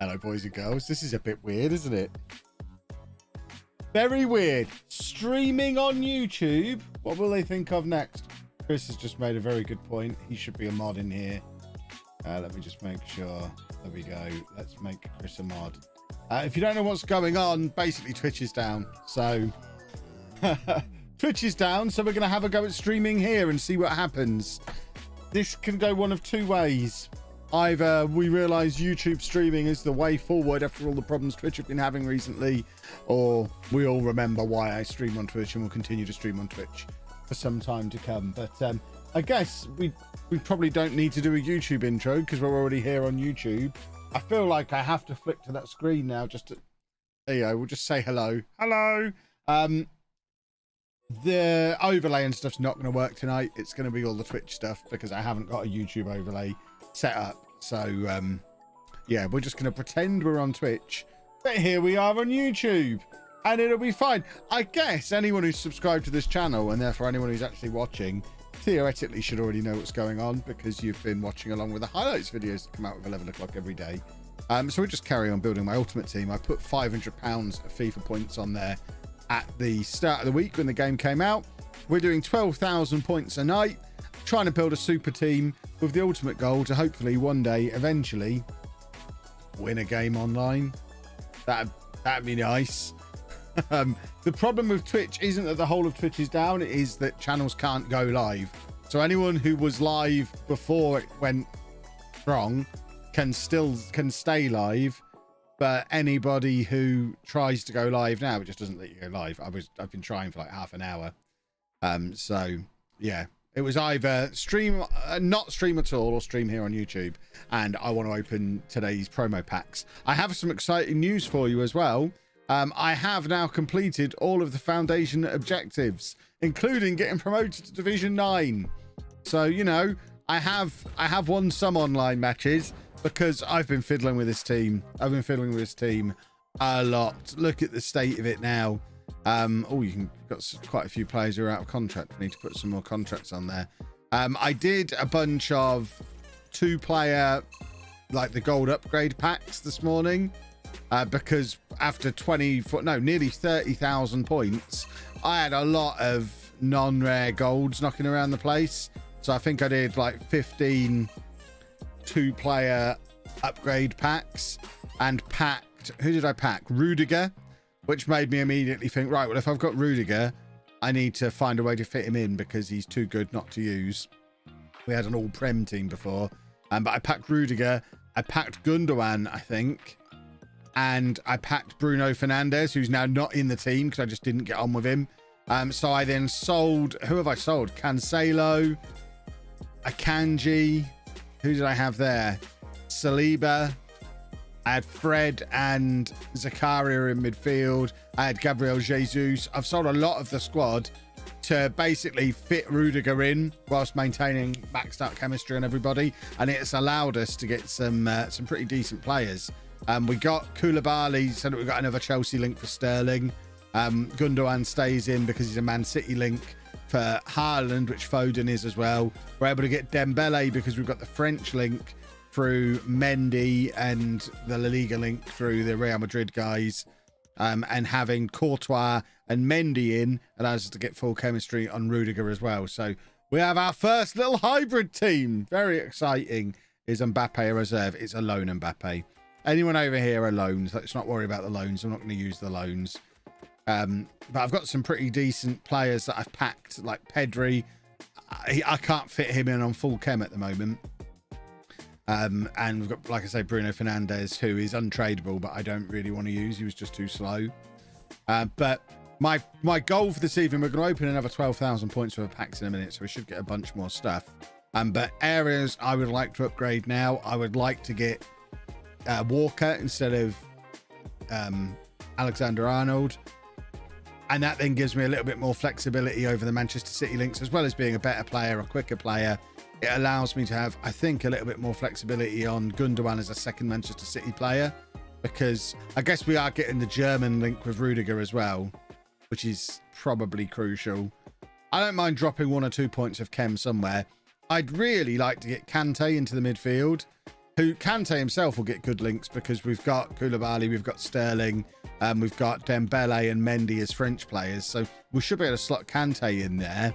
Hello, boys and girls. This is a bit weird, isn't it? Very weird. Streaming on YouTube. What will they think of next? Chris has just made a very good point. He should be a mod in here. Let me just make sure. There we go. Let's make Chris a mod. If you don't know what's going on, basically Twitch is down. So Twitch is down. So we're going to have a go at streaming here and see what happens. This can go one of two ways. Either we realize YouTube streaming is the way forward after all the problems Twitch have been having recently, or we all remember why I stream on Twitch and will continue to stream on Twitch for some time to come. But I guess we probably don't need to do a YouTube intro because we're already here on YouTube. I feel like I have to flick to that screen now just to... There you go. We'll just say hello. Hello. The overlay and stuff's not going to work tonight. It's going to be all the Twitch stuff because I haven't got a YouTube overlay set up. So yeah, we're just going to pretend we're on Twitch, but here we are on YouTube and it'll be fine. I guess anyone who's subscribed to this channel, and therefore anyone who's actually watching, theoretically should already know what's going on because you've been watching along with the highlights videos that come out at 11 o'clock every day. So we'll just carry on building my ultimate team. I put £500 of FIFA points on there at the start of the week when the game came out. We're doing 12,000 points a night, trying to build a super team with the ultimate goal to hopefully one day eventually win a game online. That'd be nice. The problem with Twitch isn't that the whole of Twitch is down, it is that channels can't go live. So anyone who was live before it went wrong can stay live, but anybody who tries to go live now, it just doesn't let you go live. I've been trying for like half an hour. So yeah, it was either stream, not stream at all, or stream here on YouTube. And I want to open today's promo packs. I have some exciting news for you as well. I have now completed all of the foundation objectives, including getting promoted to Division 9. So, you know, I have won some online matches because I've been fiddling with this team. I've been fiddling with this team a lot. Look at the state of it now. Oh, got quite a few players who are out of contract. I need to put some more contracts on there. I did a bunch of 2-player, like the gold upgrade packs this morning, because after nearly 30,000 points, I had a lot of non-rare golds knocking around the place. So I think I did like 15 2-player upgrade packs and packed, who did I pack? Rudiger, which made me immediately think, right, well, if I've got Rudiger, I need to find a way to fit him in because he's too good not to use. We had an all-prem team before, but I packed Rudiger, I packed Gundogan, I think, and I packed Bruno Fernandes, who's now not in the team because I just didn't get on with him. So I then sold, who have I sold? Cancelo, Akanji, who did I have there? Saliba. I had Fred and Zakaria in midfield. I had Gabriel Jesus. I've sold a lot of the squad to basically fit Rudiger in whilst maintaining maxed out chemistry on everybody. And it's allowed us to get some pretty decent players. We got Koulibaly, so that we got another Chelsea link for Sterling. Gundogan stays in because he's a Man City link for Haaland, which Foden is as well. We're able to get Dembele because we've got the French link through Mendy and the La Liga link through the Real Madrid guys. And having Courtois and Mendy in allows us to get full chemistry on Rudiger as well. So we have our first little hybrid team. Very exciting. Is Mbappe a reserve? It's a loan Mbappe. Anyone over here are loans. Let's not worry about the loans. I'm not going to use the loans. But I've got some pretty decent players that I've packed, like Pedri. I can't fit him in on full chem at the moment. And we've got, like I say, Bruno Fernandes, who is untradeable, but I don't really want to use. He was just too slow. But my goal for this evening, we're going to open another 12,000 points for packs in a minute, so we should get a bunch more stuff. But areas I would like to upgrade now, I would like to get Walker instead of Alexander-Arnold. And that then gives me a little bit more flexibility over the Manchester City links, as well as being a better player, a quicker player. It allows me to have, I think, a little bit more flexibility on Gundogan as a second Manchester City player, because I guess we are getting the German link with Rudiger as well, which is probably crucial. I don't mind dropping 1 or 2 points of chem somewhere. I'd really like to get Kante into the midfield. who Kante himself will get good links because we've got Koulibaly, we've got Sterling, we've got Dembele and Mendy as French players. So we should be able to slot Kante in there.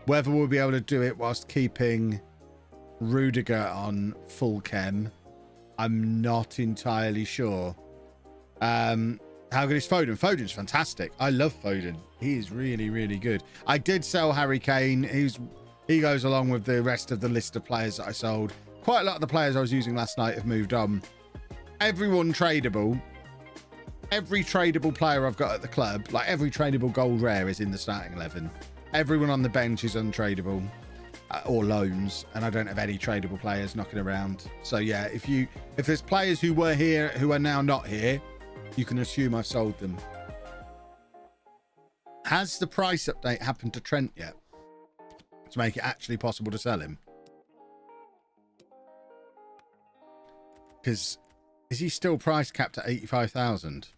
Whether we'll be able to do it whilst keeping Rudiger on full chem, I'm not entirely sure. How good is Foden? Foden's fantastic. I love Foden. He's really, really good. I did sell Harry Kane. He goes along with the rest of the list of players that I sold. Quite a lot of the players I was using last night have moved on. Everyone tradable. Every tradable player I've got at the club, like every tradable gold rare is in the starting 11. Everyone on the bench is untradeable or loans, and I don't have any tradable players knocking around. So yeah, if there's players who were here who are now not here, you can assume I've sold them. Has the price update happened to Trent yet to make it actually possible to sell him? Because is he still price capped at 85,000?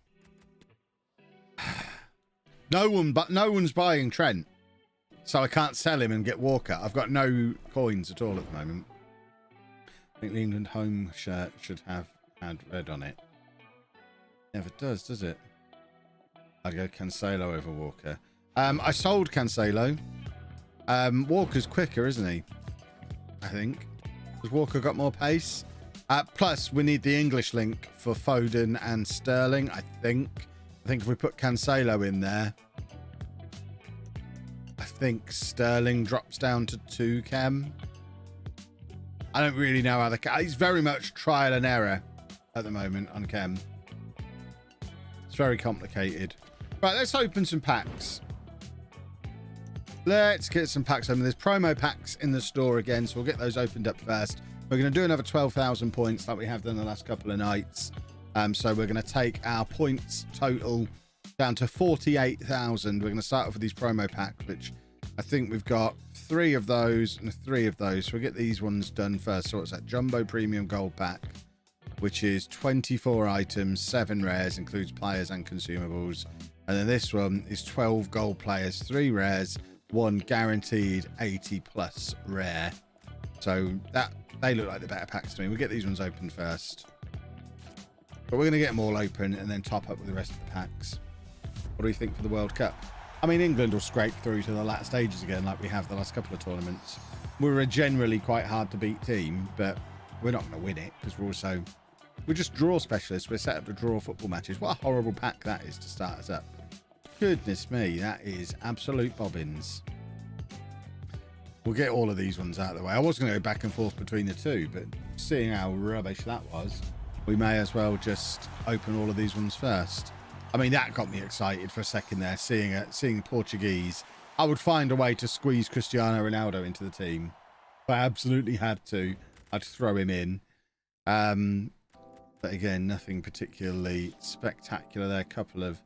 No one's buying Trent, so I can't sell him and get Walker. I've got no coins at all at the moment. I think the England home shirt should have had red on it. Never does it? I'd go Cancelo over Walker. I sold Cancelo. Walker's quicker, isn't he? I think. Has Walker got more pace? Plus, we need the English link for Foden and Sterling, I think. I think if we put Cancelo in there, I think Sterling drops down to 2 chem. I don't really know how he's very much trial and error at the moment on chem. It's very complicated. Right, let's open some packs. Let's get some packs open. There's promo packs in the store again, so we'll get those opened up first. We're going to do another 12,000 points like we have done the last couple of nights. So we're going to take our points total down to 48,000. We're going to start off with these promo packs, which I think we've got 3 of those and 3 of those. So we'll get these ones done first. So it's that Jumbo Premium Gold Pack, which is 24 items, 7 rares, includes players and consumables. And then this one is 12 gold players, 3 rares, 1 guaranteed 80 plus rare. So that they look like the better packs to me. We'll get these ones open first. But we're going to get them all open and then top up with the rest of the packs. What do you think for the World Cup? I mean, England will scrape through to the last stages again like we have the last couple of tournaments. We're a generally quite hard to beat team, but we're not going to win it because we're just draw specialists. We're set up to draw football matches. What a horrible pack that is to start us up. Goodness me, that is absolute bobbins. We'll get all of these ones out of the way. I was going to go back and forth between the two, but seeing how rubbish that was, we may as well just open all of these ones first. I mean, that got me excited for a second there, seeing Portuguese. I would find a way to squeeze Cristiano Ronaldo into the team. If I absolutely had to, I'd throw him in. But again, nothing particularly spectacular there. A couple of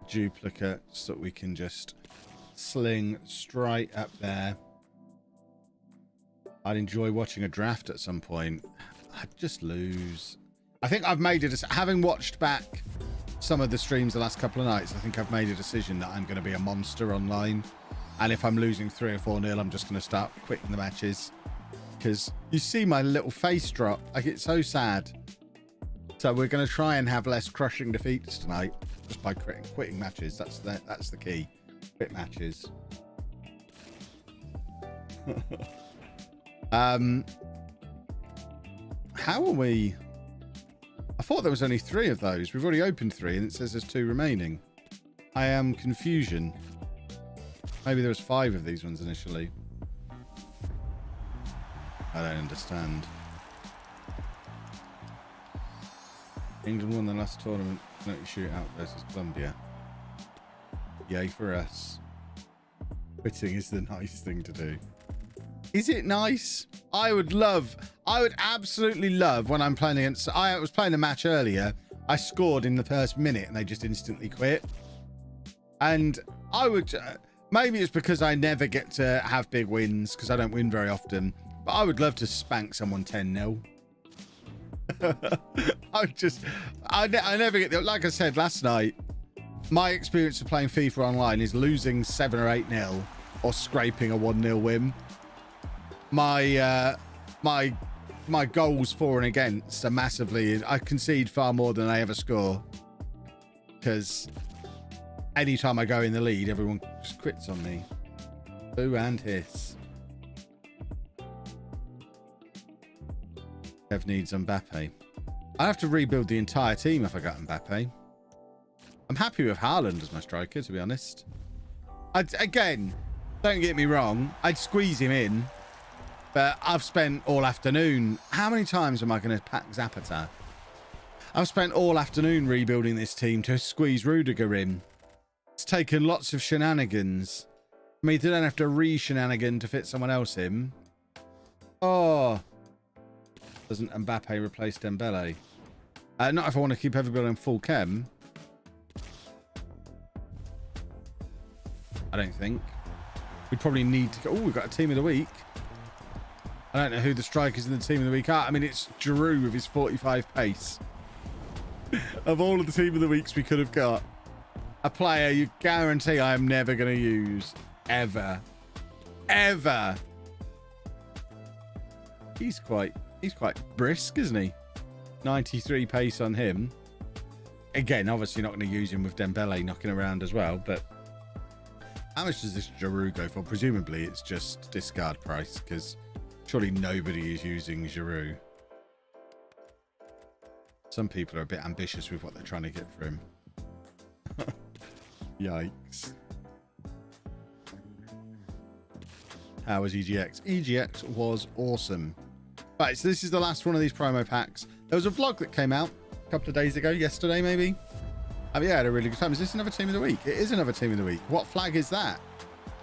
duplicates that we can just sling straight up there. I'd enjoy watching a draft at some point. I'd just lose. I think I've made it, having watched back some of the streams the last couple of nights, I think I've made a decision that I'm going to be a monster online. And if I'm losing 3 or 4-0, I'm just going to start quitting the matches. Because you see my little face drop. I get so sad. So we're going to try and have less crushing defeats tonight just by quitting matches. That's the key. Quit matches. How are we? I thought there was only 3 of those. We've already opened 3 and it says there's 2 remaining. I am confusion. Maybe there was 5 of these ones initially. I don't understand. England won the last tournament penalty shootout versus Colombia. Yay for us. Quitting is the nice thing to do. Is it nice? I would absolutely love when I'm playing against... I was playing a match earlier. I scored in the first minute and they just instantly quit. And I would... maybe it's because I never get to have big wins because I don't win very often. But I would love to spank someone 10-0. I never get the... Like I said last night, my experience of playing FIFA online is losing 7 or 8-0 or scraping a 1-0 win. My my goals for and against are massively. I concede far more than I ever score. Because anytime I go in the lead, everyone just quits on me. Boo and hiss. Kev needs Mbappe. I have to rebuild the entire team if I got Mbappe. I'm happy with Haaland as my striker, to be honest. Again, don't get me wrong, I'd squeeze him in, but I've spent all afternoon. How many times am I going to pack Zapata? I've spent all afternoon rebuilding this team to squeeze Rudiger in. It's taken lots of shenanigans. I mean, they don't have to re-shenanigan to fit someone else in. Oh. Doesn't Mbappe replace Dembele? Not if I want to keep everybody in full chem. I don't think. We'd probably need to go... Oh, we've got a team of the week. I don't know who the strikers in the team of the week are. I mean, it's Giroud with his 45 pace. Of all of the team of the weeks we could have got. A player you guarantee I am never going to use. Ever. Ever. He's quite brisk, isn't he? 93 pace on him. Again, obviously not going to use him with Dembele knocking around as well, but how much does this Giroud go for? Presumably it's just discard price, because surely nobody is using Giroud. Some people are a bit ambitious with what they're trying to get for him. Yikes. How was EGX? EGX was awesome. Right, so this is the last one of these promo packs. There was a vlog that came out a couple of days ago, yesterday maybe. Yeah, I had a really good time. Is this another team of the week? It is another team of the week. What flag is that?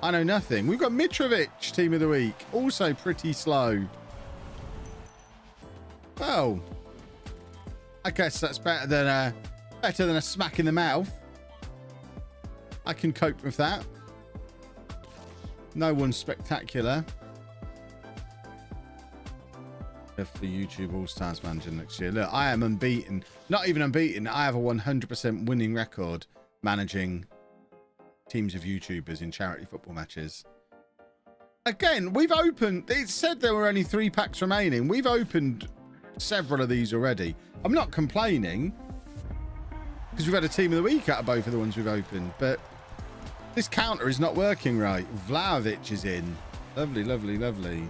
I know nothing. We've got Mitrovic, team of the week. Also pretty slow. Well, I guess that's better than a smack in the mouth. I can cope with that. No one's spectacular. For YouTube All-Stars manager next year. Look, I am unbeaten. Not even unbeaten. I have a 100% winning record managing teams of YouTubers in charity football matches. Again, we've opened... It said there were only 3 packs remaining. We've opened several of these already. I'm not complaining because we've had a team of the week out of both of the ones we've opened, but this counter is not working right. Vlahovic is in. Lovely, lovely, lovely.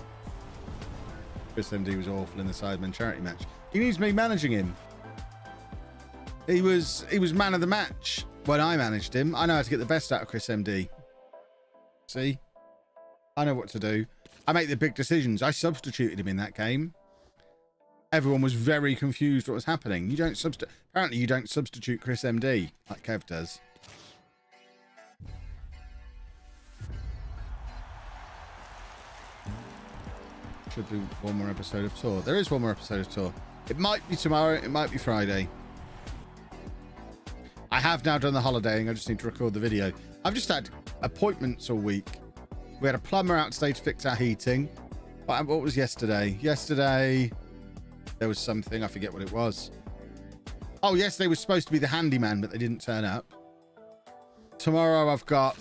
Chris MD was awful in the Sidemen charity match. He needs me managing him. He was man of the match when I managed him. I know how to get the best out of Chris MD. See? I know what to do. I make the big decisions. I substituted him in that game. Everyone was very confused what was happening. Apparently you don't substitute Chris MD like Kev does. Should be one more episode of Tour. There is one more episode of Tour. It might be tomorrow. It might be Friday. I have now done the holidaying. I just need to record the video. I've just had appointments all week. We had a plumber out today to fix our heating. What was yesterday? Yesterday, there was something. I forget what it was. Oh, yesterday was supposed to be the handyman, but they didn't turn up. Tomorrow, I've got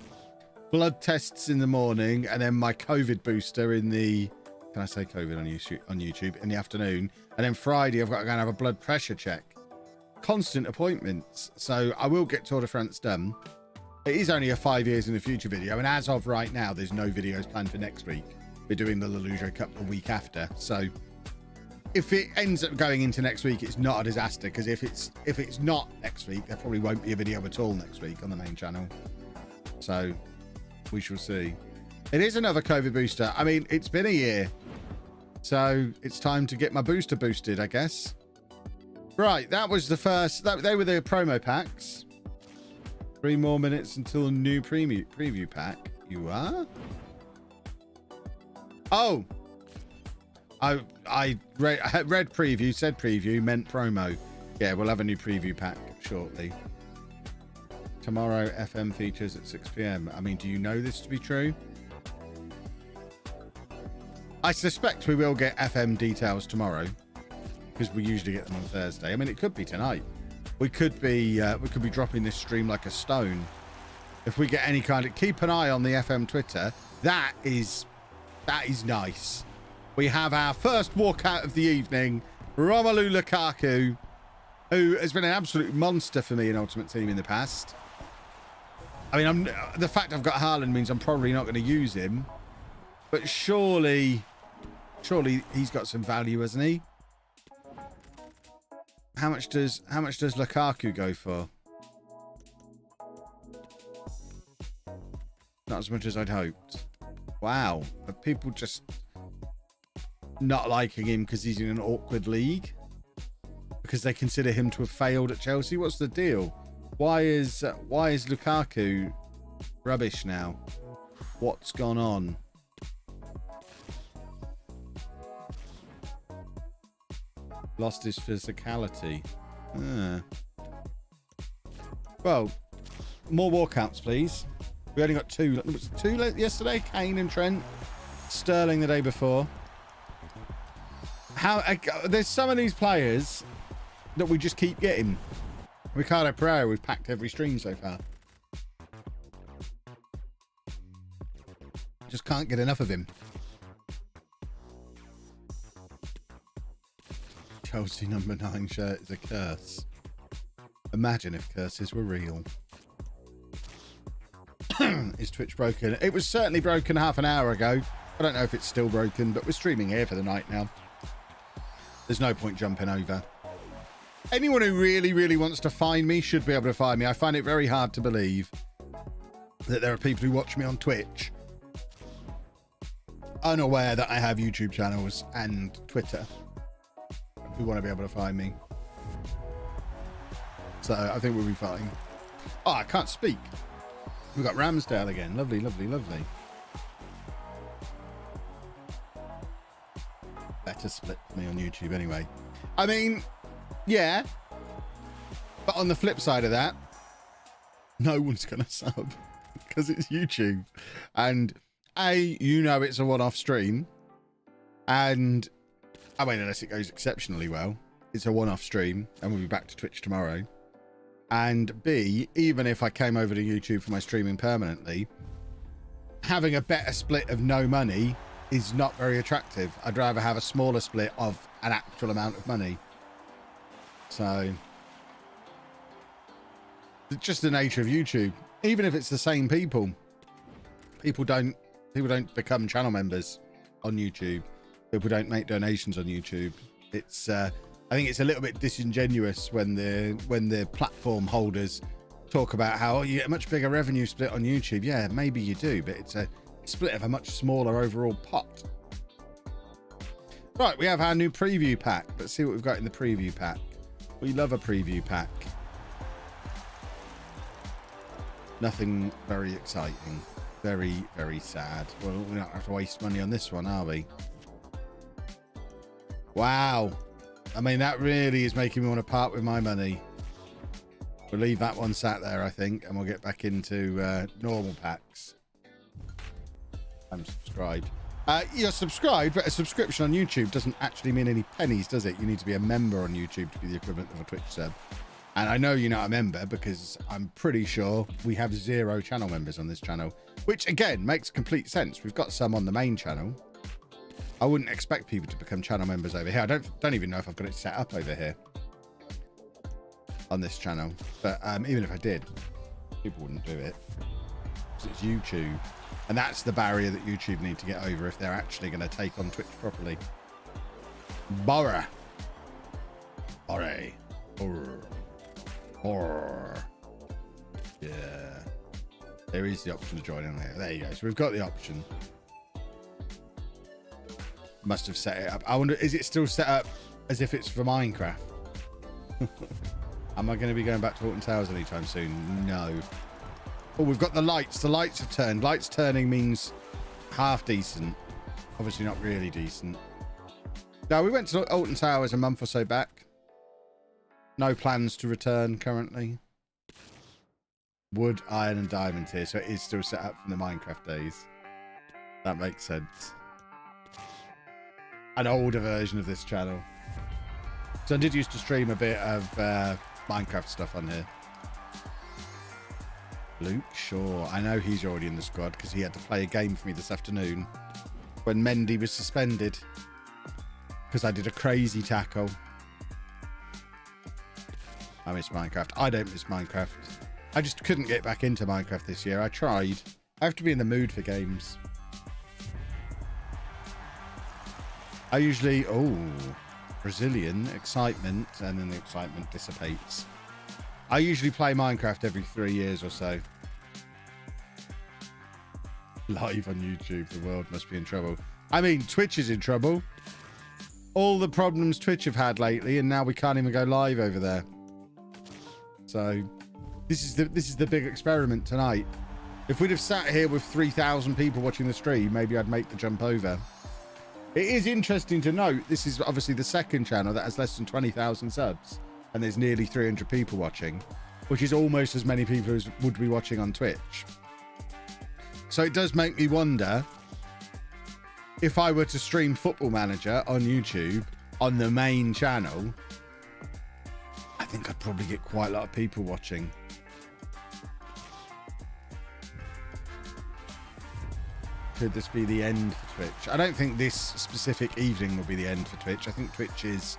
blood tests in the morning and then my COVID booster in the... Can I say COVID on YouTube in the afternoon? And then Friday, I've got to go and have a blood pressure check. Constant appointments. So I will get Tour de France done. It is only a 5 years in the future video. And as of right now, there's no videos planned for next week. We're doing the LOLLUJO Cup the week after. So if it ends up going into next week, it's not a disaster. Because if it's not next week, there probably won't be a video at all next week on the main channel. So we shall see. It is another COVID booster. I mean, it's been a year. So it's time to get my booster boosted, I guess. Right, that was the first... They were the promo packs. 3 more minutes until a new preview pack. You are? Oh! I read preview, said preview, meant promo. Yeah, we'll have a new preview pack shortly. Tomorrow, FM features at 6 PM. I mean, do you know this to be true? I suspect we will get FM details tomorrow because we usually get them on Thursday. I mean, it could be tonight. We could be dropping this stream like a stone. If we get any kind of... Keep an eye on the FM Twitter. That is nice. we have our first walkout of the evening, Romelu Lukaku, who has been an absolute monster for me in Ultimate Team in the past. I mean, the fact I've got Haaland means I'm probably not going to use him, but surely he's got some value, hasn't he? How much does Lukaku go for? Not as much as I'd hoped. Wow, are people just not liking him because he's in an awkward league? Because they consider him to have failed at Chelsea? What's the deal? Why is Lukaku rubbish now? What's gone on? Lost his physicality. Well, more walkouts, please. We only got two. Was it two yesterday? Kane and Trent. Sterling the day before. There's some of these players that we just keep getting. Ricardo Pereira, we've packed every stream so far. Just can't get enough of him. Chelsea number 9 shirt is a curse. Imagine if curses were real. Is Twitch broken? It was certainly broken half an hour ago. I don't know if it's still broken, but we're streaming here for the night now. There's no point jumping over. Anyone who really, really wants to find me should be able to find me. I find it very hard to believe that there are people who watch me on Twitch unaware that I have YouTube channels and Twitter who want to be able to find me. So I think we'll be fine. Oh, I can't speak. We've got Ramsdale again. Lovely, lovely, lovely. Better split for me on YouTube anyway. I mean, yeah. But on the flip side of that, no one's going to sub because it's YouTube. And you know it's a one-off stream. And I mean, unless it goes exceptionally well, it's a one-off stream and we'll be back to Twitch tomorrow. And B, even if I came over to YouTube for my streaming permanently, having a better split of no money is not very attractive. I'd rather have a smaller split of an actual amount of money. So, it's just the nature of YouTube. Even if it's the same people, people don't become channel members on YouTube. People don't make donations on YouTube. It's I think it's a little bit disingenuous when the platform holders talk about how you get a much bigger revenue split on YouTube. Yeah, maybe you do, but it's a split of a much smaller overall pot. Right, we have our new preview pack. Let's see what we've got in the preview pack. We love a preview pack. Nothing very exciting. Very, very sad. Well, we don't have to waste money on this one, are we? Wow. I mean, that really is making me want to part with my money. We'll leave that one sat there, I think, and we'll get back into normal packs. I'm subscribed. You're subscribed, but a subscription on YouTube doesn't actually mean any pennies, does it? You need to be a member on YouTube to be the equivalent of a Twitch sub. And I know you're not a member because I'm pretty sure we have 0 channel members on this channel, which again makes complete sense. We've got some on the main channel. I wouldn't expect people to become channel members over here. I don't even know if I've got it set up over here on this channel. But even if I did, people wouldn't do it. Because it's YouTube. And that's the barrier that YouTube need to get over if they're actually going to take on Twitch properly. Bora. Bore. Bore. Yeah. There is the option to join on here. There you go. So we've got the option. Must have set it up. I wonder, is it still set up as if it's for Minecraft? Am I going to be going back to Alton Towers anytime soon? No. Oh, we've got the lights. The lights have turned. Lights turning means half decent. Obviously not really decent. No, we went to Alton Towers a month or so back. No plans to return currently. Wood, iron and diamonds here. So it is still set up from the Minecraft days. That makes sense. An older version of this channel. So I did used to stream a bit of Minecraft stuff on here. Luke Shaw. I know he's already in the squad because he had to play a game for me this afternoon. when Mendy was suspended because I did a crazy tackle. I miss Minecraft. I don't miss Minecraft. I just couldn't get back into Minecraft this year. I tried. I have to be in the mood for games. I usually... Oh, Brazilian excitement, and then the excitement dissipates. I usually play Minecraft every 3 years or so. Live on YouTube, the world must be in trouble. I mean, Twitch is in trouble. All the problems Twitch have had lately, and now we can't even go live over there. So, this is the big experiment tonight. If we'd have sat here with 3,000 people watching the stream, maybe I'd make the jump over. It is interesting to note, this is obviously the second channel that has less than 20,000 subs, and there's nearly 300 people watching, which is almost as many people as would be watching on Twitch. So it does make me wonder, if I were to stream Football Manager on YouTube on the main channel, I think I'd probably get quite a lot of people watching. Could this be the end for Twitch? I don't think this specific evening will be the end for Twitch. I think Twitch is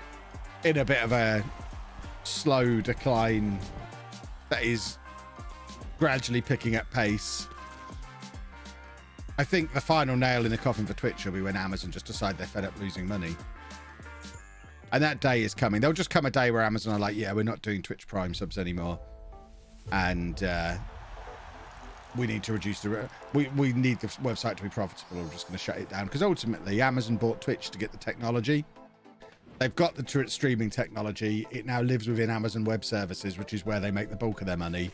in a bit of a slow decline that is gradually picking up pace. I think the final nail in the coffin for Twitch will be when Amazon just decide they're fed up losing money. And that day is coming. There'll just come a day where Amazon are like, yeah, we're not doing Twitch Prime subs anymore. And we need to reduce the... We need the website to be profitable. We're just going to shut it down. Because ultimately, Amazon bought Twitch to get the technology. They've got the streaming technology. It now lives within Amazon Web Services, which is where they make the bulk of their money.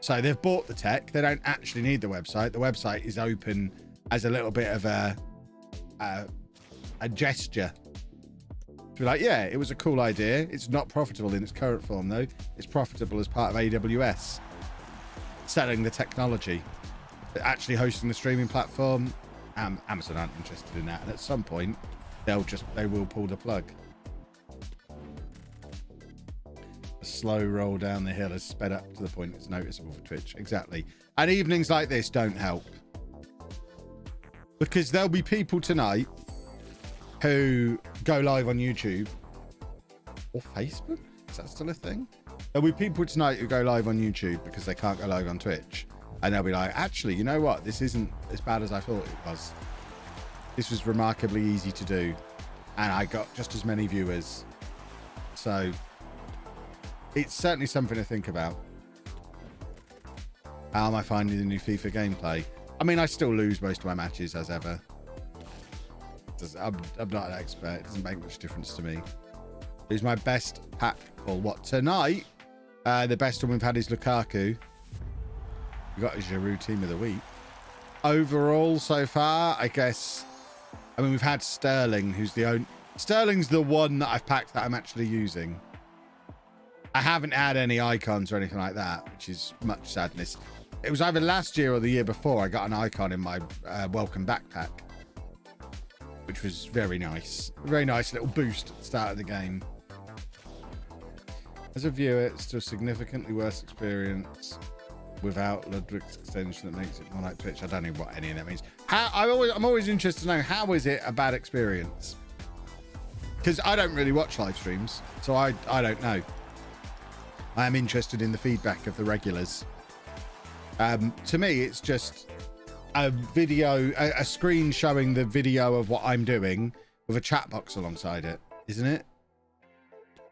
So they've bought the tech. They don't actually need the website. The website is open as a little bit of a gesture. To be like, yeah, it was a cool idea. It's not profitable in its current form, though. It's profitable as part of AWS. Selling the technology. But actually hosting the streaming platform, Amazon aren't interested in that. And at some point, they will pull the plug. A slow roll down the hill has sped up to the point it's noticeable for Twitch. Exactly. And evenings like this don't help. Because there'll be people tonight who go live on YouTube or Facebook. Is that still a thing? There'll be people tonight who go live on YouTube because they can't go live on Twitch. And they'll be like, actually, you know what? This isn't as bad as I thought it was. This was remarkably easy to do. And I got just as many viewers. So it's certainly something to think about. How am I finding the new FIFA gameplay? I mean, I still lose most of my matches as ever. I'm not an expert. It doesn't make much difference to me. Who's my best pack pull? What, tonight? The best one we've had is Lukaku. We got a Giroud team of the week. Overall, so far, I guess... I mean, we've had Sterling, who's the only... Sterling's the one that I've packed that I'm actually using. I haven't had any icons or anything like that, which is much sadness. It was either last year or the year before I got an icon in my welcome backpack, which was very nice. A very nice little boost at the start of the game. As a viewer, it's still a significantly worse experience without Ludwig's extension that makes it more like Twitch. I don't know what any of that means. I'm always interested to know, how is it a bad experience? Because I don't really watch live streams, so I don't know. I am interested in the feedback of the regulars. To me, it's just a video, a screen showing the video of what I'm doing with a chat box alongside it, isn't it?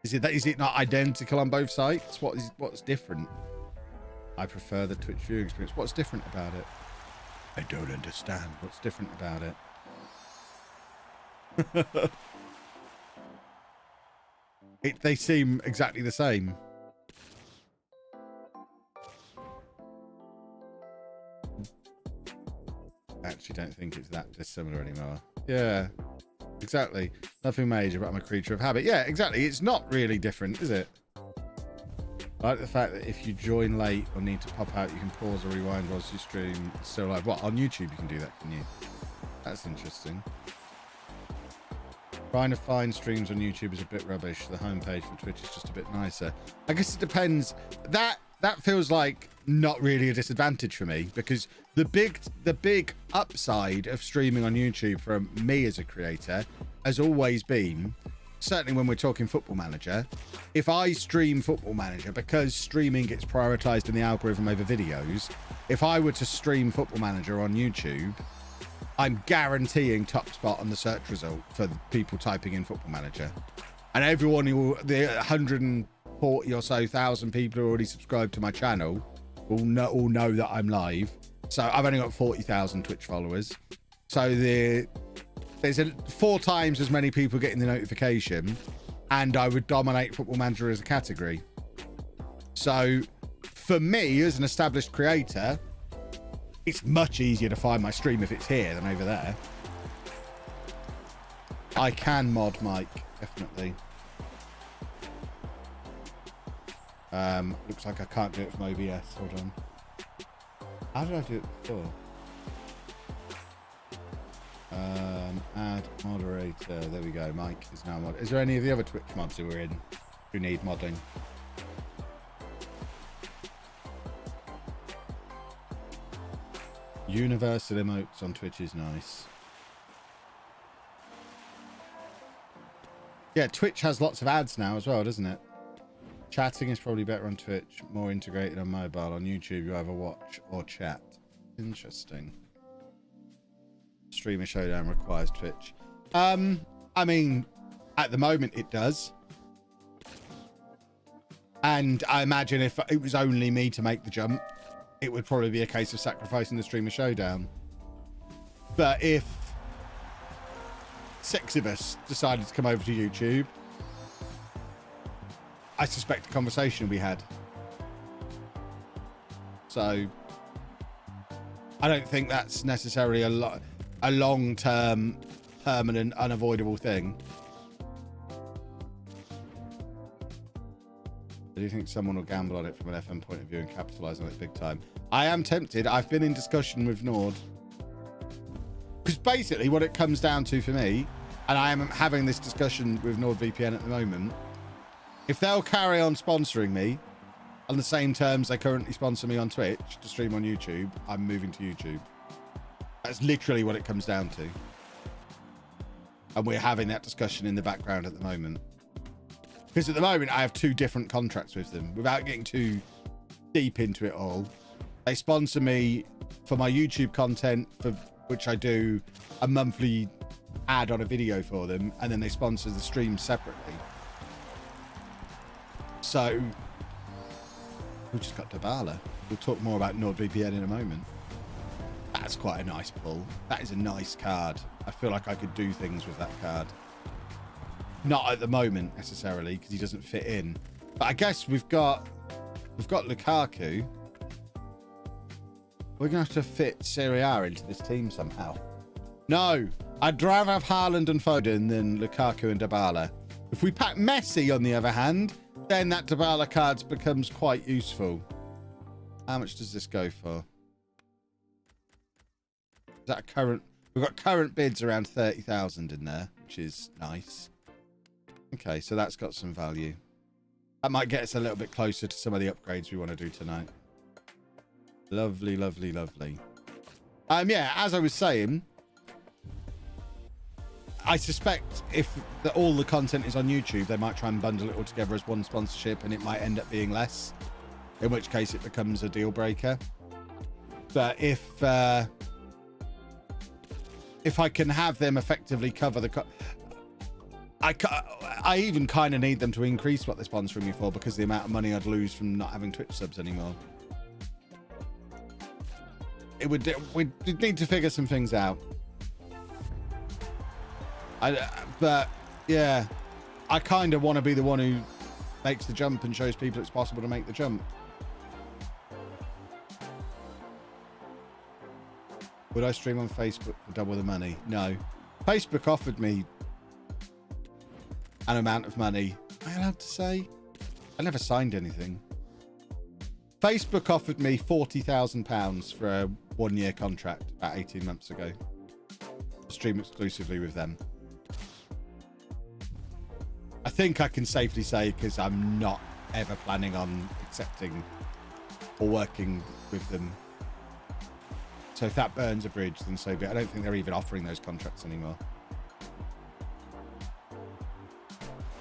Is it not identical on both sites? What's different? I prefer the Twitch viewing experience. What's different about it? I don't understand. What's different about it? They seem exactly the same. I actually don't think it's that dissimilar anymore. Yeah, exactly. Nothing major, but I'm a creature of habit. Yeah, exactly. It's not really different, is it? I like the fact that if you join late or need to pop out, you can pause or rewind whilst you stream still live. What, on YouTube you can do that, can you? That's interesting. Trying to find streams on YouTube is a bit rubbish. The homepage for Twitch is just a bit nicer. I guess it depends. That that feels like not really a disadvantage for me, because the big upside of streaming on YouTube for me as a creator has always been, certainly when we're talking Football Manager, if I stream Football Manager, because streaming gets prioritized in the algorithm over videos, if I were to stream Football Manager on YouTube, I'm guaranteeing top spot on the search result for people typing in Football Manager. And everyone who, the 140 or so thousand people who already subscribed to my channel will know that I'm live. So I've only got 40,000 Twitch followers. So there's 4 times as many people getting the notification, and I would dominate Football Manager as a category. So for me, as an established creator, it's much easier to find my stream if it's here than over there. I can mod Mike, definitely. Looks like I can't do it from OBS. Hold on. How did I do it before? Add moderator. There we go. Mike is now mod. Is there any of the other Twitch mobs who are in who need modding? Universal emotes on Twitch is nice. Yeah, Twitch has lots of ads now as well, doesn't it? Chatting is probably better on Twitch, more integrated on mobile. On YouTube, you either watch or chat. Interesting. Streamer Showdown requires Twitch. I mean, at the moment it does. And I imagine if it was only me to make the jump, it would probably be a case of sacrificing the Streamer Showdown. But if 6 of us decided to come over to YouTube, I suspect a conversation will be had. So I don't think that's necessarily a long-term, permanent, unavoidable thing. Do you think someone will gamble on it from an FM point of view and capitalize on it big time? I am tempted. I've been in discussion with Nord. Because basically what it comes down to for me, and I am having this discussion with NordVPN at the moment, if they'll carry on sponsoring me on the same terms they currently sponsor me on Twitch to stream on YouTube, I'm moving to YouTube. That's literally what it comes down to. And we're having that discussion in the background at the moment. Because at the moment, I have 2 different contracts with them. Without getting too deep into it all, they sponsor me for my YouTube content, for which I do a monthly ad on a video for them, and then they sponsor the stream separately. So we've just got Dybala. We'll talk more about NordVPN in a moment. That's quite a nice pull. That is a nice card. I feel like I could do things with that card. Not at the moment necessarily, because he doesn't fit in. But I guess we've got Lukaku. We're gonna have to fit Serie A into this team somehow. No, I'd rather have Haaland and Foden than Lukaku and Dybala. If we pack Messi, on the other hand, then that Dybala card becomes quite useful. How much does this go for? Is that a current? We've got current bids around 30,000 in there, which is nice. Okay, so that's got some value. That might get us a little bit closer to some of the upgrades we want to do tonight. Lovely, lovely, lovely. Yeah, as I was saying, I suspect if all the content is on YouTube, they might try and bundle it all together as one sponsorship, and it might end up being less, in which case it becomes a deal breaker. But if I can have them effectively cover the... I even kind of need them to increase what they're sponsoring me for, because of the amount of money I'd lose from not having Twitch subs anymore. We'd need to figure some things out. But yeah, I kind of want to be the one who makes the jump and shows people it's possible to make the jump. Would I stream on Facebook for double the money? No. Facebook offered me an amount of money. Am I allowed to say? I never signed anything. Facebook offered me £40,000 for a 1-year contract about 18 months ago. To stream exclusively with them. I think I can safely say, because I'm not ever planning on accepting or working with them. So if that burns a bridge, then so be it. I don't think they're even offering those contracts anymore.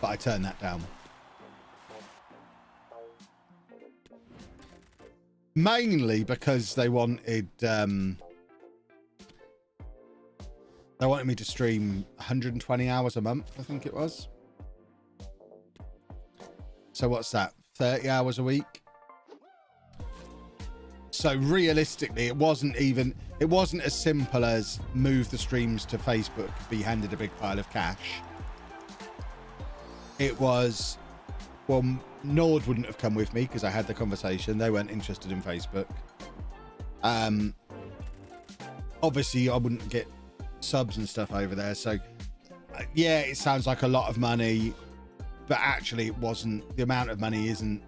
But I turned that down. Mainly because they wanted me to stream 120 hours a month, I think it was. So what's that? 30 hours a week? So realistically, it wasn't as simple as move the streams to Facebook, be handed a big pile of cash. It was, well, Nord wouldn't have come with me because I had the conversation. They weren't interested in Facebook. Obviously, I wouldn't get subs and stuff over there. So, yeah, it sounds like a lot of money, but actually, it wasn't. The amount of money isn't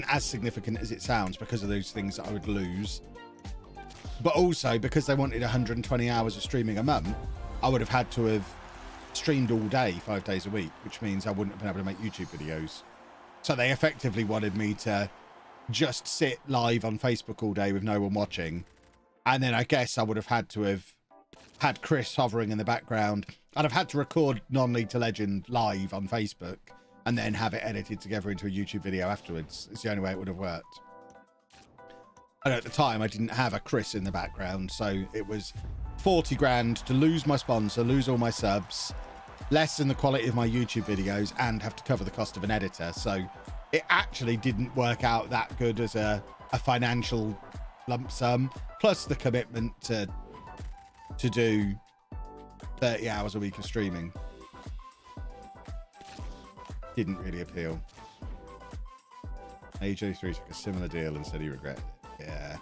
as significant as it sounds because of those things that I would lose. But also because they wanted 120 hours of streaming a month, I would have had to have streamed all day, 5 days a week, which means I wouldn't have been able to make YouTube videos. So they effectively wanted me to just sit live on Facebook all day with no one watching. And then I guess I would have had to have had Chris hovering in the background. I'd have had to record Non-League to Legend live on Facebook and then have it edited together into a YouTube video afterwards. It's the only way it would have worked. And at the time, I didn't have a Chris in the background, so it was 40 grand to lose my sponsor, lose all my subs, lessen the quality of my YouTube videos, and have to cover the cost of an editor. So it actually didn't work out that good as a financial lump sum, plus the commitment to do 30 hours a week of streaming. Didn't really appeal. AJ3 took a similar deal and said he regretted it. Yeah.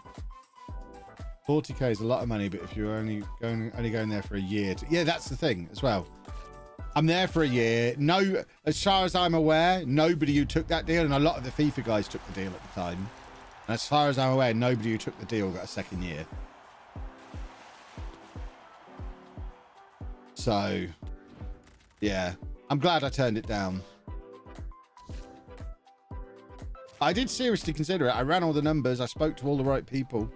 40k is a lot of money, but if you're only going there for a year, yeah, that's the thing as well. I'm there for a year. No, as far as I'm aware, nobody who took that deal, and a lot of the FIFA guys took the deal at the time. And as far as I'm aware, nobody who took the deal got a second year. So, yeah, I'm glad I turned it down. I did seriously consider it. I ran all the numbers. I spoke to all the right people.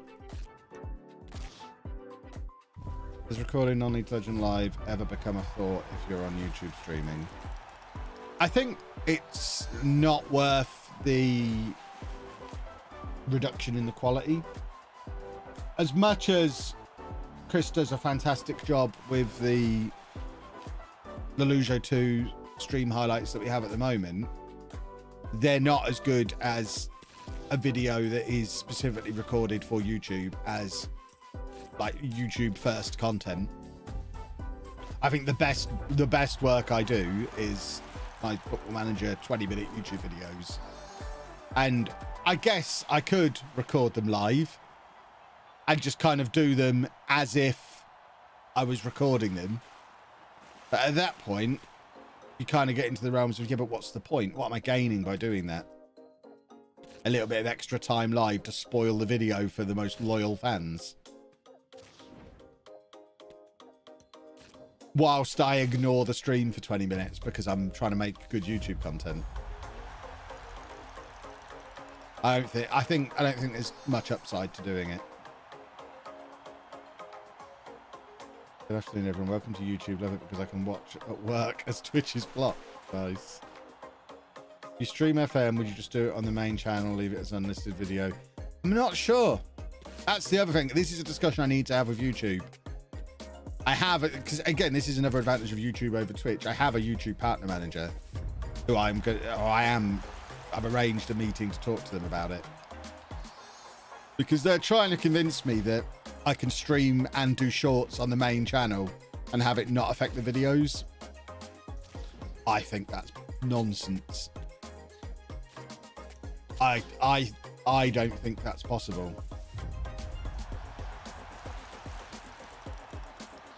Does recording Non-League to Legend live ever become a thought if you're on YouTube streaming? I think it's not worth the reduction in the quality. As much as Chris does a fantastic job with the LOLLUJO 2 stream highlights that we have at the moment, they're not as good as a video that is specifically recorded for YouTube as like YouTube first content. I think the best work I do is my Football Manager 20-minute YouTube videos, and I guess I could record them live and just kind of do them as if I was recording them, but at that point you kind of get into the realms of, yeah, but what's the point? What am I gaining by doing that? A little bit of extra time live to spoil the video for the most loyal fans, whilst I ignore the stream for 20 minutes because I'm trying to make good YouTube content. I don't think there's much upside to doing it. Good afternoon, everyone. Welcome to YouTube. Love it because I can watch at work as Twitch is blocked. Nice. You stream FM, would you just do it on the main channel, leave it as an unlisted video? I'm not sure. That's the other thing. This is a discussion I need to have with YouTube. I have, because again, this is another advantage of YouTube over Twitch. I have a YouTube partner manager who I've arranged a meeting to talk to them about it, because they're trying to convince me that I can stream and do shorts on the main channel and have it not affect the videos. I think that's nonsense. I don't think that's possible.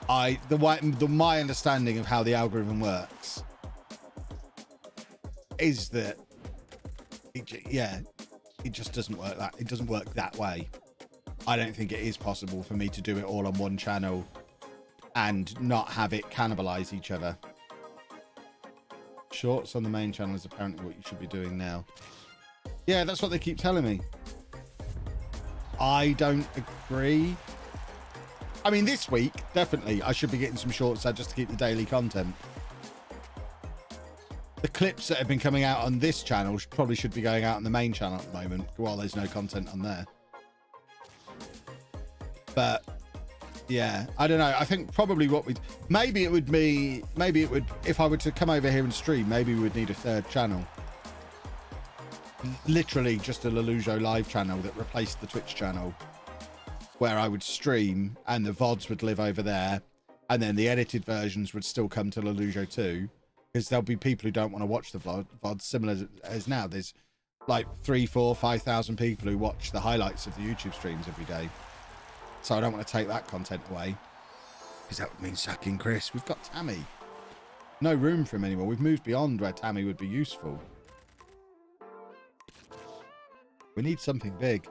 My understanding of how the algorithm works is that it just doesn't work that way. I don't think it is possible for me to do it all on one channel and not have it cannibalize each other. Shorts on the main channel is apparently what you should be doing now. Yeah, that's what they keep telling me. I don't agree. I mean, this week, definitely, I should be getting some shorts out just to keep the daily content. The clips that have been coming out on this channel probably should be going out on the main channel at the moment while there's no content on there. But yeah, I don't know. I think probably what we'd, maybe it would, if I were to come over here and stream, maybe we would need a third channel. Literally just a LOLLUJO live channel that replaced the Twitch channel, where I would stream and the VODs would live over there, and then the edited versions would still come to LOLLUJO too, because there'll be people who don't want to watch the VODs, similar as now. There's like 3, 4, 5,000 people who watch the highlights of the YouTube streams every day. So I don't want to take that content away, because that would mean sacking Chris. We've got Tammy. No room for him anymore. We've moved beyond where Tammy would be useful. We need something big.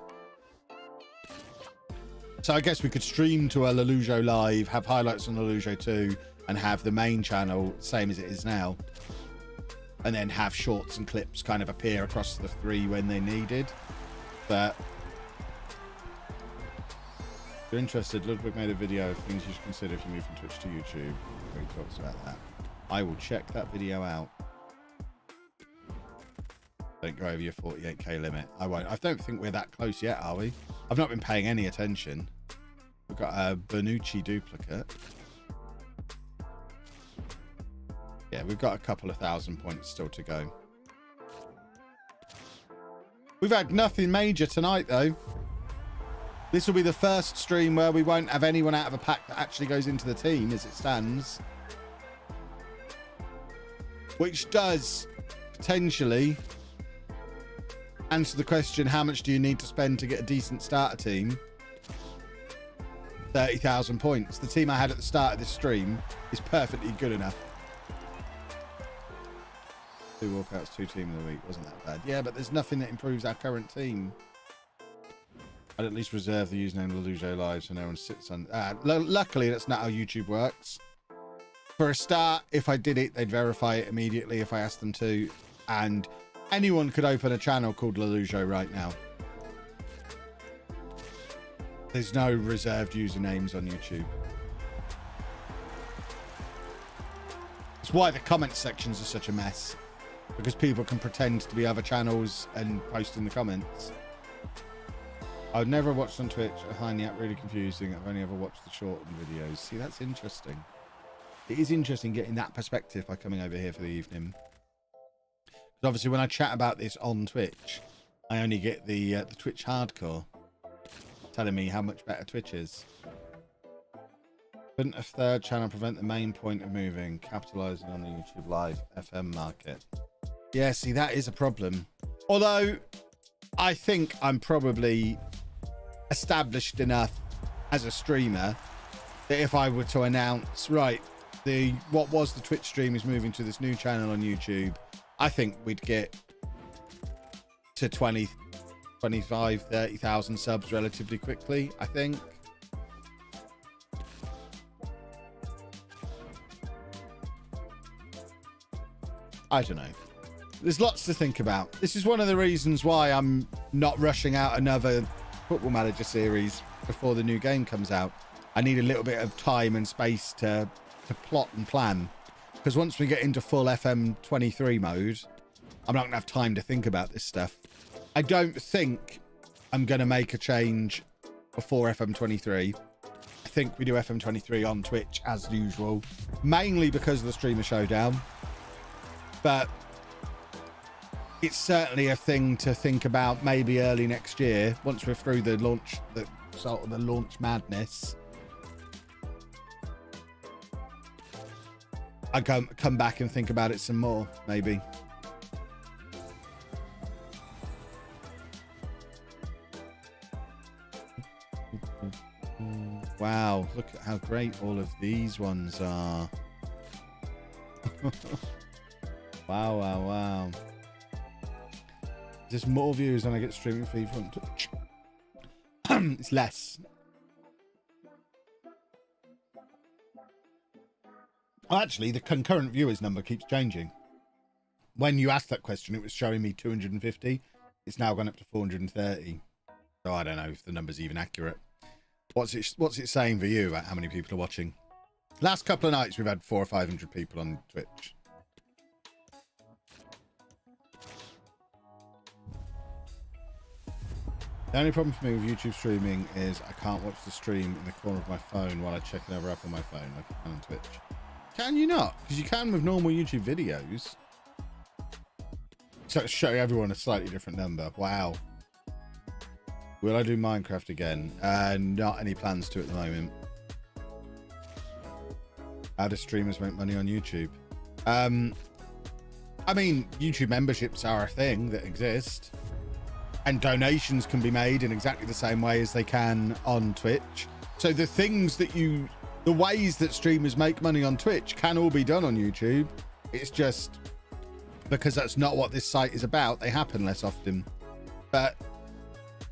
So I guess we could stream to a LOLLUJO live, have highlights on LOLLUJO 2, and have the main channel same as it is now. And then have shorts and clips kind of appear across the 3 when they're needed. But if you're interested, Ludwig made a video of things you should consider if you move from Twitch to YouTube, where he talks about that. I will check that video out. Don't go over your 48k limit. I won't. I don't think we're that close yet, are we? I've not been paying any attention. We've got a Bonucci duplicate. Yeah, we've got a couple of 1,000 points still to go. We've had nothing major tonight, though. This will be the first stream where we won't have anyone out of a pack that actually goes into the team as it stands. Which does potentially answer the question, how much do you need to spend to get a decent starter team? 30,000 points. The team I had at the start of this stream is perfectly good enough. 2 walkouts, 2 team of the week. Wasn't that bad? Yeah, but there's nothing that improves our current team. I'd at least reserve the username LOLLUJO Live so no one sits on... luckily, that's not how YouTube works. For a start, if I did it, they'd verify it immediately if I asked them to. And anyone could open a channel called LOLLUJO right now. There's no reserved usernames on YouTube. It's why the comment sections are such a mess. Because people can pretend to be other channels and post in the comments. I've never watched on Twitch. I find the app really confusing. I've only ever watched the shortened videos. See, that's interesting. It is interesting getting that perspective by coming over here for the evening. Because obviously when I chat about this on Twitch, I only get the Twitch hardcore telling me how much better Twitch is. Couldn't a third channel prevent the main point of moving, capitalizing on the YouTube Live FM market? Yeah, see, that is a problem. Although I think I'm probably established enough as a streamer that if I were to announce, right, what was the Twitch stream is moving to this new channel on YouTube, I think we'd get to 20, 25, 30,000 subs relatively quickly, I think. I don't know. There's lots to think about. This is one of the reasons why I'm not rushing out another Football Manager series before the new game comes out. I need a little bit of time and space to plot and plan. Because once we get into full FM23 mode, I'm not going to have time to think about this stuff. I don't think I'm going to make a change before FM23. I think we do FM23 on Twitch as usual. Mainly because of the Streamer Showdown. But it's certainly a thing to think about maybe early next year, once we're through the launch, the launch madness. I come back and think about it some more, maybe. Wow, look at how great all of these ones are. Wow, wow, wow. There's more views when I get streaming FIFA on Twitch. It's less. Oh, actually, the concurrent viewers number keeps changing. When you asked that question, it was showing me 250. It's now gone up to 430. So I don't know if the number's even accurate. What's it saying for you about how many people are watching? Last couple of nights we've had 400 or 500 people on Twitch. The only problem for me with YouTube streaming is I can't watch the stream in the corner of my phone while I check another app on my phone like I can on Twitch. Can you not? Because you can with normal YouTube videos. So show everyone a slightly different number. Wow. Will I do Minecraft again? Not any plans to at the moment. How do streamers make money on YouTube? I mean, YouTube memberships are a thing that exist. And donations can be made in exactly the same way as they can on Twitch. So the ways that streamers make money on Twitch can all be done on YouTube. It's just because that's not what this site is about. They happen less often. But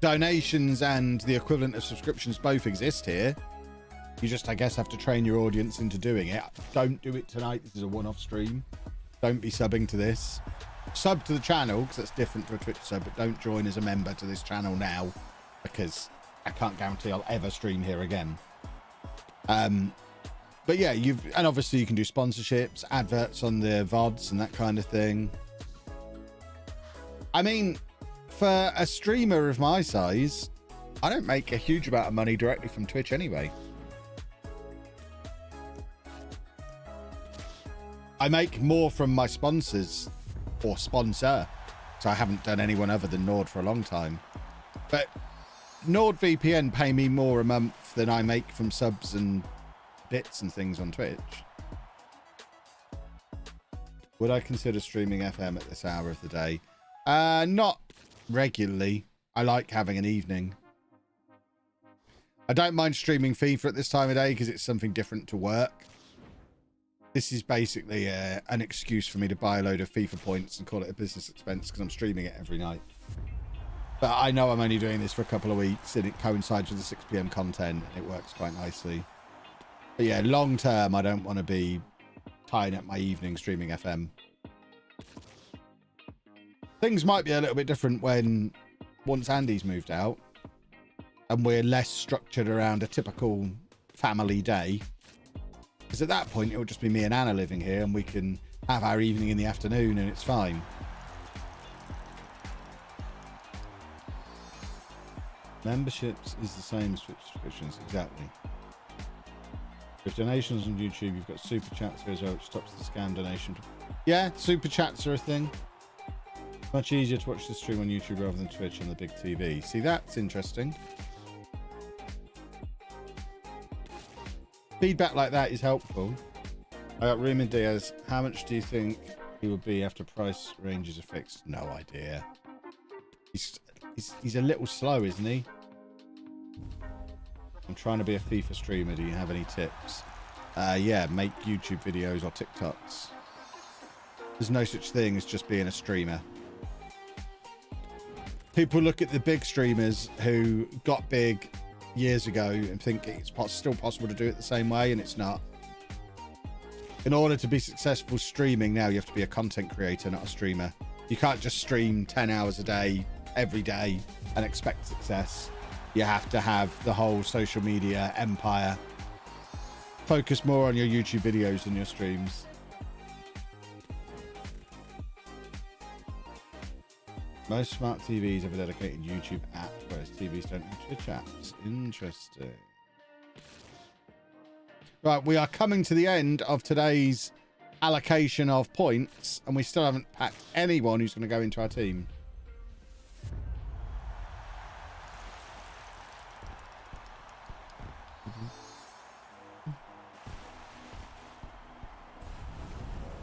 donations and the equivalent of subscriptions both exist here. You just, I guess, have to train your audience into doing it. Don't do it tonight. This is a one-off stream. Don't be subbing to this. Sub to the channel because that's different to a Twitch sub, but don't join as a member to this channel now because I can't guarantee I'll ever stream here again. But yeah, and obviously you can do sponsorships, adverts on the VODs and that kind of thing. I mean, for a streamer of my size, I don't make a huge amount of money directly from Twitch anyway. I make more from my sponsors or sponsor. So I haven't done anyone other than Nord for a long time. But NordVPN pay me more a month than I make from subs and bits and things on Twitch. Would I consider streaming FM at this hour of the day? Not regularly. I like having an evening. I don't mind streaming FIFA at this time of day because it's something different to work. This is basically an excuse for me to buy a load of FIFA points and call it a business expense because I'm streaming it every night. But I know I'm only doing this for a couple of weeks and it coincides with the 6 PM content and it works quite nicely. But yeah, long term, I don't want to be tying up my evening streaming FM. Things might be a little bit different once Andy's moved out and we're less structured around a typical family day. Because at that point, it will just be me and Anna living here and we can have our evening in the afternoon and it's fine. Memberships is the same as Twitch subscriptions, exactly. With donations on YouTube, you've got super chats here as well, which stops the scam donation. Yeah, super chats are a thing. Much easier to watch the stream on YouTube rather than Twitch on the big TV. See, that's interesting. Feedback like that is helpful. I got Raymond Diaz. How much do you think he will be after price ranges are fixed? No idea. He's a little slow, isn't he? I'm trying to be a FIFA streamer. Do you have any tips? Yeah, make YouTube videos or TikToks. There's no such thing as just being a streamer. People look at the big streamers who got big years ago and think it's still possible to do it the same way, and it's not. In order to be successful streaming now, you have to be a content creator, not a streamer. You can't just stream 10 hours a day every day and expect success. You have to have the whole social media empire. Focus more on your YouTube videos than your streams. Most smart TVs have a dedicated YouTube app, whereas TVs don't have Twitch apps. Interesting. Right, we are coming to the end of today's allocation of points, and we still haven't packed anyone who's going to go into our team.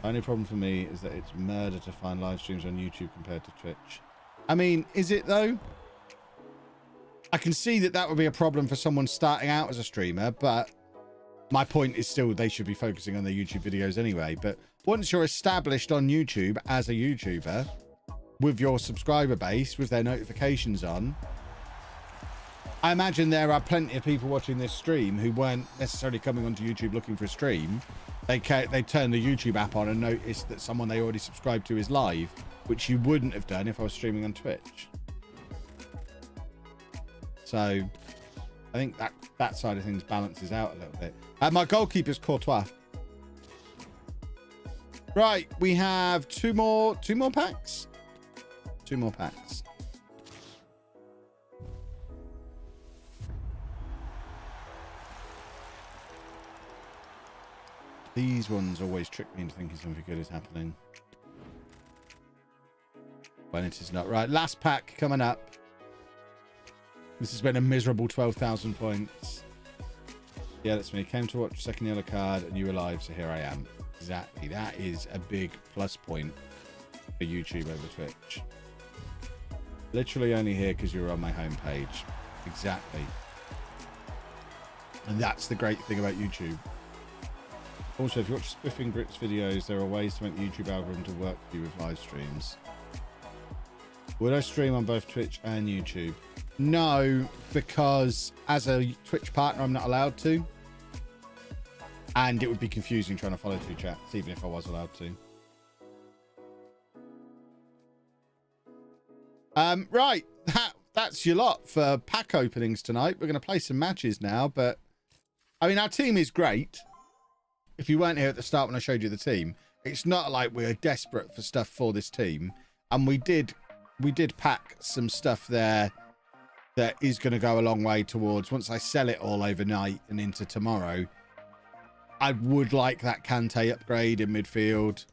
Only problem for me is that it's murder to find live streams on YouTube compared to Twitch. I mean, is it though? I can see that would be a problem for someone starting out as a streamer, but my point is still they should be focusing on their YouTube videos anyway. But once you're established on YouTube as a YouTuber with your subscriber base, with their notifications on, I imagine there are plenty of people watching this stream who weren't necessarily coming onto YouTube looking for a stream. They turn the YouTube app on and notice that someone they already subscribed to is live, which you wouldn't have done if I was streaming on Twitch. So I think that side of things balances out a little bit. My goalkeeper's Courtois. Right, we have two more packs. 2 more packs. These ones always trick me into thinking something good is happening when it is not. Right, last pack coming up. This has been a miserable 12,000 points. Yeah, that's me. Came to watch second yellow card and you were live, so here I am. Exactly. That is a big plus point for YouTube over Twitch. Literally only here because you were on my homepage. Exactly. And that's the great thing about YouTube. Also, if you watch Spiffing Brits videos, there are ways to make the YouTube algorithm to work for you with live streams. Would I stream on both Twitch and YouTube? No, because as a Twitch partner, I'm not allowed to. And it would be confusing trying to follow 2 chats, even if I was allowed to. Right, that's your lot for pack openings tonight. We're going to play some matches now, but I mean, our team is great. If you weren't here at the start when I showed you the team, it's not like we're desperate for stuff for this team. And we did pack some stuff there that is going to go a long way towards, once I sell it all overnight and into tomorrow, I would like that Kante upgrade in midfield.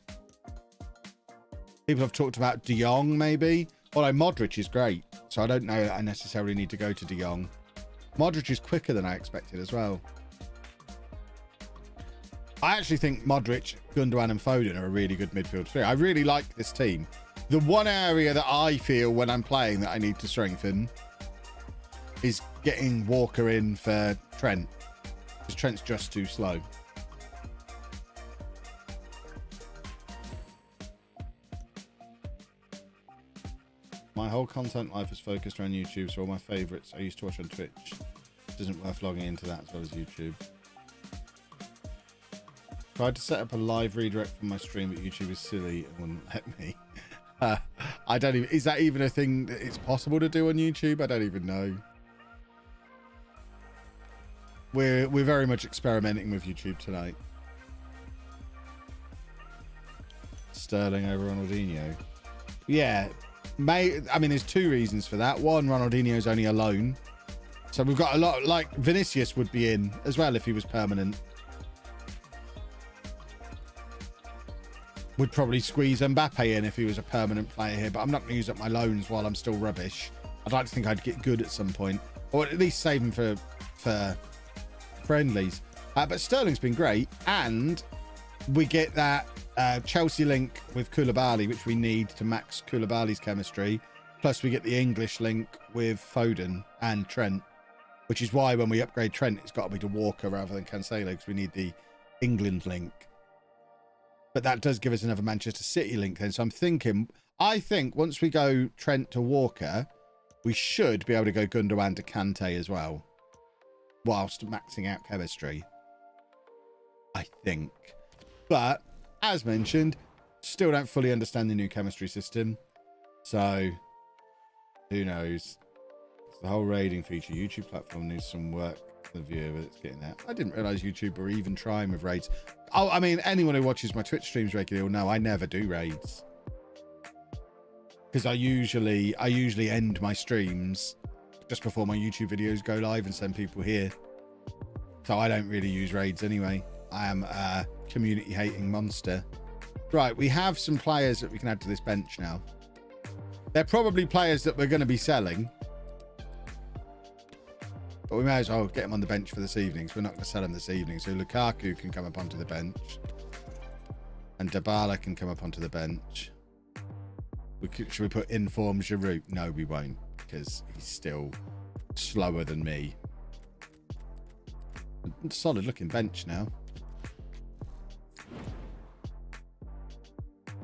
People have talked about De Jong maybe. Although Modric is great, so I don't know that I necessarily need to go to De Jong. Modric is quicker than I expected as well. I actually think Modric, Gundogan and Foden are a really good midfield three. I really like this team. The one area that I feel when I'm playing that I need to strengthen is getting Walker in for Trent. Because Trent's just too slow. My whole content life is focused around YouTube, so all my favourites I used to watch on Twitch. It isn't worth logging into that as well as YouTube. Tried to set up a live redirect from my stream, but YouTube is silly and wouldn't let me. I don't even... Is that even a thing that it's possible to do on YouTube? I don't even know. We're very much experimenting with YouTube tonight. Sterling over Ronaldinho. Yeah. I mean, there's 2 reasons for that. One, Ronaldinho's only a loan. So we've got a lot... Like, Vinicius would be in as well if he was permanent. Would probably squeeze Mbappe in if he was a permanent player here, but I'm not going to use up my loans while I'm still rubbish. I'd like to think I'd get good at some point, or at least save them for friendlies. But Sterling's been great, and we get that Chelsea link with Koulibaly, which we need to max Koulibaly's chemistry. Plus, we get the English link with Foden and Trent, which is why when we upgrade Trent, it's got to be to Walker rather than Cancelo, because we need the England link. But that does give us another Manchester City link then. So I think once we go Trent to Walker, we should be able to go Gundogan to Kante as well, whilst maxing out chemistry, I think. But as mentioned, still don't fully understand the new chemistry system. So who knows? It's the whole raiding feature. YouTube platform needs some work. The viewer, but it's getting there. I didn't realize YouTube were even trying with raids. Oh, I mean, anyone who watches my Twitch streams regularly will know I never do raids, because I usually end my streams just before my YouTube videos go live and send people here. So I don't really use raids anyway. I am a community hating monster. Right, we have some players that we can add to this bench now. They're probably players that we're going to be selling, but we may as well get them on the bench for this evening, so we're not going to sell them this evening. So Lukaku can come up onto the bench. And Dybala can come up onto the bench. Should we put Inform Giroud? No, we won't, because he's still slower than me. Solid looking bench now.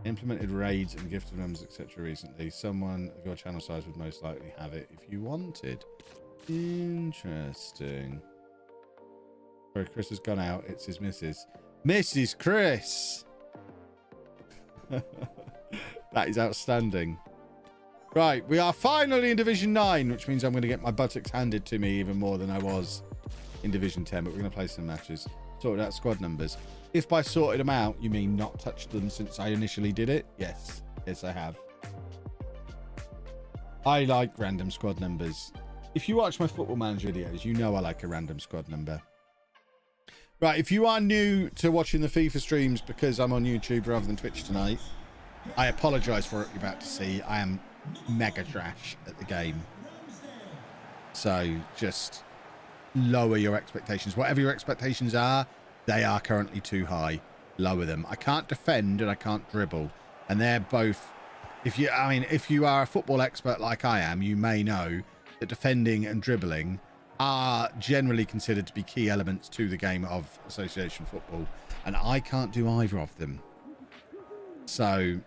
Implemented raids and gifted members, etc. recently. Someone of your channel size would most likely have it if you wanted. Interesting. Sorry, Chris has gone out. It's his missus. Mrs. Chris! That is outstanding. Right, we are finally in Division 9, which means I'm going to get my buttocks handed to me even more than I was in Division 10, but we're going to play some matches. Sorted out squad numbers. If by sorted them out, you mean not touched them since I initially did it? Yes. Yes, I have. I like random squad numbers. If you watch my Football Manager videos, you know I like a random squad number. Right, if you are new to watching the FIFA streams because I'm on YouTube rather than Twitch tonight, I apologise for what you're about to see. I am mega trash at the game. So just lower your expectations. Whatever your expectations are, they are currently too high. Lower them. I can't defend and I can't dribble. And they're both... if you are a football expert like I am, you may know that defending and dribbling are generally considered to be key elements to the game of association football. And I can't do either of them. So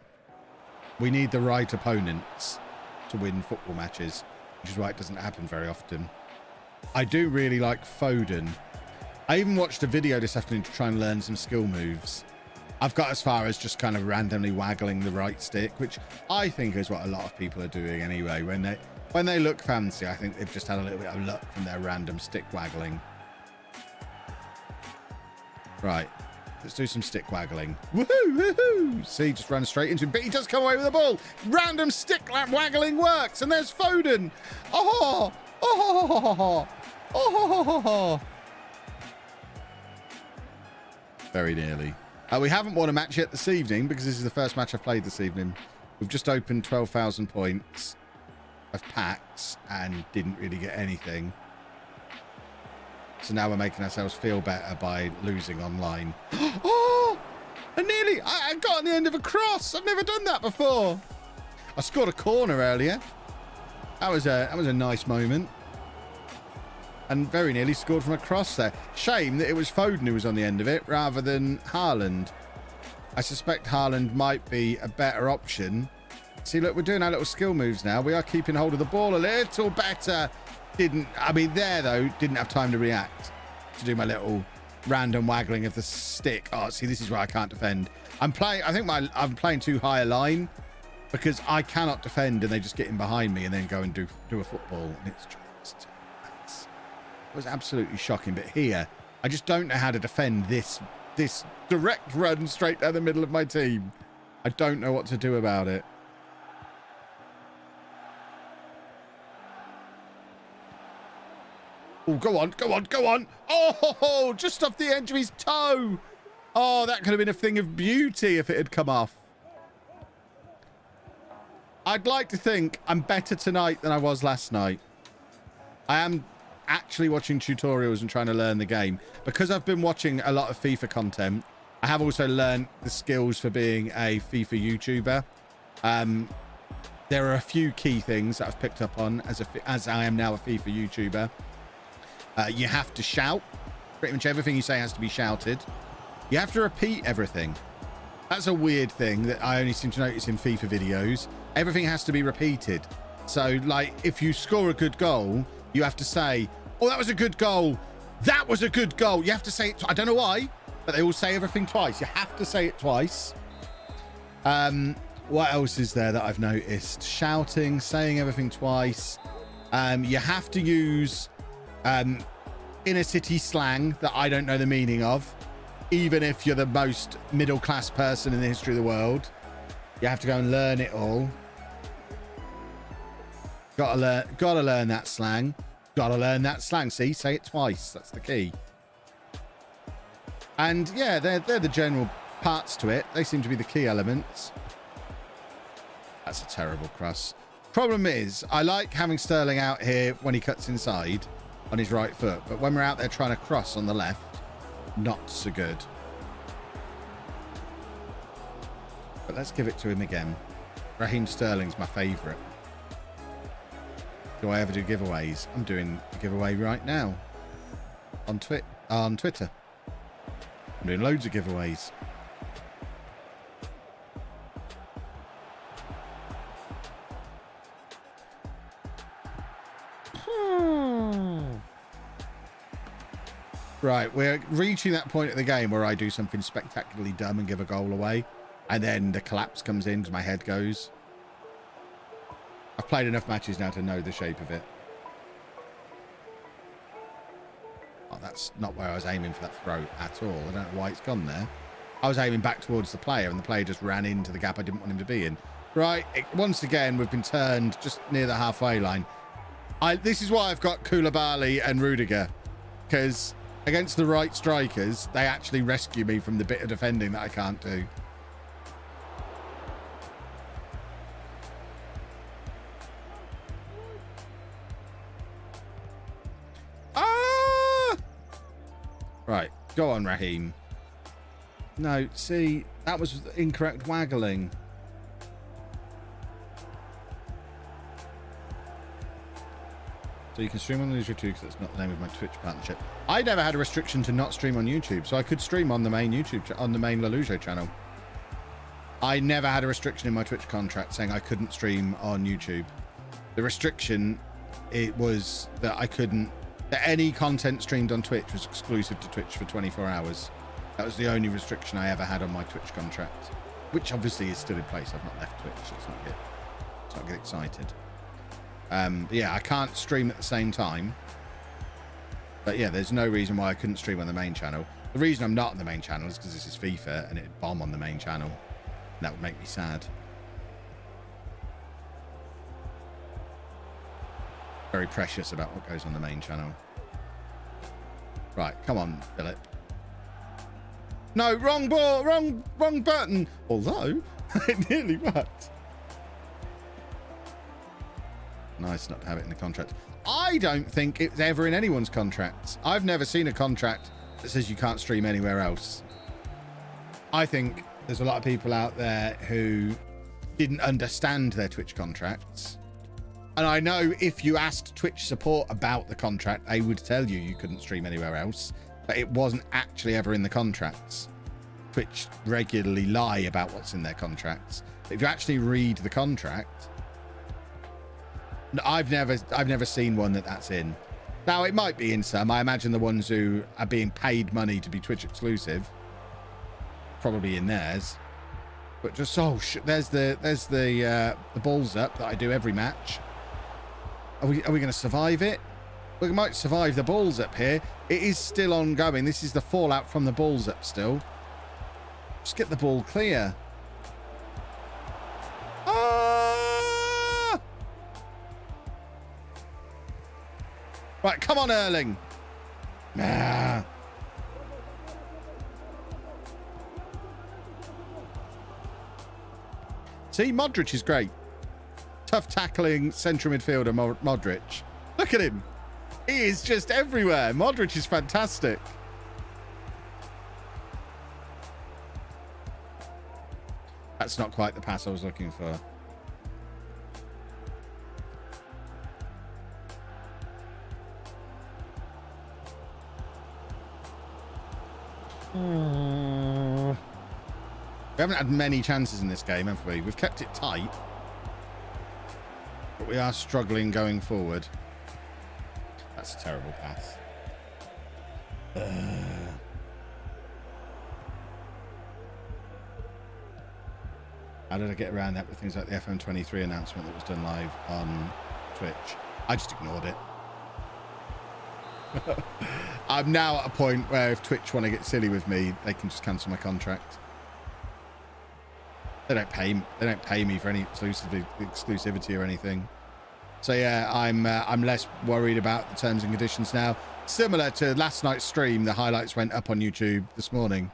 we need the right opponents to win football matches, which is why it doesn't happen very often. I do really like Foden. I even watched a video this afternoon to try and learn some skill moves. I've got as far as just kind of randomly waggling the right stick, which I think is what a lot of people are doing anyway. When they look fancy, I think they've just had a little bit of luck from their random stick waggling. Right. Let's do some stick waggling. Woohoo! Woohoo! See, just ran straight into him, but he does come away with the ball. Random stick waggling works, and there's Foden. Oh! Oh! Oh! Very nearly. We haven't won a match yet this evening because this is the first match I've played this evening. We've just opened 12,000 points of packs and didn't really get anything. So now we're making ourselves feel better by losing online. Oh! I got on the end of a cross. I've never done that before. I scored a corner earlier. That was a nice moment. And very nearly scored from a cross there. Shame that it was Foden who was on the end of it rather than Haaland. I suspect Haaland might be a better option. See, look, we're doing our little skill moves now. We are keeping hold of the ball a little better. Didn't have time to react to do my little random waggling of the stick. Oh, see, this is where I can't defend. I'm playing too high a line because I cannot defend and they just get in behind me and then go and do a football. And it was absolutely shocking. But here, I just don't know how to defend this direct run straight down the middle of my team. I don't know what to do about it. Oh, go on, go on, go on. Oh, just off the edge of his toe. Oh, that could have been a thing of beauty if it had come off. I'd like to think I'm better tonight than I was last night. I am actually watching tutorials and trying to learn the game. Because I've been watching a lot of FIFA content, I have also learned the skills for being a FIFA YouTuber. There are a few key things that I've picked up on as I am now a FIFA YouTuber. You have to shout. Pretty much everything you say has to be shouted. You have to repeat everything. That's a weird thing that I only seem to notice in FIFA videos. Everything has to be repeated. So, like, if you score a good goal, you have to say, oh, that was a good goal. That was a good goal. You have to say it. I don't know why, but they all say everything twice. You have to say it twice. What else is there that I've noticed? Shouting, saying everything twice. You have to use... inner city slang that I don't know the meaning of, even if you're the most middle-class person in the history of the world. You have to go and learn it all. Gotta learn that slang. Gotta learn that slang. See, say it twice. That's the key. And yeah, they're the general parts to it. They seem to be the key elements. That's a terrible cross. Problem is, I like having Sterling out here when he cuts inside on his right foot, but when we're out there trying to cross on the left, not so good. But let's give it to him again. Raheem Sterling's my favourite. Do I ever do giveaways? I'm doing a giveaway right now on Twitter. I'm doing loads of giveaways. Right, we're reaching that point of the game where I do something spectacularly dumb and give a goal away, and then the collapse comes in because my head goes. I've played enough matches now to know the shape of it. Oh, that's not where I was aiming for that throw at all. I don't know why it's gone there. I was aiming back towards the player, and the player just ran into the gap I didn't want him to be in. Right, once again, we've been turned just near the halfway line. This is why I've got Koulibaly and Rudiger, because against the right strikers, they actually rescue me from the bit of defending that I can't do. Ah! Right, go on, Raheem. No, see, that was incorrect waggling. So you can stream on LOLLUJO too, because that's not the name of my Twitch partnership. I never had a restriction to not stream on YouTube, so I could stream on the main on the main LOLLUJO channel. I never had a restriction in my Twitch contract saying I couldn't stream on YouTube. The restriction, it was that I couldn't, that any content streamed on Twitch was exclusive to Twitch for 24 hours. That was the only restriction I ever had on my Twitch contract, which obviously is still in place. I've not left Twitch. Let's not get excited. Yeah, I can't stream at the same time. But yeah, there's no reason why I couldn't stream on the main channel. The reason I'm not on the main channel is because this is FIFA and it'd bomb on the main channel. And that would make me sad. Very precious about what goes on the main channel. Right, come on, Philip. No, wrong ball, wrong button. Although, it nearly worked. Nice not to have it in the contract. I don't think it's ever in anyone's contracts. I've never seen a contract that says you can't stream anywhere else. I think there's a lot of people out there who didn't understand their Twitch contracts. And I know if you asked Twitch support about the contract, they would tell you you couldn't stream anywhere else. But it wasn't actually ever in the contracts. Twitch regularly lie about what's in their contracts. But if you actually read the contract, I've never seen one that's in. Now it might be in some. I imagine the ones who are being paid money to be Twitch exclusive, probably in theirs. But just there's the balls up that I do every match. Are we going to survive it? We might survive the balls up here. It is still ongoing. This is the fallout from the balls up still. Just get the ball clear. Ah! Right, come on, Erling. Ah. See, Modric is great. Tough tackling central midfielder Modric. Look at him. He is just everywhere. Modric is fantastic. That's not quite the pass I was looking for. We haven't had many chances in this game, have we? We've kept it tight, but we are struggling going forward. That's a terrible pass. How did I get around that with things like the FM23 announcement that was done live on Twitch? I just ignored it. I'm now at a point where if Twitch want to get silly with me, they can just cancel my contract. They don't pay me for any exclusivity or anything. So yeah, I'm less worried about the terms and conditions now. Similar to last night's stream, the highlights went up on YouTube this morning.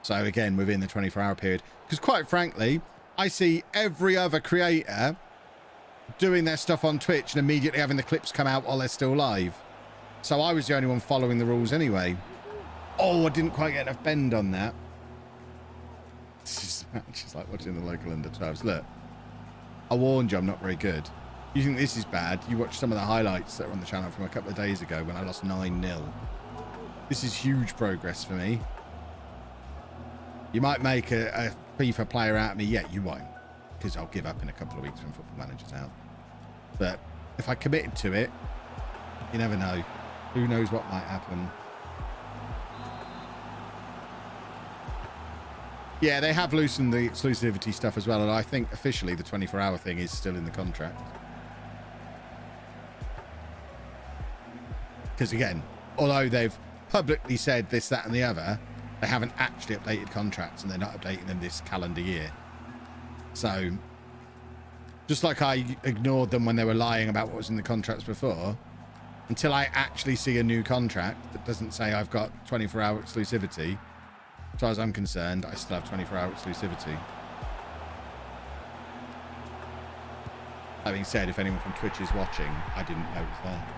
So again, within the 24-hour period. Because quite frankly, I see every other creator doing their stuff on Twitch and immediately having the clips come out while they're still live. So I was the only one following the rules anyway. Oh, I didn't quite get enough bend on that. It's just like watching the local under 12s. Look, I warned you I'm not very good. You think this is bad? You watch some of the highlights that are on the channel from a couple of days ago when I lost 9-0. This is huge progress for me. You might make a FIFA player out of me. Yeah, you won't, because I'll give up in a couple of weeks when Football Manager's out. But if I committed to it, you never know. Who knows what might happen? Yeah, they have loosened the exclusivity stuff as well, and I think officially the 24-hour thing is still in the contract. Because again, although they've publicly said this, that, and the other, they haven't actually updated contracts, and they're not updating them this calendar year. So, just like I ignored them when they were lying about what was in the contracts before, until I actually see a new contract that doesn't say I've got 24-hour exclusivity, as far as I'm concerned, I still have 24-hour exclusivity. That being said, if anyone from Twitch is watching, I didn't notice that.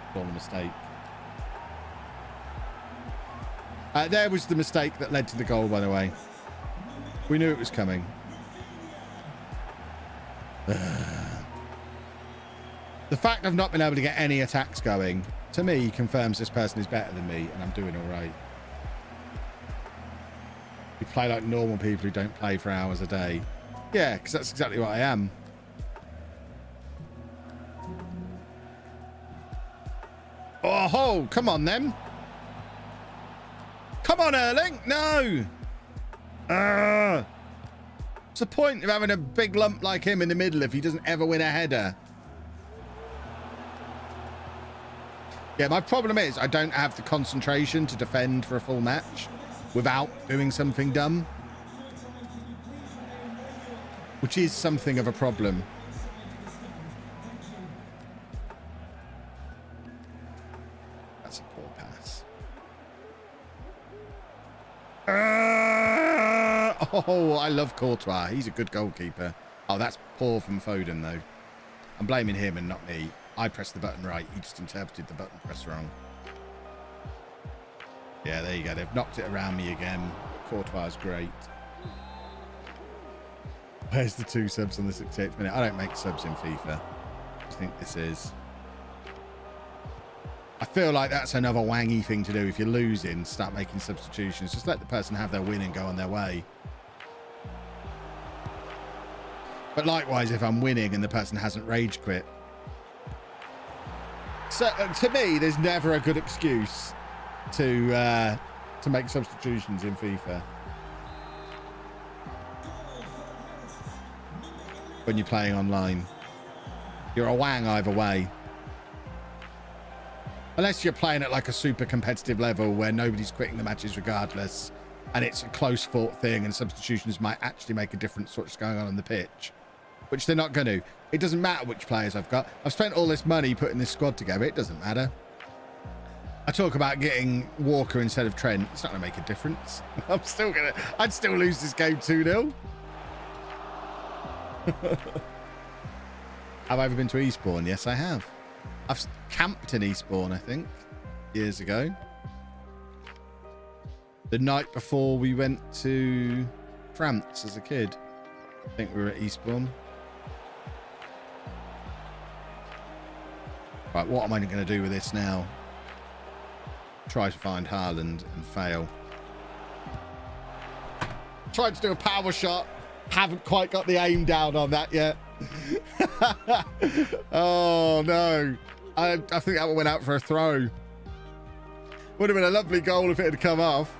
It's all a mistake. There was the mistake that led to the goal, by the way. We knew it was coming. The fact I've not been able to get any attacks going, to me, confirms this person is better than me, and I'm doing all right. We play like normal people who don't play for hours a day. Yeah, because that's exactly what I am. Oh, ho, come on, then. Come on, Erling. No. What's the point of having a big lump like him in the middle if he doesn't ever win a header? Yeah, my problem is I don't have the concentration to defend for a full match without doing something dumb, which is something of a problem. That's a poor pass. Oh, I love Courtois. He's a good goalkeeper. Oh, that's poor from Foden, though. I'm blaming him and not me. I pressed the button right. He just interpreted the button press wrong. Yeah, there you go. They've knocked it around me again. Courtois is great. Where's the 2 subs on the 68th minute? I don't make subs in FIFA. I think this is. I feel like that's another wangy thing to do. If you're losing, start making substitutions. Just let the person have their win and go on their way. But likewise, if I'm winning and the person hasn't rage quit. So to me, there's never a good excuse to make substitutions in FIFA when you're playing online. You're a wang either way. Unless you're playing at like a super competitive level where nobody's quitting the matches regardless, and it's a close fought thing and substitutions might actually make a difference to what's going on the pitch, which they're not going to. It doesn't matter which players I've got. I've spent all this money putting this squad together. It doesn't matter. I talk about getting Walker instead of Trent. It's not going to make a difference. I'd still lose this game 2-0. Have I ever been to Eastbourne? Yes, I have. I've camped in Eastbourne, I think, years ago. The night before we went to France as a kid. I think we were at Eastbourne. Right, what am I going to do with this now? Try to find Haaland and fail. Tried to do a power shot. Haven't quite got the aim down on that yet. Oh, no. I think that one went out for a throw. Would have been a lovely goal if it had come off.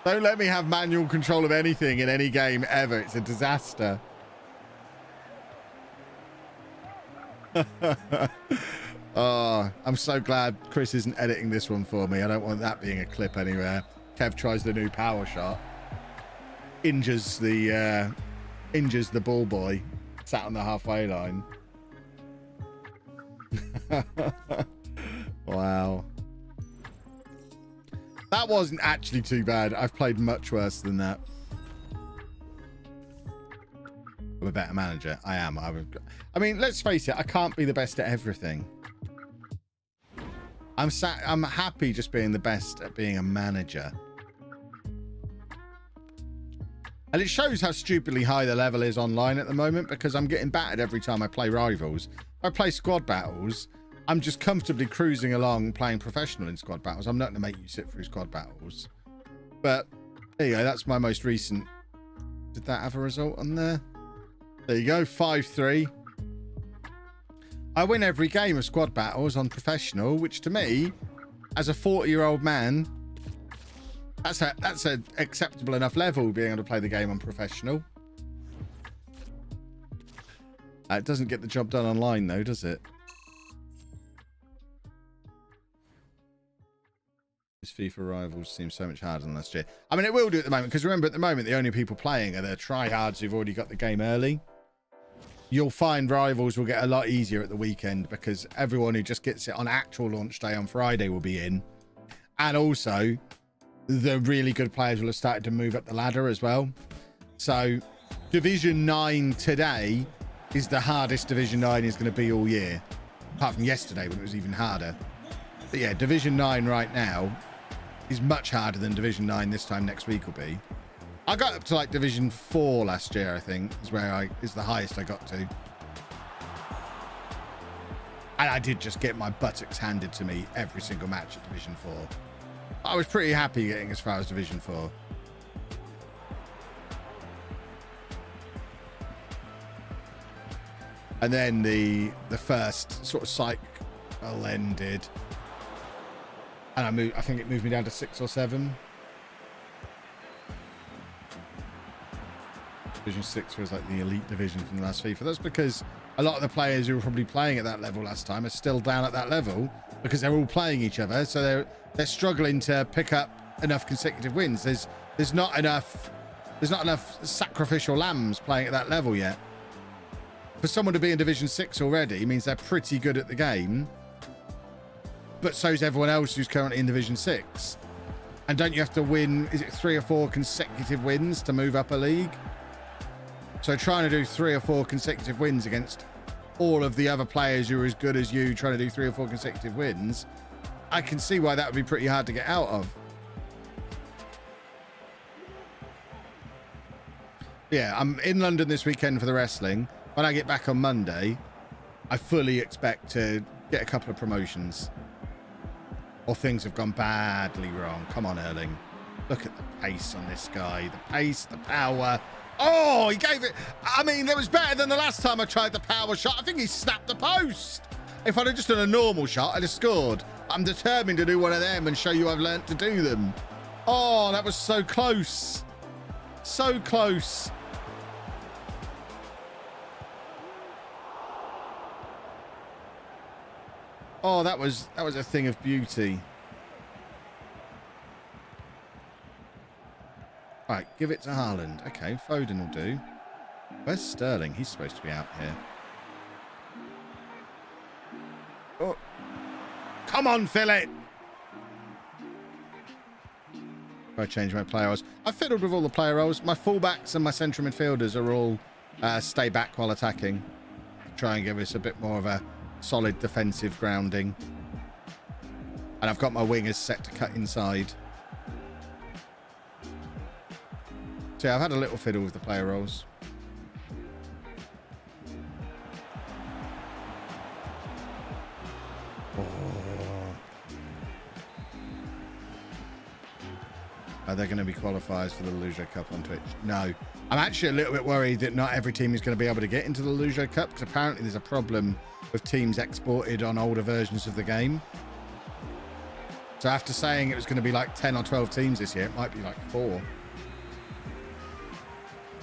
Don't let me have manual control of anything in any game ever. It's a disaster. Oh, I'm so glad Chris isn't editing this one for me. I don't want that being a clip anywhere. Kev tries the new power shot. Injures the ball boy. Sat on the halfway line. Wow. That wasn't actually too bad. I've played much worse than that. I'm a better manager. I am. I mean, let's face it. I can't be the best at everything. I'm happy just being the best at being a manager. And it shows how stupidly high the level is online at the moment, because I'm getting battered every time I play rivals. If I play squad battles, I'm just comfortably cruising along playing professional in squad battles. I'm not going to make you sit through squad battles. But there you go. That's my most recent. Did that have a result on there? There you go. 5-3. I win every game of squad battles on professional, which to me, as a 40-year-old man, that's an acceptable enough level, being able to play the game on professional. It doesn't get the job done online, though, does it? FIFA rivals seems so much harder than last year. I mean, it will do at the moment, because remember, at the moment, the only people playing are the tryhards who've already got the game early. You'll find rivals will get a lot easier at the weekend, because everyone who just gets it on actual launch day on Friday will be in. And also, the really good players will have started to move up the ladder as well. So, Division 9 today is the hardest Division 9 is going to be all year. Apart from yesterday, when it was even harder. But yeah, Division 9 right now is much harder than Division 9 this time next week will be. I got up to like Division 4 last year, I think, is the highest I got to. And I did just get my buttocks handed to me every single match at Division 4. I was pretty happy getting as far as Division 4. And then the first sort of cycle ended. And I think it moved me down to 6 or 7. Division 6 was like the elite division from the last FIFA. That's because a lot of the players who were probably playing at that level last time are still down at that level because they're all playing each other. So they're struggling to pick up enough consecutive wins. There's not enough sacrificial lambs playing at that level yet. For someone to be in Division 6 already means they're pretty good at the game. But so's everyone else who's currently in Division 6. And don't you have to win, is it 3 or 4 consecutive wins to move up a league? So trying to do 3 or 4 consecutive wins against all of the other players who are as good as you trying to do 3 or 4 consecutive wins, I can see why that would be pretty hard to get out of. Yeah, I'm in London this weekend for the wrestling. When I get back on Monday, I fully expect to get a couple of promotions. Or things have gone badly wrong. Come on, Erling. Look at the pace on this guy. The pace, the power. Oh, he gave it. I mean, that was better than the last time I tried the power shot. I think he snapped the post. If I'd have just done a normal shot, I'd have scored. I'm determined to do one of them and show you I've learnt to do them. Oh, that was so close. So close. Oh, that was a thing of beauty. Right, give it to Haaland. Okay, Foden will do. Where's Sterling? He's supposed to be out here. Oh. Come on, Philip! I change my player roles. I've fiddled with all the player roles. My fullbacks and my central midfielders are all stay back while attacking. Try and give us a bit more of a solid defensive grounding. And I've got my wingers set to cut inside. So yeah, I've had a little fiddle with the player roles. Oh. Are there going to be qualifiers for the LOLLUJO Cup on Twitch? No. I'm actually a little bit worried that not every team is going to be able to get into the LOLLUJO Cup, because apparently there's a problem with teams exported on older versions of the game. So after saying it was going to be like 10 or 12 teams this year, it might be like 4.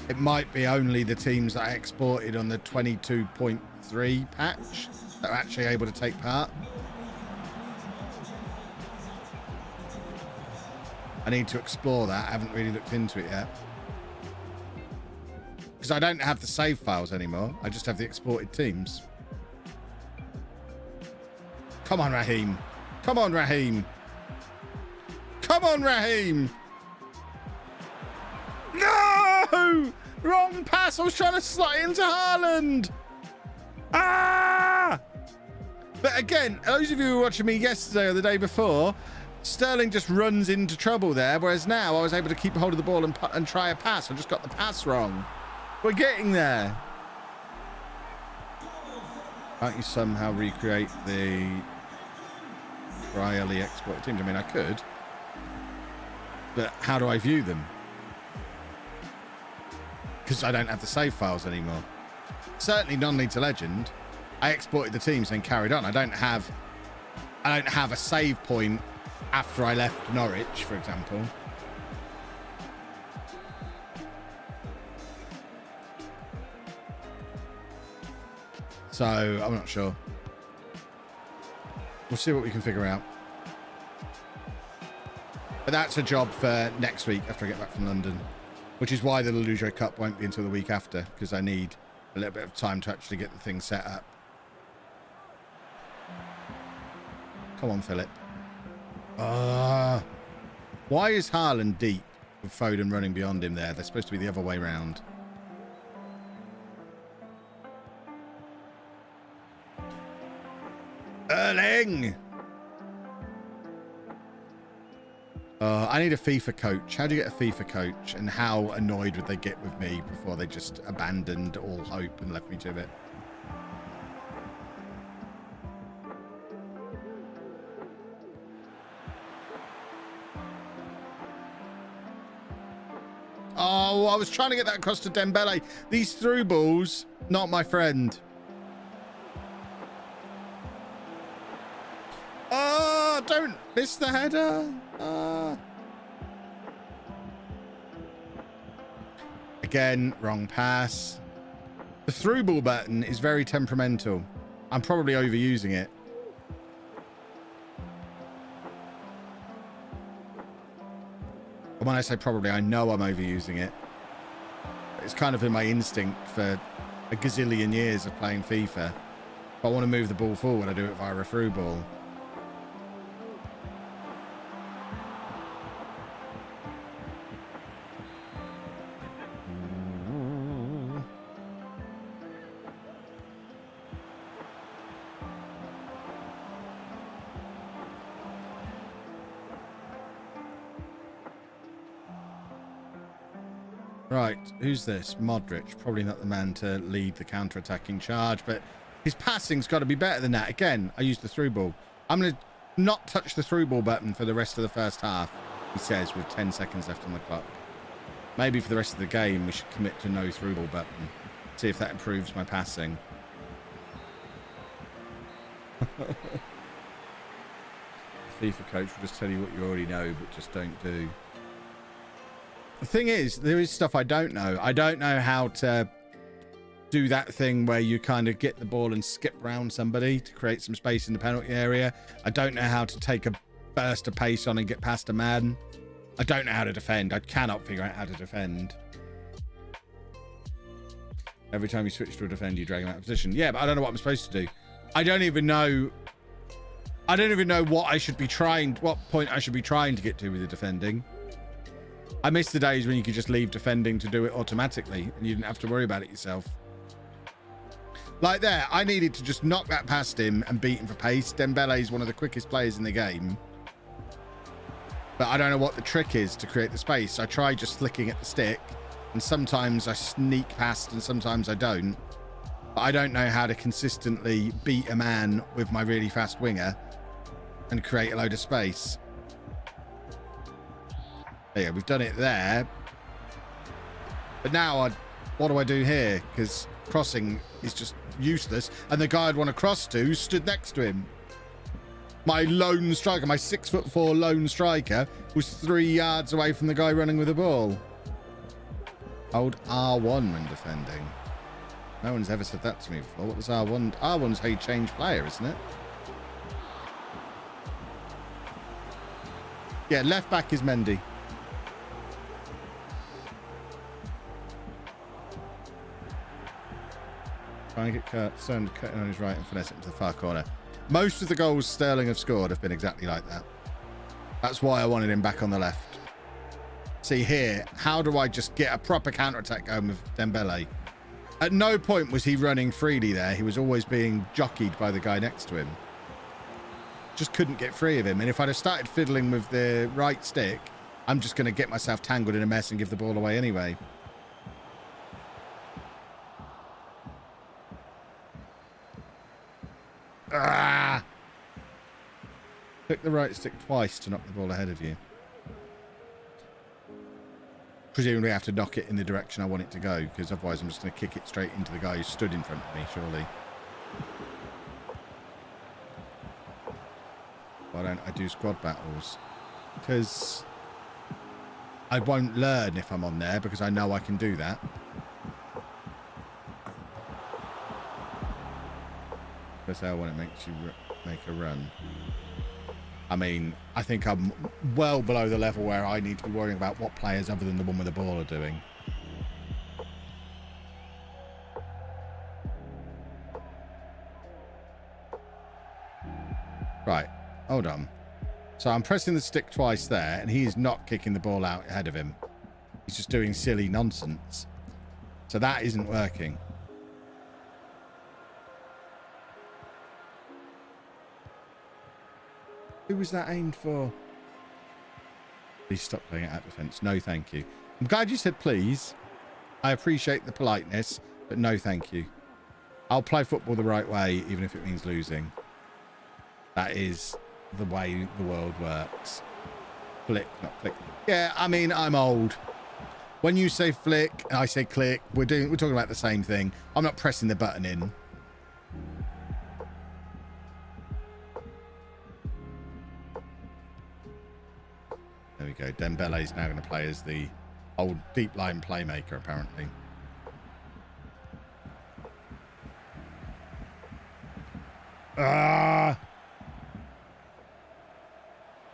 It might be only the teams that I exported on the 22.3 patch that are actually able to take part. I need to explore that. I haven't really looked into it yet. Because I don't have the save files anymore. I just have the exported teams. Come on, Raheem. Come on, Raheem. Come on, Raheem. No! Wrong pass. I was trying to slot into Haaland. Ah! But again, those of you who were watching me yesterday or the day before, Sterling just runs into trouble there, whereas now I was able to keep hold of the ball and try a pass. I just got the pass wrong. We're getting there. Can't you somehow recreate the Riley exported teams? I mean, I could. But how do I view them? Because I don't have the save files anymore. Certainly non-League to Legend. I exported the teams and carried on. I don't have a save point after I left Norwich, for example. So I'm not sure. We'll see what we can figure out. But that's a job for next week after I get back from London, which is why the LOLLUJO Cup won't be until the week after, because I need a little bit of time to actually get the thing set up. Come on, Philip. Why is Haaland deep with Foden running beyond him there? They're supposed to be the other way round. Erling! I need a FIFA coach. How do you get a FIFA coach? And how annoyed would they get with me before they just abandoned all hope and left me to it? Oh, I was trying to get that across to Dembele. These through balls, not my friend. Oh, don't miss the header. Again, wrong pass. The through ball button is very temperamental. I'm probably overusing it. And when I say probably, I know I'm overusing it. It's kind of in my instinct for a gazillion years of playing FIFA. If I want to move the ball forward, I do it via a through ball. Right, who's this? Modric. Probably not the man to lead the counter-attacking charge, but his passing's got to be better than that. Again, I used the through ball. I'm going to not touch the through ball button for the rest of the first half, he says, with 10 seconds left on the clock. Maybe for the rest of the game, we should commit to no through ball button. See if that improves my passing. FIFA coach will just tell you what you already know, but just don't do. The thing is, there is stuff I don't know. I don't know how to do that thing where you kind of get the ball and skip around somebody to create some space in the penalty area. I don't know how to take a burst of pace on and get past a man. I don't know how to defend. I cannot figure out how to defend. Every time you switch to a defender, you drag him out of position. Yeah, but I don't know what I'm supposed to do. I don't even know what I should be trying, what point I should be trying to get to with the defending. I miss the days when you could just leave defending to do it automatically and you didn't have to worry about it yourself. Like there, I needed to just knock that past him and beat him for pace. Dembele is one of the quickest players in the game. But I don't know what the trick is to create the space. I try just flicking at the stick and sometimes I sneak past and sometimes I don't. But I don't know how to consistently beat a man with my really fast winger and create a load of space. Yeah, we've done it there. But now, what do I do here? Because crossing is just useless. And the guy I'd want to cross to stood next to him. My lone striker, my 6'4" lone striker, was 3 yards away from the guy running with the ball. Hold R1 when defending. No one's ever said that to me before. What was R1? R1's how you change player, isn't it? Yeah, left back is Mendy. Trying to get Sterling cutting on his right and finesse it into the far corner. Most of the goals Sterling have scored have been exactly like that. That's why I wanted him back on the left. See here, how do I just get a proper counter-attack going with Dembele? At no point was he running freely there. He was always being jockeyed by the guy next to him. Just couldn't get free of him. And if I'd have started fiddling with the right stick, I'm just going to get myself tangled in a mess and give the ball away anyway. Ah! Click the right stick twice to knock the ball ahead of you. Presumably I have to knock it in the direction I want it to go, because otherwise I'm just going to kick it straight into the guy who stood in front of me, surely. Why don't I do squad battles? Because I won't learn if I'm on there, because I know I can do that. That's how when it makes you make a run. I mean, I think I'm well below the level where I need to be worrying about what players other than the one with the ball are doing. Right, hold on. So I'm pressing the stick twice there, and he's not kicking the ball out ahead of him. He's just doing silly nonsense. So that isn't working. Who was that aimed for? Please stop playing it out defense. No, thank you. I'm glad you said please. I appreciate the politeness, but no, thank you. I'll play football the right way, even if it means losing. That is the way the world works. Flick, not click. Yeah, I mean, I'm old. When you say flick, I say click. We're talking about the same thing. I'm not pressing the button in. There we go. Dembele's now going to play as the old deep line playmaker, apparently. Ah!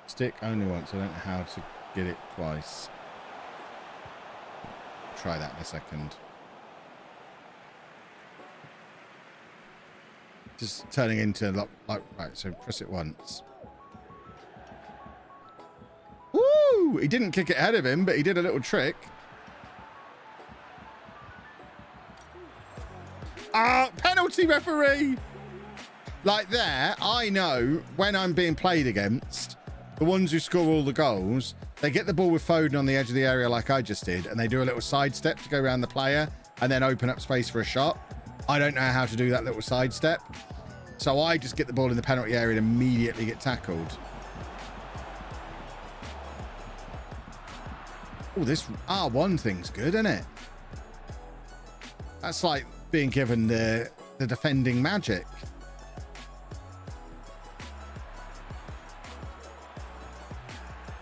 Stick only once. I don't know how to get it twice. Try that in a second. Just turning into like right. So press it once. Woo! He didn't kick it ahead of him, but he did a little trick. Ah, penalty referee! Like there, I know when I'm being played against, the ones who score all the goals, they get the ball with Foden on the edge of the area like I just did, and they do a little sidestep to go around the player and then open up space for a shot. I don't know how to do that little sidestep. So I just get the ball in the penalty area and immediately get tackled. Oh, this R1 thing's good, isn't it? That's like being given the defending magic.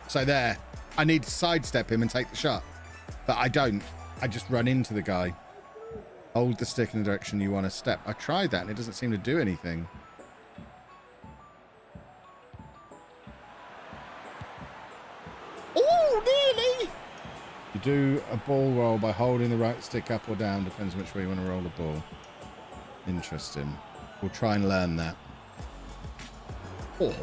So there, I need to sidestep him and take the shot, but I don't. I just run into the guy. Hold the stick in the direction you want to step. I tried that and it doesn't seem to do anything. Oh, nearly! You do a ball roll by holding the right stick up or down. Depends on which way you want to roll the ball. Interesting. We'll try and learn that. Oh.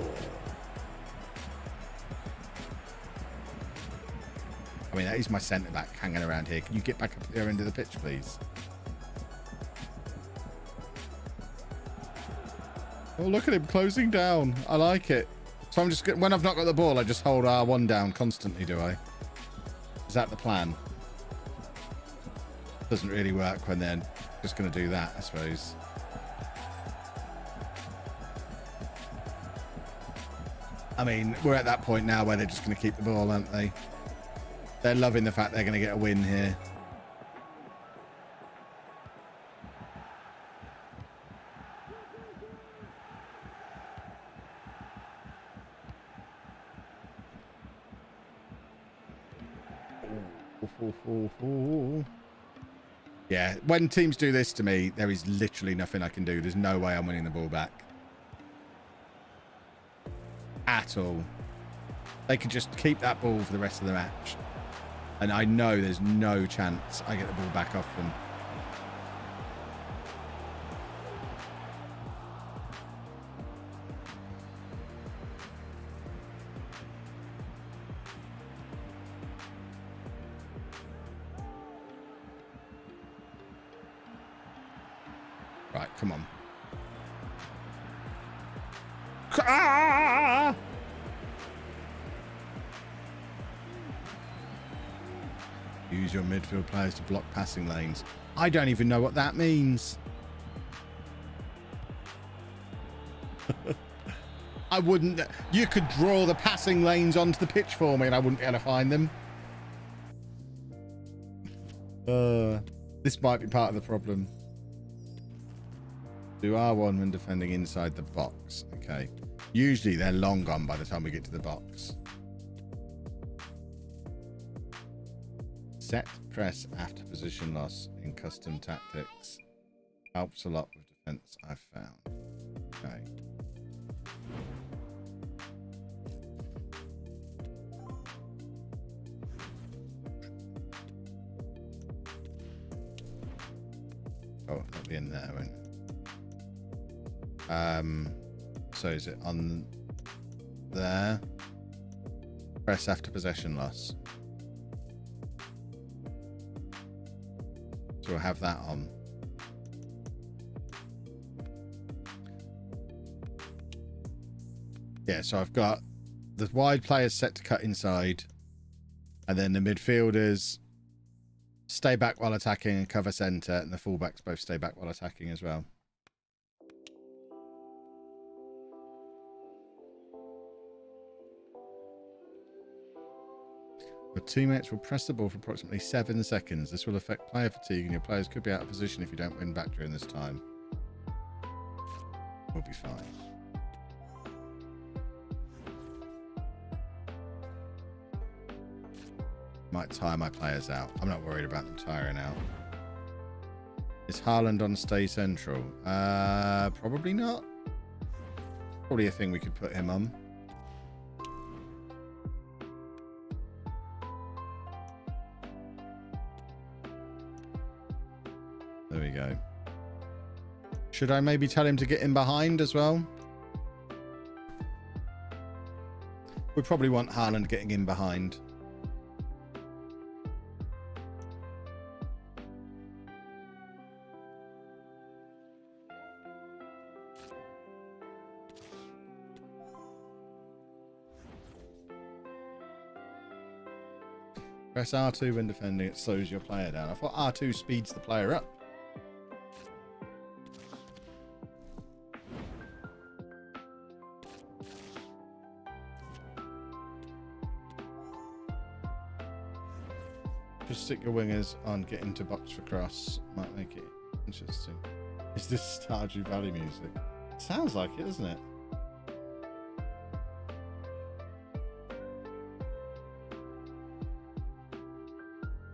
I mean, that is my centre back hanging around here. Can you get back up the other end of the pitch, please? Oh, look at him closing down. I like it. So I'm just, when I've not got the ball, I just hold R1 down constantly, do I? Is that the plan? Doesn't really work when they're just going to do that, I suppose. I mean, we're at that point now where they're just going to keep the ball, aren't they? They're loving the fact they're going to get a win here. Yeah, when teams do this to me, there is literally nothing I can do. There's no way I'm winning the ball back. At all. They could just keep that ball for the rest of the match. And I know there's no chance I get the ball back off them. Right, come on. Ah! Use your midfield players to block passing lanes. I don't even know what that means. I wouldn't. You could draw the passing lanes onto the pitch for me and I wouldn't be able to find them. This might be part of the problem. Do R1 when defending inside the box. Okay. Usually they're long gone by the time we get to the box. Set press after position loss in custom tactics. Helps a lot with defense, I've found. Okay. Oh, that'll be in there, won't it? So is it on there? Press after possession loss. So we'll have that on. Yeah, so I've got the wide players set to cut inside, and then the midfielders stay back while attacking and cover centre, and the fullbacks both stay back while attacking as well. Your teammates will press the ball for approximately 7 seconds. This will affect player fatigue, and your players could be out of position if you don't win back during this time. We'll be fine. Might tire my players out. I'm not worried about them tiring out. Is Haaland on stay central? Probably not. Probably a thing we could put him on. There we go. Should I maybe tell him to get in behind as well? We probably want Haaland getting in behind. Press R2 when defending, it slows your player down. I thought R2 speeds the player up. Just stick your wingers on, get into box for cross. Might make it interesting. Is this Stardew Valley music? It sounds like it, doesn't it?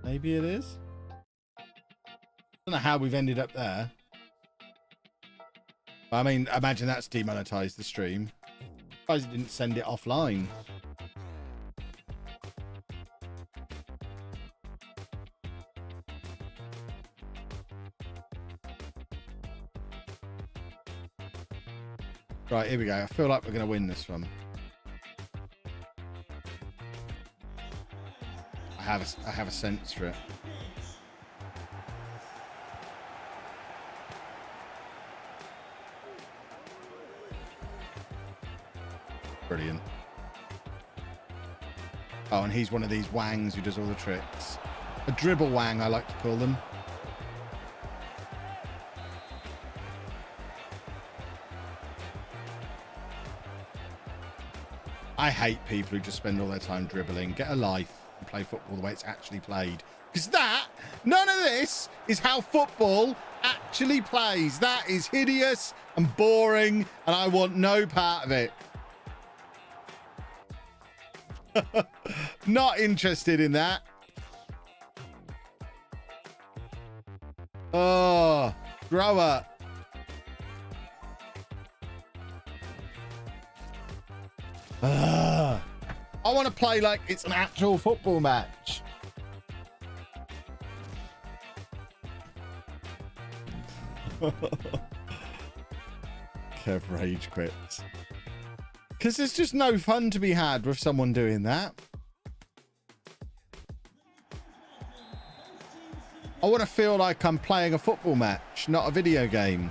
Maybe it is. I don't know how we've ended up there. I mean, imagine that's demonetized the stream. Surprised it didn't send it offline. Right, here we go. I feel like we're going to win this one. I have a sense for it. Brilliant. Oh, and he's one of these wangs who does all the tricks. A dribble wang, I like to call them. I hate people who just spend all their time dribbling. Get a life and play football the way it's actually played. Because none of this is how football actually plays. That is hideous and boring, and I want no part of it. Not interested in that. Oh, grow up. I want to play like it's an actual football match. Kev rage quits. Because there's just no fun to be had with someone doing that. I want to feel like I'm playing a football match, not a video game.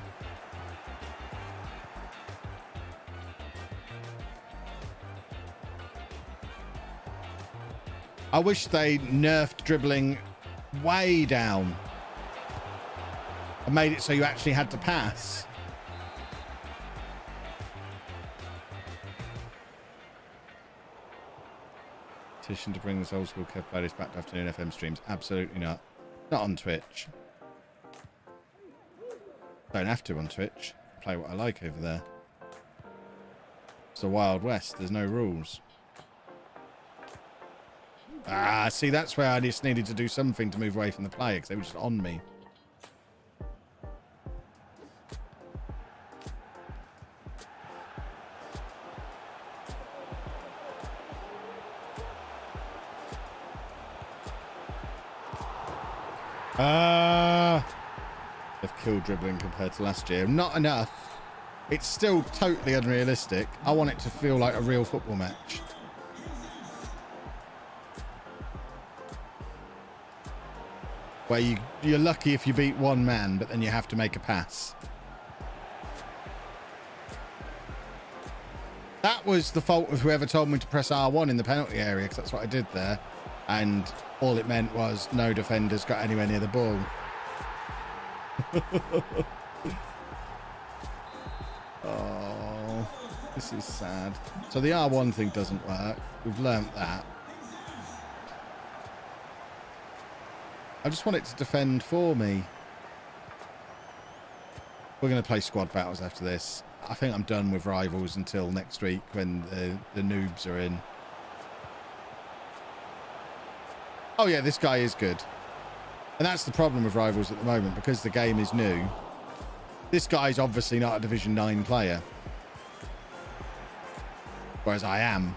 I wish they nerfed dribbling way down and made it so you actually had to pass. Petition to bring this old school Kev playlist back to afternoon FM streams. Absolutely not. Not on Twitch. Don't have to on Twitch. Play what I like over there. It's the Wild West. There's no rules. Ah, see, that's where I just needed to do something to move away from the player because they were just on me. of kill dribbling compared to last year. Not enough. It's still totally unrealistic. I want it to feel like a real football match. Where you're lucky if you beat one man, but then you have to make a pass. That was the fault of whoever told me to press R1 in the penalty area, because that's what I did there. And all it meant was no defenders got anywhere near the ball. Oh, this is sad. So the R1 thing doesn't work. We've learnt that. I just want it to defend for me. We're going to play squad battles after this. I think I'm done with rivals until next week when the noobs are in. Oh yeah, this guy is good. And that's the problem with rivals at the moment, because the game is new. This guy's obviously not a Division 9 player. Whereas I am.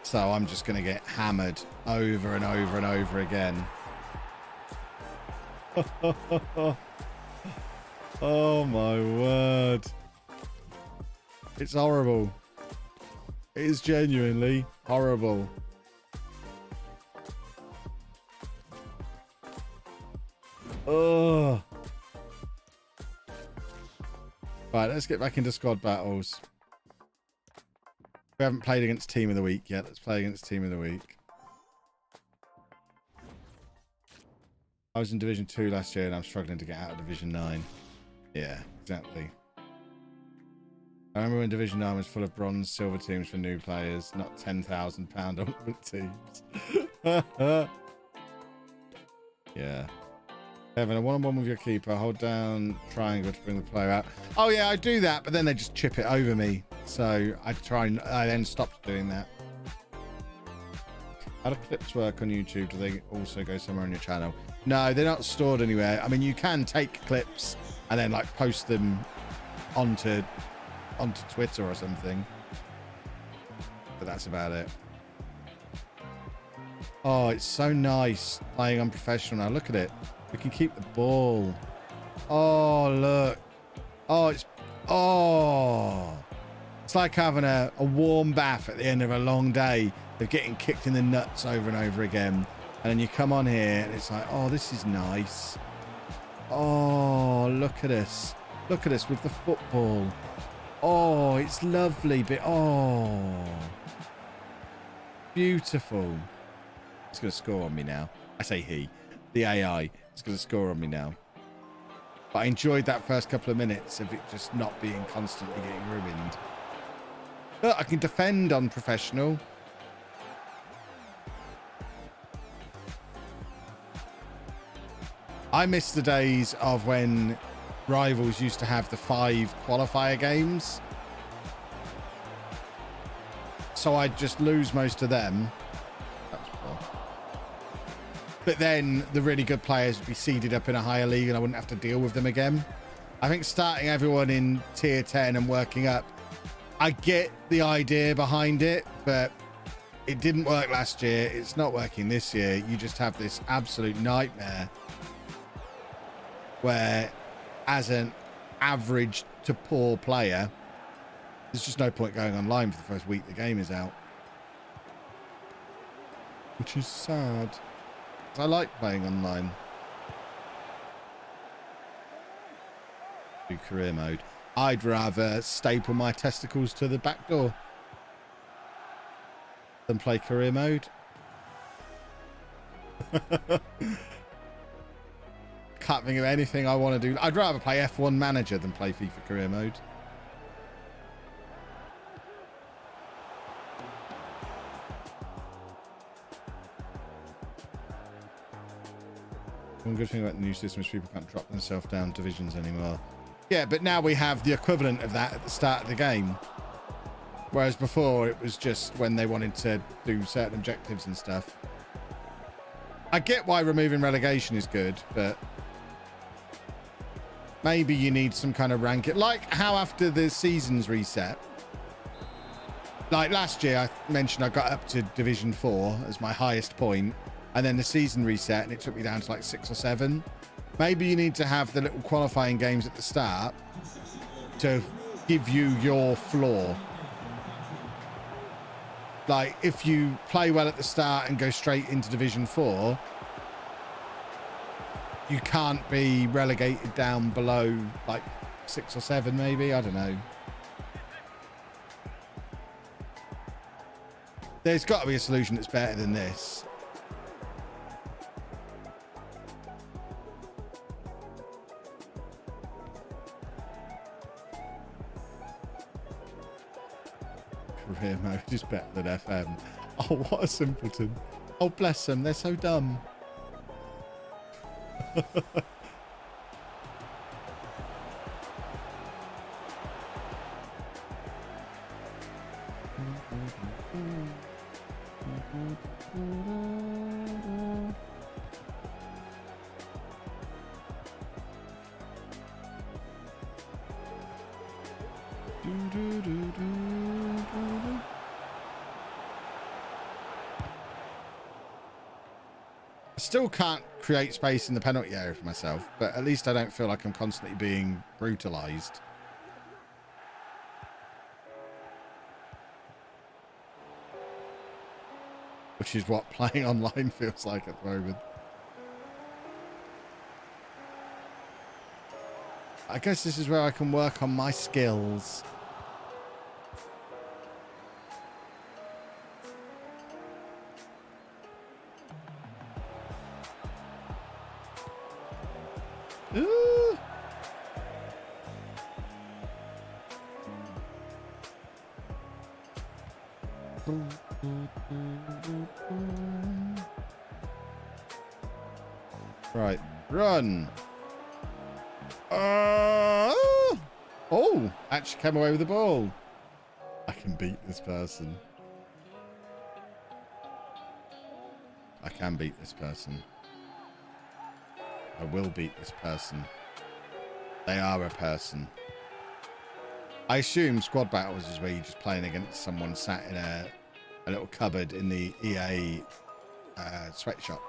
So I'm just going to get hammered over and over and over again. Oh my word. It's horrible. It is genuinely horrible. Oh. Right, let's get back into squad battles. We haven't played against Team of the Week yet. Let's play against Team of the Week. I was in Division 2 last year and I'm struggling to get out of Division 9. Yeah, exactly. I remember when Division 9 was full of bronze, silver teams for new players, not £10,000 ultimate teams. Yeah. Kevin, a one-on-one with your keeper. Hold down triangle to bring the player out. Oh yeah, I do that, but then they just chip it over me. So I then stopped doing that. How do clips work on YouTube? Do they also go somewhere on your channel? No, they're not stored anywhere. I mean, you can take clips and then like post them onto Twitter or something. But that's about it. Oh, it's so nice playing unprofessional now. Look at it. We can keep the ball. Oh, look. Oh, it's like having a warm bath at the end of a long day of getting kicked in the nuts over and over again. And then you come on here and it's like, oh, this is nice. Oh, look at us. Look at us with the football. Oh, it's lovely. But oh, beautiful. It's going to score on me now. I say he. The AI is going to score on me now. But I enjoyed that first couple of minutes of it just not being constantly getting ruined. Look, I can defend on professional. I miss the days of when rivals used to have the 5 qualifier games. So I'd just lose most of them. But then the really good players would be seeded up in a higher league and I wouldn't have to deal with them again. I think starting everyone in tier 10 and working up, I get the idea behind it, but it didn't work last year. It's not working this year. You just have this absolute nightmare where, as an average to poor player, there's just no point going online for the first week the game is out. Which is sad. I like playing online. Do career mode. I'd rather staple my testicles to the back door than play career mode. Can't think of anything I want to do. I'd rather play F1 Manager than play FIFA career mode. One good thing about the new system is people can't drop themselves down divisions anymore. Yeah, but now we have the equivalent of that at the start of the game. Whereas before, it was just when they wanted to do certain objectives and stuff. I get why removing relegation is good, but maybe you need some kind of ranking. Like how after the seasons reset, like last year, I mentioned I got up to Division 4 as my highest point. and then the season reset and it took me down to like 6 or 7. Maybe you need to have the little qualifying games at the start to give you your floor. Like if you play well at the start and go straight into Division 4, you can't be relegated down below like 6 or 7 maybe, I don't know. There's got to be a solution that's better than this. Career mode is better than FM. Oh, what a simpleton. Oh, bless them. They're so dumb. Still can't create space in the penalty area for myself, but at least I don't feel like I'm constantly being brutalized. Which is what playing online feels like at the moment. I guess this is where I can work on my skills. Ooh. Right, run. Oh, actually came away with the ball. I can beat this person. I can beat this person. I will beat this person. They are a person. I assume squad battles is where you're just playing against someone sat in a little cupboard in the EA sweatshop.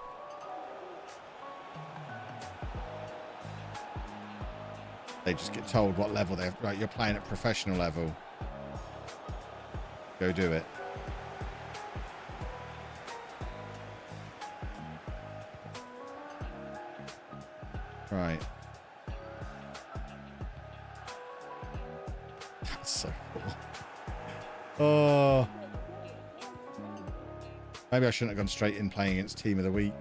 They just get told what level they're... Right, you're playing at professional level. Go do it. Right. That's so cool. Oh. Maybe I shouldn't have gone straight in playing against Team of the Week.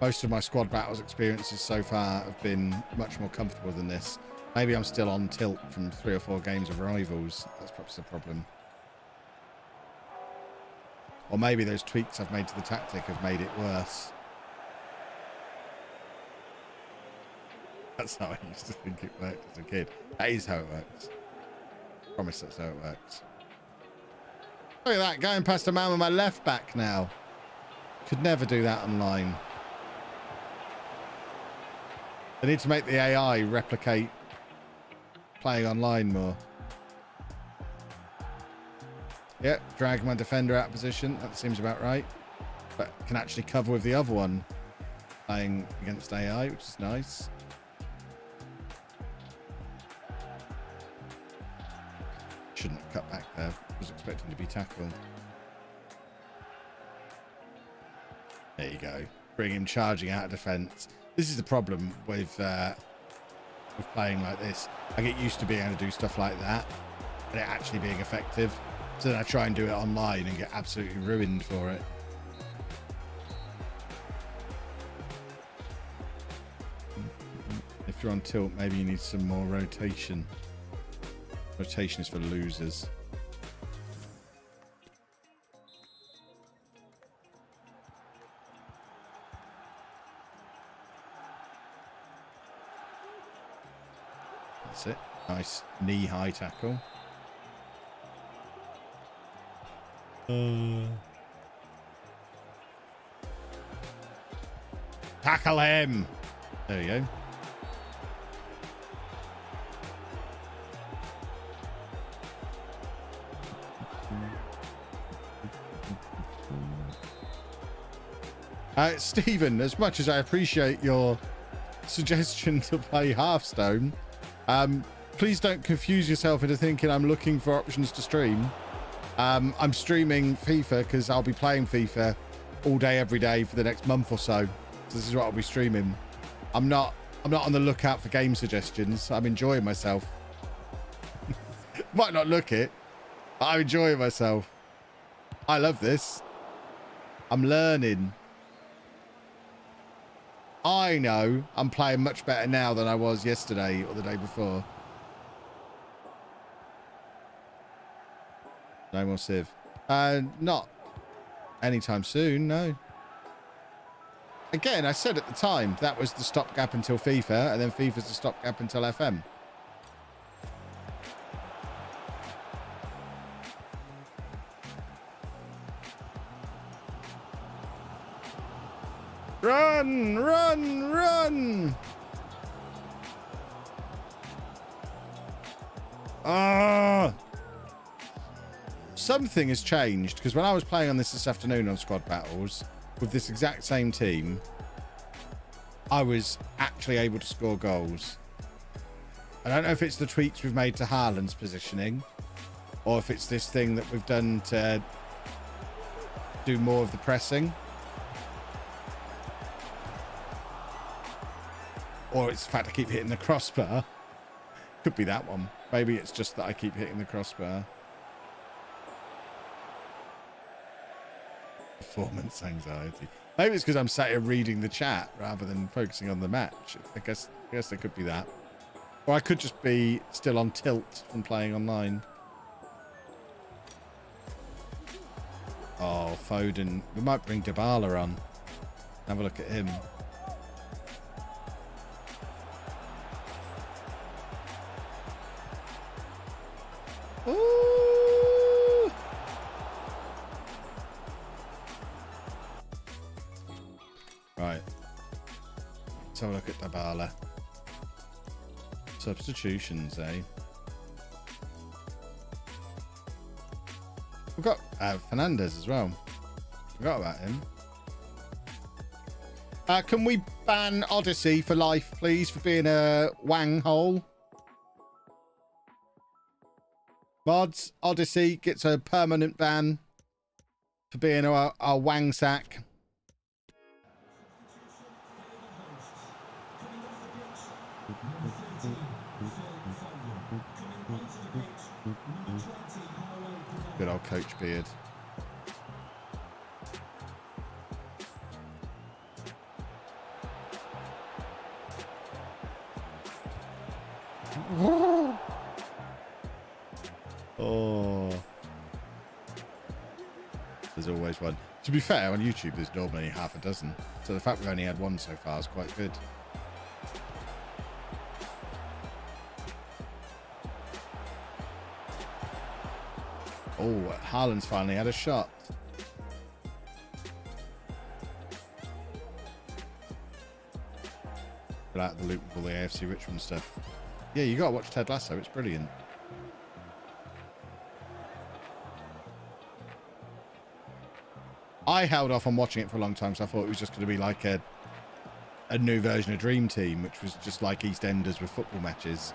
Most of my squad battles experiences so far have been much more comfortable than this. Maybe I'm still on tilt from 3 or 4 games of Rivals. That's perhaps the problem. Or maybe those tweaks I've made to the tactic have made it worse. That's how I used to think it worked as a kid. That is how it works. I promise that's how it works. Look at that, going past a man with my left back now. Could never do that online. They need to make the AI replicate playing online more. Yeah, drag my defender out of position. That seems about right. But can actually cover with the other one playing against AI, which is nice. Shouldn't have cut back there. I was expecting to be tackled. There you go. Bring him charging out of defence. This is the problem with playing like this. I get used to being able to do stuff like that and it actually being effective. So then I try and do it online and get absolutely ruined for it. If you're on tilt, maybe you need some more rotation. Rotation is for losers. That's it. Nice knee-high tackle. Tackle him! There you go. Stephen, as much as I appreciate your suggestion to play Hearthstone, please don't confuse yourself into thinking I'm looking for options to stream. I'm streaming FIFA because I'll be playing FIFA all day, every day for the next month or so. So this is what I'll be streaming. I'm not on the lookout for game suggestions. I'm enjoying myself. Might not look it, but I'm enjoying myself. I love this. I'm learning. I know I'm playing much better now than I was yesterday or the day before. No more Civ. Not anytime soon, no. Again, I said at the time that was the stopgap until FIFA, and then FIFA's the stopgap until FM. Run, run, run! Ah! Something has changed, because when I was playing on this afternoon on Squad Battles with this exact same team, I was actually able to score goals. I don't know if it's the tweaks we've made to Haaland's positioning, or if it's this thing that we've done to do more of the pressing. Or it's the fact I keep hitting the crossbar. Could be that one. Maybe it's just that I keep hitting the crossbar. Performance anxiety. Maybe it's because I'm sat here reading the chat rather than focusing on the match. I guess there could be that. Or I could just be still on tilt from playing online. Oh, Foden. We might bring Dybala on. Have a look at him. Ooh. Right. Let's have a look at Dybala. Substitutions, eh? We've got Fernandez as well. Forgot about him. Can we ban Odyssey for life, please, for being a wang hole? Mods, Odyssey gets a permanent ban for being a wang sack. Good old Coach Beard. Oh, there's always one. To be fair, on YouTube there's normally half a dozen, so the fact we've only had one so far is quite good. Oh, Haaland's finally had a shot. Get out of the loop with all the AFC Richmond stuff. Yeah, you gotta watch Ted Lasso, it's brilliant. I held off on watching it for a long time, so I thought it was just going to be like a new version of Dream Team, which was just like EastEnders with football matches.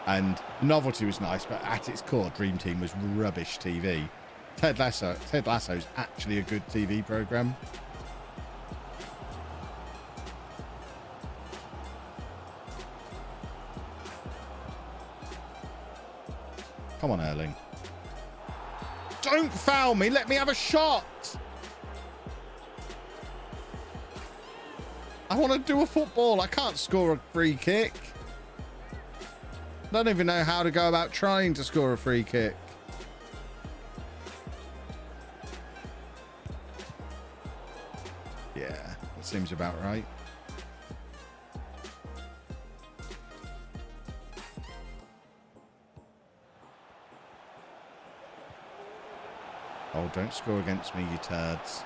And novelty was nice, but at its core, Dream Team was rubbish TV. Ted Lasso's actually a good TV program. Come on, Erling. Don't foul me. Let me have a shot. I want to do a football. I can't score a free kick. I don't even know how to go about trying to score a free kick. Yeah, that seems about right. Oh, don't score against me, you turds.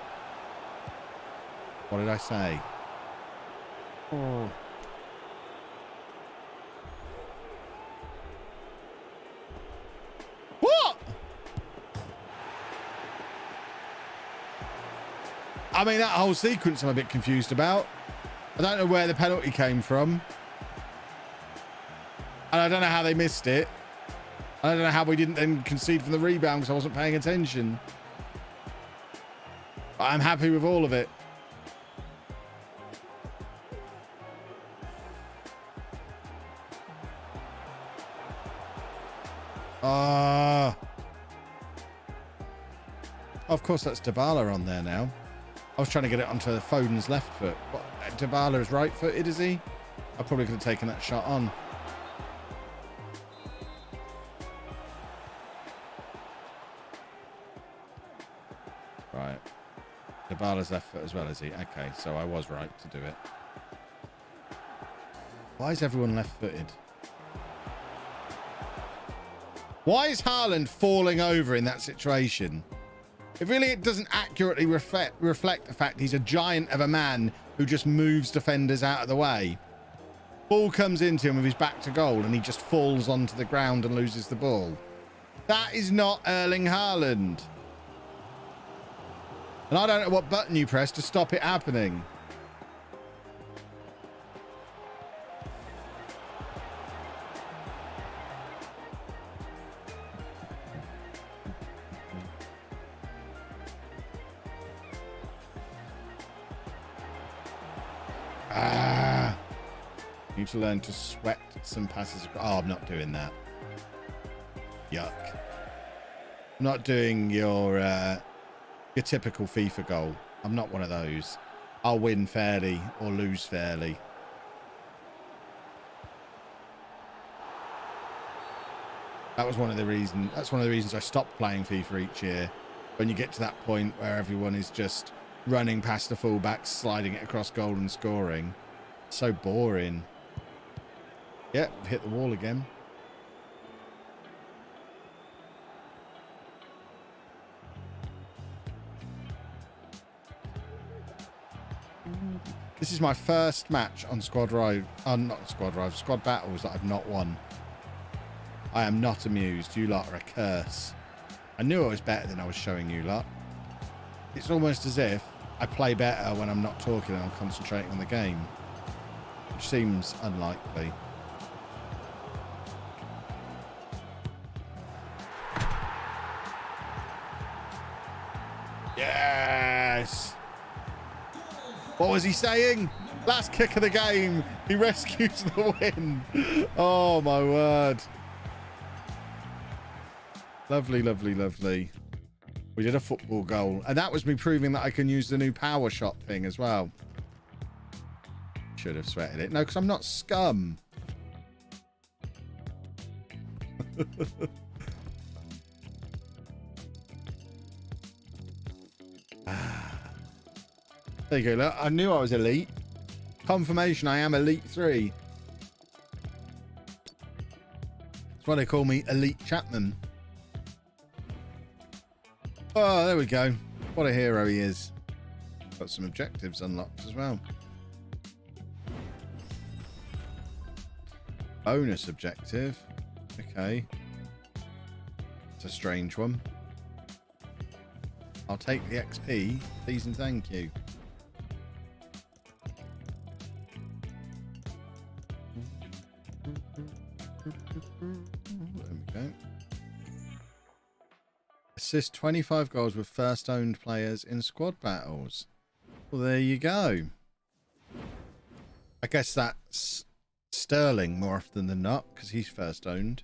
What did I say? Oh. What? I mean, that whole sequence I'm a bit confused about. I don't know where the penalty came from. And I don't know how they missed it. I don't know how we didn't then concede from the rebound because I wasn't paying attention. But I'm happy with all of it. Of course, that's Dybala on there now. I was trying to get it onto Foden's left foot. What, Dybala is right-footed, is he? I probably could have taken that shot on. Right. Dybala's left foot as well, is he? Okay, so I was right to do it. Why is everyone left-footed? Why is Haaland falling over in that situation? It doesn't accurately reflect the fact he's a giant of a man who just moves defenders out of the way. Ball comes into him with his back to goal and he just falls onto the ground and loses the ball. That is not Erling Haaland. And I don't know what button you press to stop it happening. Need to learn to sweat some passes. Oh, I'm not doing that. Yuck. I'm not doing your typical FIFA goal. I'm not one of those. I'll win fairly or lose fairly. That's one of the reasons I stopped playing FIFA each year. When you get to that point where everyone is just running past the fullbacks, sliding it across goal and scoring. So boring. Yep, hit the wall again. This is my first match on Squad Battles that I've not won. I am not amused. You lot are a curse. I knew I was better than I was showing you lot. It's almost as if I play better when I'm not talking and I'm concentrating on the game, which seems unlikely. Yes! What was he saying? Last kick of the game. He rescues the win. Oh, my word. Lovely, lovely, lovely. We did a football goal. And that was me proving that I can use the new power shot thing as well. Should have sweated it. No, because I'm not scum. There you go. Look, I knew I was elite. Confirmation I am Elite 3. That's why they call me Elite Chapman. Oh, there we go. What a hero he is. Got some objectives unlocked as well. Bonus objective. Okay. It's a strange one. I'll take the XP, please and thank you. There we go. Assist 25 goals with first owned players in squad battles. Well, there you go. I guess that's Sterling more often than not, because he's first owned.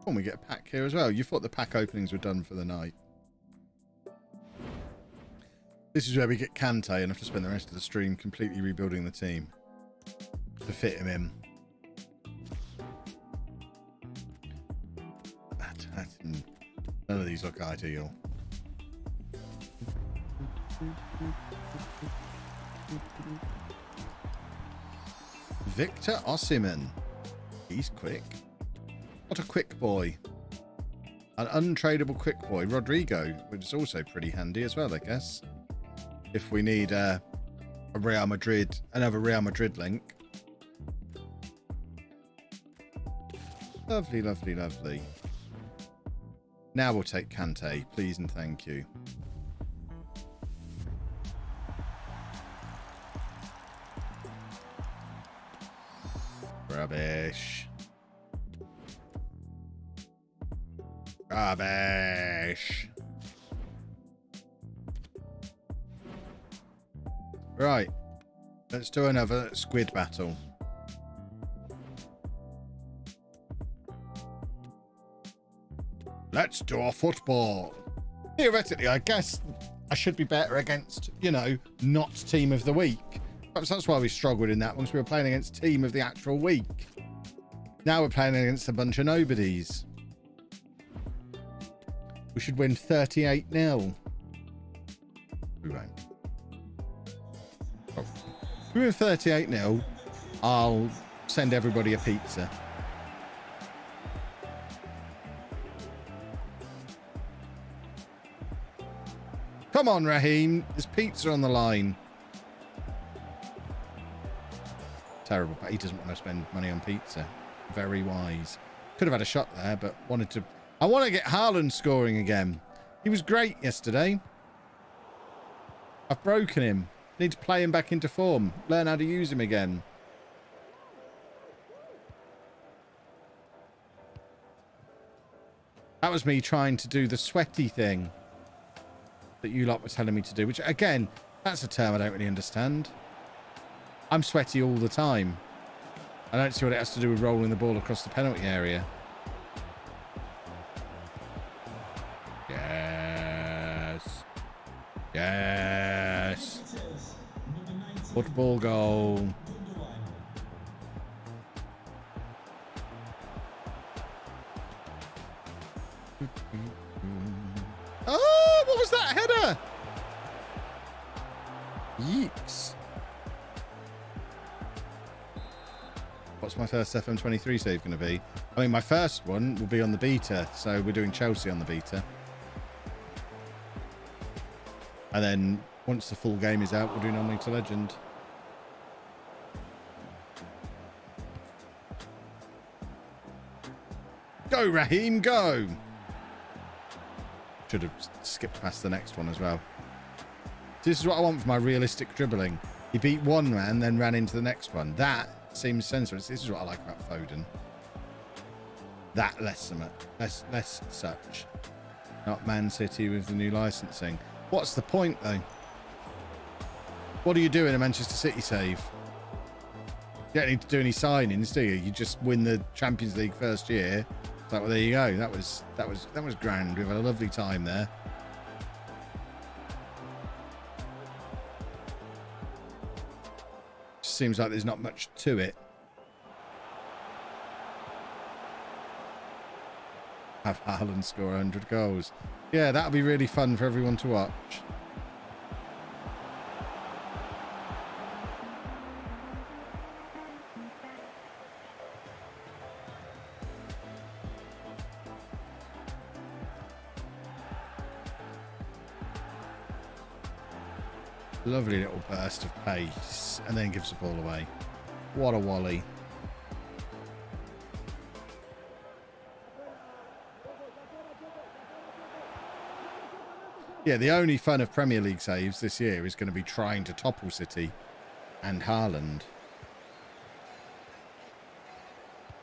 Oh, we get a pack here as well. You thought the pack openings were done for the night. This is where we get Kante and have to spend the rest of the stream completely rebuilding the team to fit him in. None of these look ideal. Victor Osimhen. He's quick. What a quick boy. An untradeable quick boy. Rodrigo, which is also pretty handy as well, I guess. If we need a Real Madrid, another Real Madrid link. Lovely, lovely, lovely. Now we'll take Kante, please and thank you. Rubbish. Rubbish. Right. Let's do another squid battle. Let's do a football. Theoretically, I guess I should be better against, you know, not team of the week. Perhaps that's why we struggled in that one, because we were playing against team of the actual week. Now we're playing against a bunch of nobodies. We should win 38-0. We won't. Oh. If we win 38-0, I'll send everybody a pizza. Come on, Raheem. There's pizza on the line. Terrible, but he doesn't want to spend money on pizza. Very wise. Could have had a shot there, but wanted to... I want to get Haaland scoring again. He was great yesterday. I've broken him. Need to play him back into form. Learn how to use him again. That was me trying to do the sweaty thing that you lot were telling me to do, which, again, that's a term I don't really understand. I'm sweaty all the time. I don't see what it has to do with rolling the ball across the penalty area. Yes. Yes. Football goal. Oh, what was that header? Yeeks. What's my first FM23 save going to be? I mean, my first one will be on the beta, so we're doing Chelsea on the beta. And then once the full game is out, we'll do Nominee to Legend. Go, Raheem, go! Should have skipped past the next one as well. This is what I want for my realistic dribbling. He beat one man, then ran into the next one. That seems sensible. This is what I like about Foden. That less such. Not Man City with the new licensing. What's the point, though? What do you do in a Manchester City save? You don't need to do any signings, do you? You just win the Champions League first year. So, well, there you go. That was grand. We've had a lovely time there. Just seems like there's not much to it. Have Haaland score 100 goals. Yeah, that'll be really fun for everyone to watch. Lovely little burst of pace, and then gives the ball away. What a volley. Yeah, the only fun of Premier League saves this year is going to be trying to topple City and Haaland.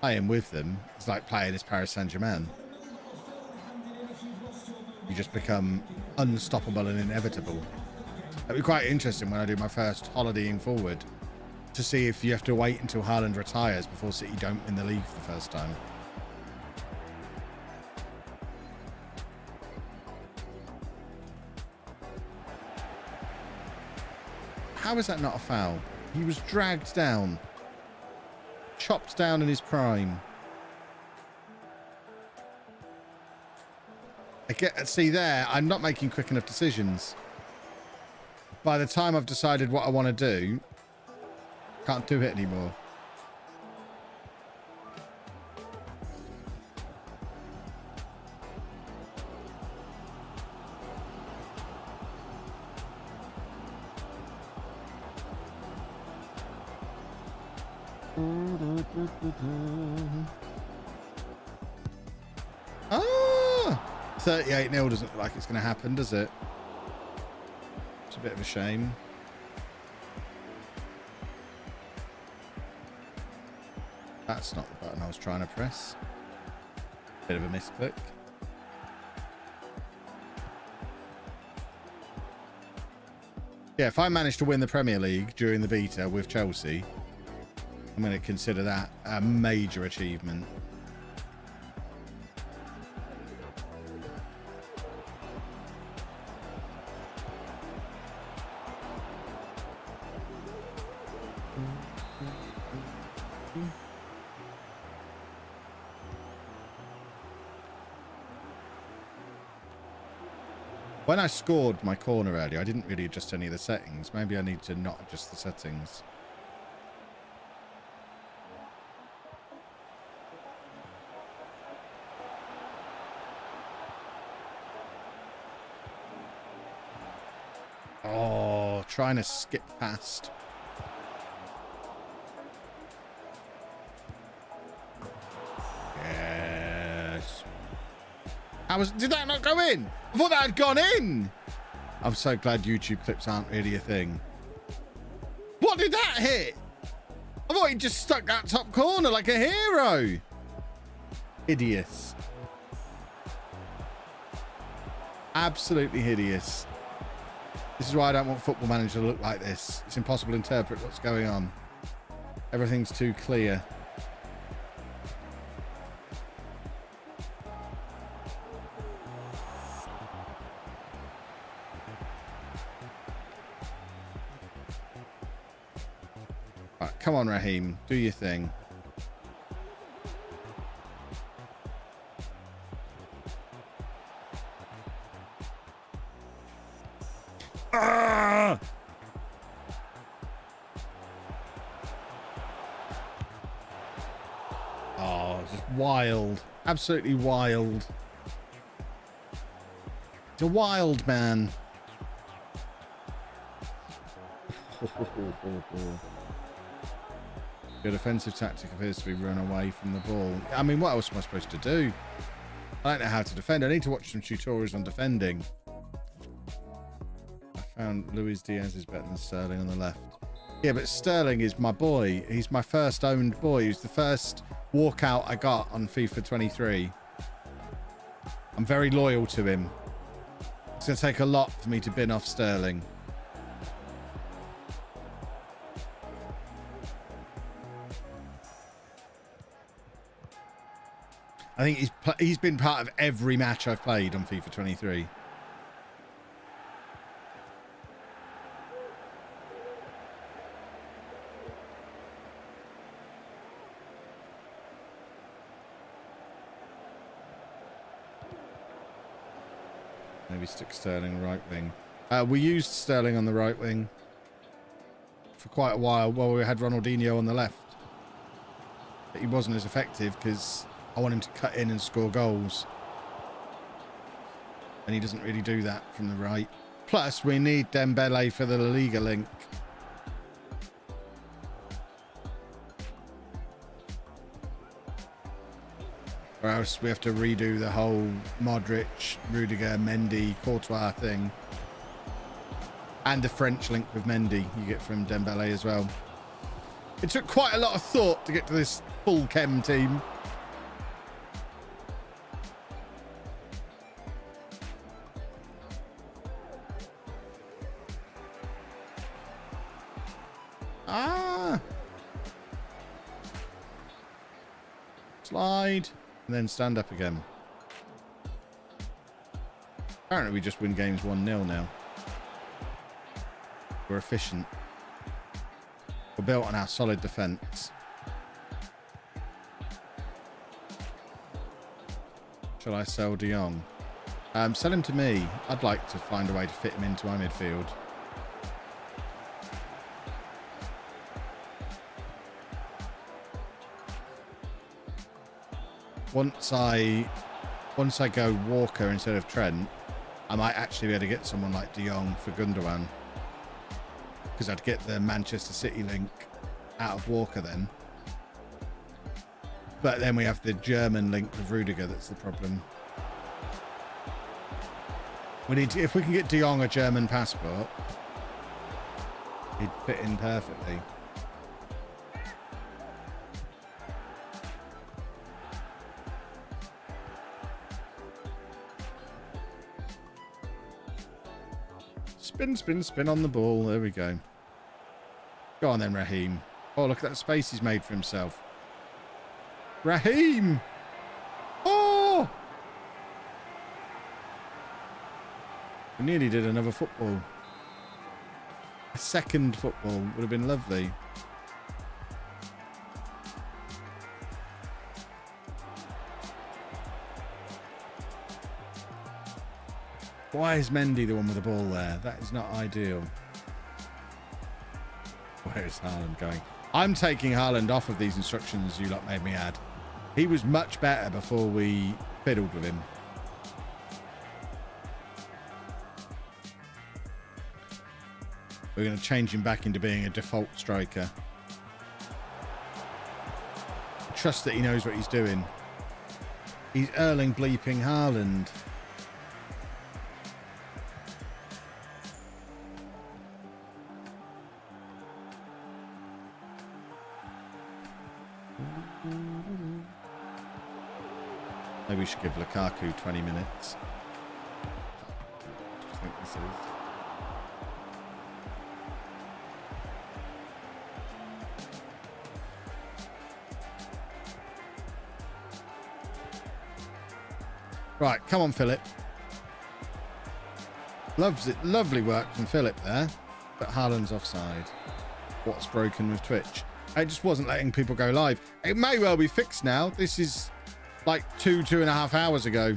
Playing with them is like playing as Paris Saint-Germain. You just become unstoppable and inevitable. It'll be quite interesting when I do my first holidaying forward to see if you have to wait until Haaland retires before City don't win the league for the first time. How is that not a foul? He was dragged down. Chopped down in his prime. See there, I'm not making quick enough decisions. By the time I've decided what I want to do, can't do it anymore. 38-0 doesn't look like it's going to happen, does it? It's a bit of a shame. That's not the button I was trying to press. Bit of a misclick. Yeah, if I manage to win the Premier League during the beta with Chelsea, I'm going to consider that a major achievement. When I scored my corner earlier, I didn't really adjust any of the settings. Maybe I need to not adjust the settings. Oh, trying to skip past. Yes. Did that not go in? I thought that had gone in. I'm so glad YouTube clips aren't really a thing. What did that hit? I thought he just stuck that top corner like a hero. Hideous. Absolutely hideous. This is why I don't want Football Manager to look like this. It's impossible to interpret what's going on. Everything's too clear. Right, come on, Raheem. Do your thing. Ah! Oh, just wild. Absolutely wild. It's a wild man. Your defensive tactic appears to be run away from the ball. I mean, what else am I supposed to do? I don't know how to defend. I need to watch some tutorials on defending. I found Luis Diaz is better than Sterling on the left. Yeah, but Sterling is my boy. He's my first owned boy. He's the first walkout I got on FIFA 23. I'm very loyal to him. It's going to take a lot for me to bin off Sterling. I think he's been part of every match I've played on FIFA 23. Maybe stick Sterling right wing. We used Sterling on the right wing for quite a while we had Ronaldinho on the left. But he wasn't as effective because I want him to cut in and score goals. And he doesn't really do that from the right. Plus, we need Dembele for the La Liga link. Or else we have to redo the whole Modric, Rudiger, Mendy, Courtois thing. And the French link with Mendy you get from Dembele as well. It took quite a lot of thought to get to this full chem team. Ah! Slide. And then stand up again. Apparently we just win games 1-0 now. We're efficient. We're built on our solid defence. Shall I sell De Jong? Sell him to me. I'd like to find a way to fit him into my midfield. Once I go Walker instead of Trent, I might actually be able to get someone like De Jong for Gundogan. Because I'd get the Manchester City link out of Walker then. But then we have the German link with Rudiger, that's the problem. We need to, if we can get De Jong a German passport, he'd fit in perfectly. Spin, spin, spin on the ball. There we go. Go on then, Raheem. Oh, look at that space he's made for himself. Raheem! Oh! We nearly did another football. A second football would have been lovely. Why is Mendy the one with the ball there? That is not ideal. Where is Haaland going? I'm taking Haaland off of these instructions you lot made me add. He was much better before we fiddled with him. We're going to change him back into being a default striker. Trust that he knows what he's doing. He's Erling bleeping Haaland. Maybe we should give Lukaku 20 minutes. I think this is. Right, come on, Philip. Loves it. Lovely work from Philip there. But Haaland's offside. What's broken with Twitch? It just wasn't letting people go live. It may well be fixed now. This is like 2.5 hours ago.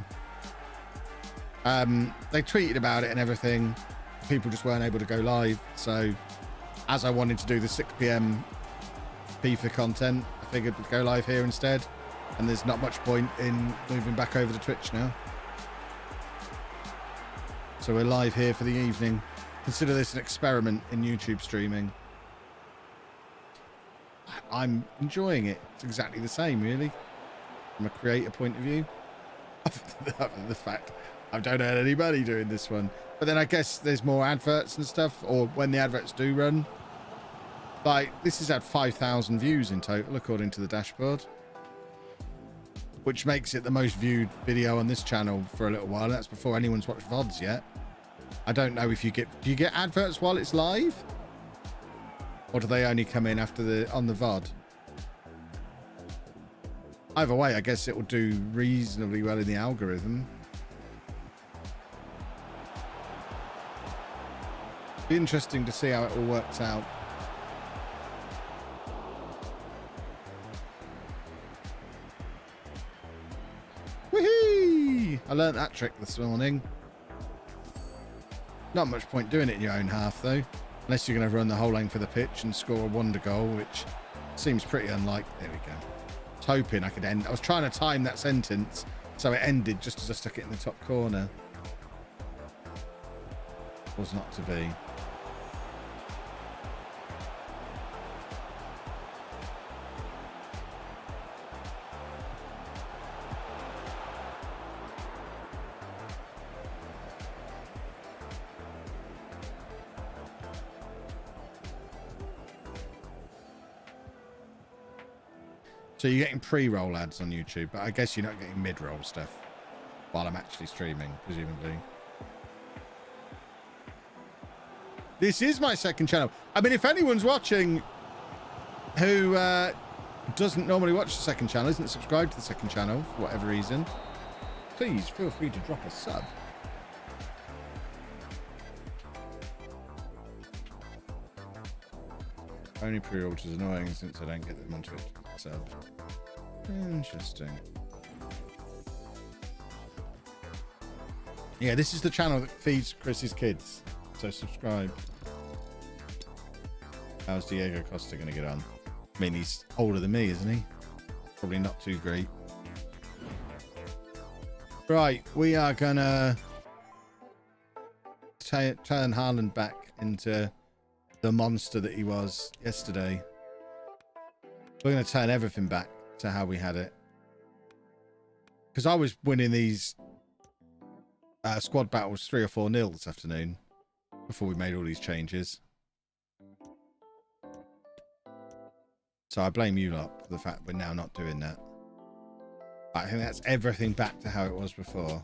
They tweeted about it and everything. People just weren't able to go live. So as I wanted to do the 6 PM FIFA content, I figured we'd go live here instead. And there's not much point in moving back over to Twitch now. So we're live here for the evening. Consider this an experiment in YouTube streaming. I'm enjoying it. It's exactly the same, really, from a creator point of view. The fact I don't earn any money doing this one. But then I guess there's more adverts and stuff, or when the adverts do run. Like, this has had 5,000 views in total, according to the dashboard. Which makes it the most viewed video on this channel for a little while. That's before anyone's watched VODs yet. I don't know if you get... Do you get adverts while it's live? Or do they only come in after on the VOD? Either way, I guess it will do reasonably well in the algorithm. Be interesting to see how it all works out. Whee! I learnt that trick this morning. Not much point doing it in your own half, though. Unless you're going to run the whole length of the pitch and score a wonder goal, which seems pretty unlikely. There we go. I was hoping I could end. I was trying to time that sentence so it ended just as I stuck it in the top corner. Was not to be. So you're getting pre-roll ads on YouTube, but I guess you're not getting mid-roll stuff while I'm actually streaming, presumably. This is my second channel. I mean, if anyone's watching who doesn't normally watch the second channel, isn't subscribed to the second channel for whatever reason, please feel free to drop a sub. Only pre-roll, which is annoying since I don't get them on Twitch. Sub. Interesting. Yeah, this is the channel that feeds Chris's kids. So subscribe. How's Diego Costa going to get on? I mean, he's older than me, isn't he? Probably not too great. Right, we are going to turn Haaland back into the monster that he was yesterday. We're going to turn everything back to how we had it. Because I was winning these squad battles 3 or 4-0 this afternoon before we made all these changes. So I blame you lot for the fact we're now not doing that. I think that's everything back to how it was before.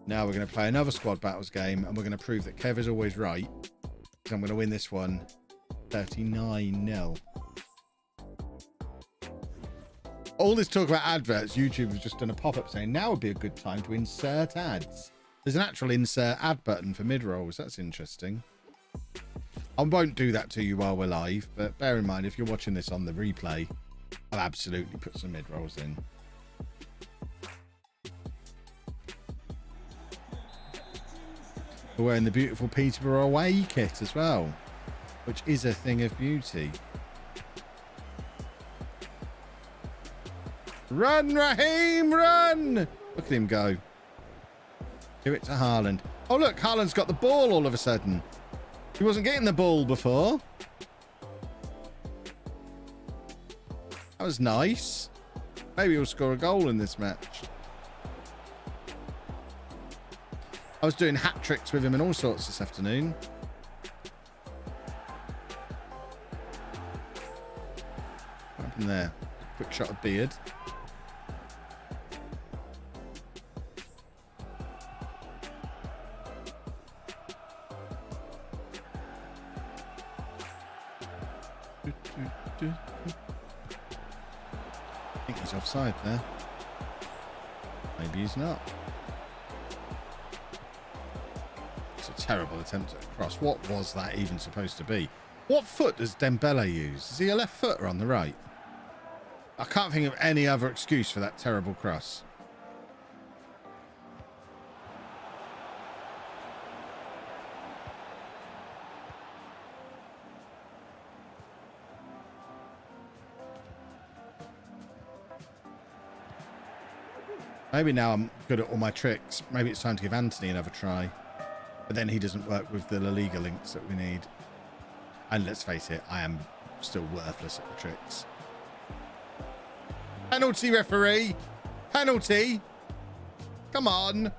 Now we're going to play another squad battles game, and we're going to prove that Kev is always right. So I'm going to win this one 39-0. All this talk about adverts, YouTube has just done a pop-up saying now would be a good time to insert ads. There's an actual insert ad button for mid-rolls. That's interesting. I won't do that to you while we're live, but bear in mind, if you're watching this on the replay, I'll absolutely put some mid-rolls in. We're wearing the beautiful Peterborough away kit as well, which is a thing of beauty. Run, Raheem, run! Look at him go. Give it to Haaland. Oh, look, Haaland's got the ball all of a sudden. He wasn't getting the ball before. That was nice. Maybe he'll score a goal in this match. I was doing hat tricks with him and all sorts this afternoon. What happened there? Quick shot of beard. I think he's offside there. Maybe he's not. It's a terrible attempt at a cross. What was that even supposed to be? What foot does Dembele use? Is he a left footer on the right? I can't think of any other excuse for that terrible cross. Maybe now I'm good at all my tricks. Maybe it's time to give Anthony another try. But then he doesn't work with the La Liga links that we need. And let's face it, I am still worthless at the tricks. Penalty, referee. Penalty. Come on.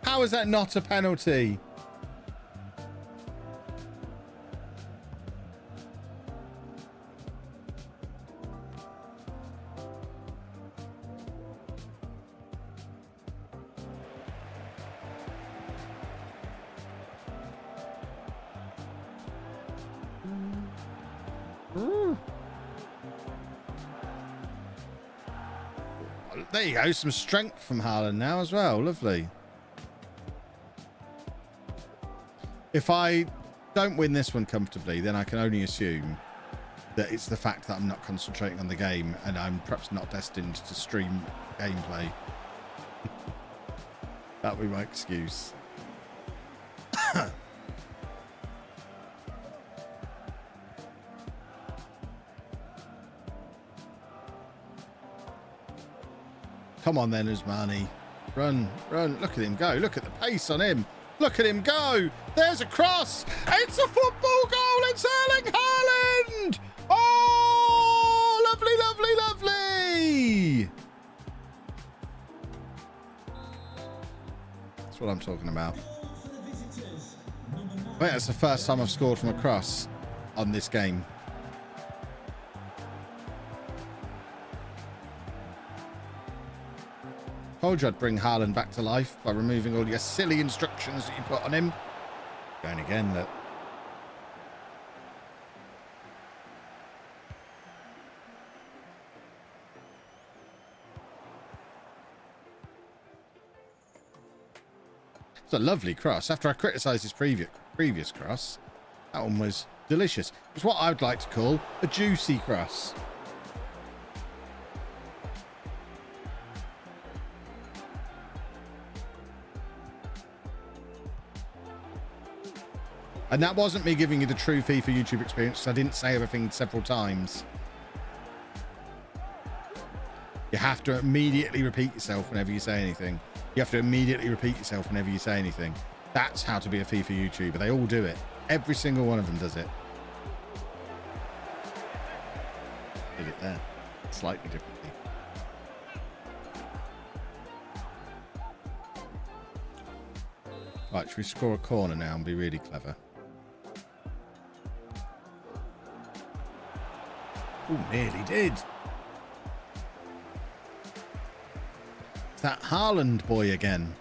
How is that not a penalty? There you go, some strength from Haaland now as well. Lovely. If I don't win this one comfortably, then I can only assume that it's the fact that I'm not concentrating on the game and I'm perhaps not destined to stream gameplay. That'll be my excuse. Come on then, Usmani. Run, run. Look at him go. Look at the pace on him. Look at him go. There's a cross. It's a football goal. It's Erling Haaland. Oh, lovely, lovely, lovely. That's what I'm talking about. I think that's the first time I've scored from a cross on this game. Told you I'd bring Haaland back to life by removing all your silly instructions that you put on him. Going again, look. It's a lovely cross. After I criticised his previous cross, that one was delicious. It's what I would like to call a juicy cross. And that wasn't me giving you the true FIFA YouTube experience, because I didn't say everything several times. You have to immediately repeat yourself whenever you say anything. You have to immediately repeat yourself whenever you say anything. That's how to be a FIFA YouTuber. They all do it. Every single one of them does it. there, slightly differently. Right, should we score a corner now and be really clever? Oh, nearly did. It's that Haaland boy again.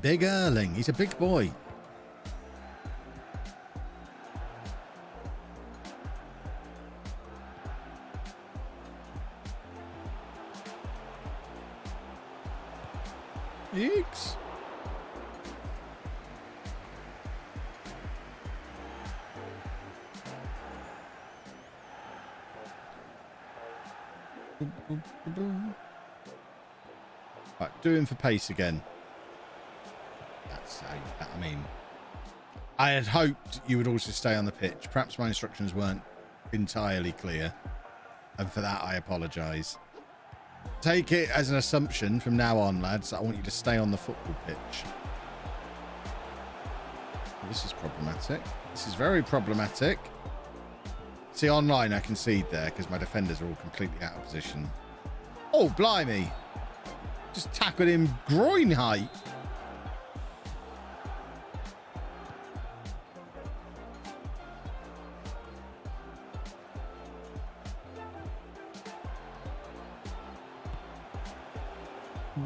Big Erling. He's a big boy. Eeks. Right, doing for pace again. That's how, I mean, I had hoped you would also stay on the pitch. Perhaps my instructions weren't entirely clear, and for that I apologise. Take it as an assumption from now on, lads. I want you to stay on the football pitch. Well, this is problematic. This is very problematic. See, online I concede there because my defenders are all completely out of position. Oh, blimey. Just tackled him groin height.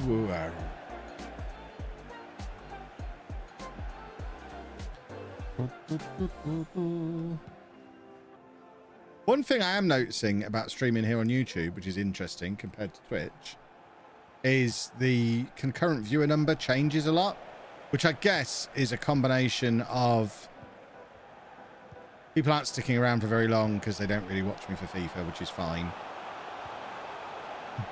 Whoa. One thing I am noticing about streaming here on YouTube, which is interesting compared to Twitch, is the concurrent viewer number changes a lot, which I guess is a combination of people aren't sticking around for very long because they don't really watch me for FIFA, which is fine.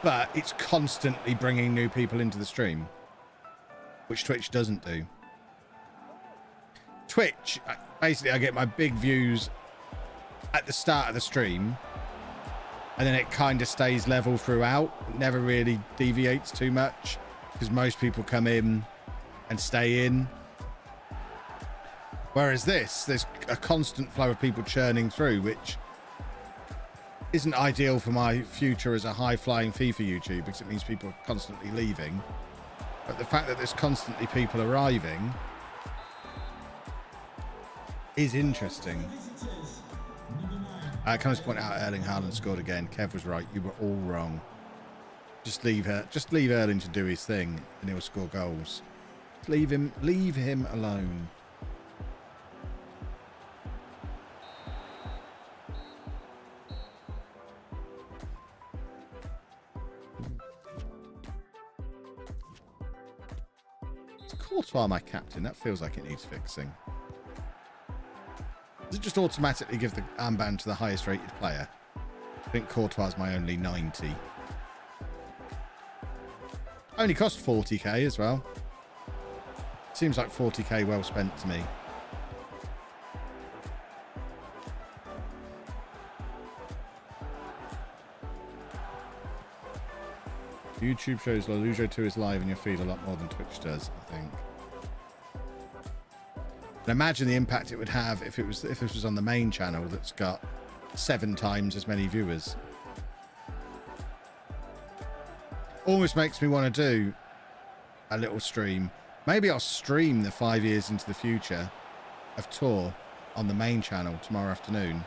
But it's constantly bringing new people into the stream, which Twitch doesn't do. Twitch, basically, I get my big views at the start of the stream, and then it kind of stays level throughout. It never really deviates too much because most people come in and stay in. Whereas this, there's a constant flow of people churning through, which isn't ideal for my future as a high-flying FIFA YouTuber because it means people are constantly leaving. But the fact that there's constantly people arriving is interesting. Can I just point out Erling Haaland scored again. Kev was right. You were all wrong. Just leave Erling to do his thing and he'll score goals. Leave him alone. Is Courtois my captain? That feels like it needs fixing. Does it just automatically give the armband to the highest rated player? I think Courtois is my only 90. Only cost 40k as well. Seems like 40k well spent to me. YouTube shows LOLLUJO 2 is live in your feed a lot more than Twitch does, I think. And imagine the impact it would have if this was on the main channel that's got 7 times as many viewers. Almost makes me want to do a little stream. Maybe I'll stream the 5 years into the future of Tour on the main channel tomorrow afternoon,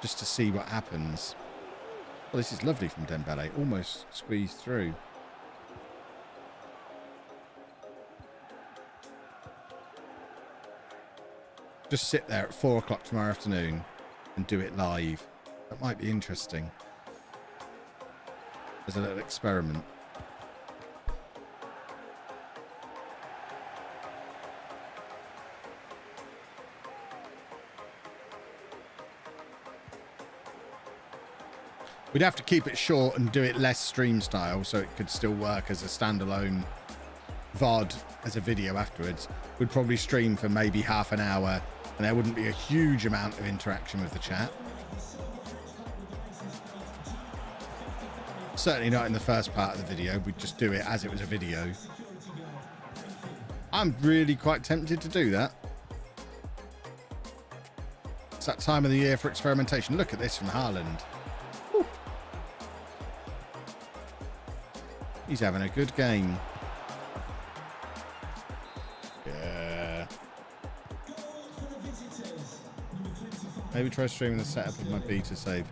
just to see what happens. Well, this is lovely from Dembele, almost squeezed through. Just sit there at 4 o'clock tomorrow afternoon and do it live. That might be interesting as a little experiment. We'd have to keep it short and do it less stream style so it could still work as a standalone VOD as a video afterwards. We'd probably stream for maybe half an hour and there wouldn't be a huge amount of interaction with the chat. Certainly not in the first part of the video. We'd just do it as it was a video. I'm really quite tempted to do that. It's that time of the year for experimentation. Look at this from Haaland. Whew. He's having a good game. Yeah. Maybe try streaming the setup of my beta save.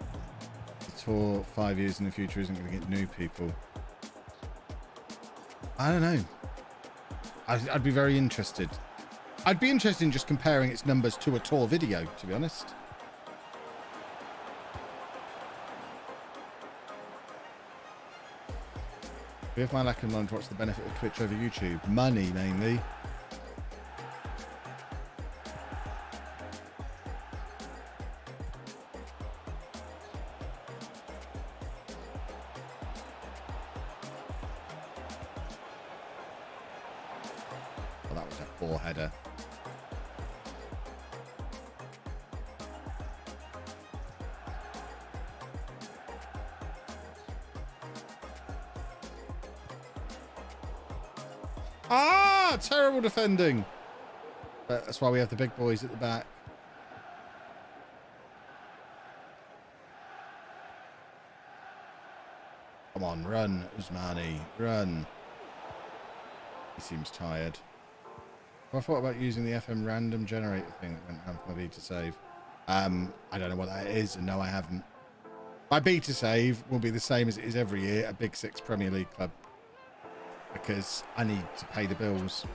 The tour 5 years in the future isn't going to get new people. I don't know. I'd be very interested. I'd be interested in just comparing its numbers to a tour video, to be honest. With my lack of knowledge, what's the benefit of Twitch over YouTube? Money, mainly. Oh, that was a poor header. Ah, terrible defending. But that's why we have the big boys at the back. Come on, run, Usmani, run. He seems tired. Well, I thought about using the FM random generator thing that went down for my beta save. I don't know what that is, and no, I haven't. My beta save will be the same as it is every year at Big Six Premier League club, because I need to pay the bills.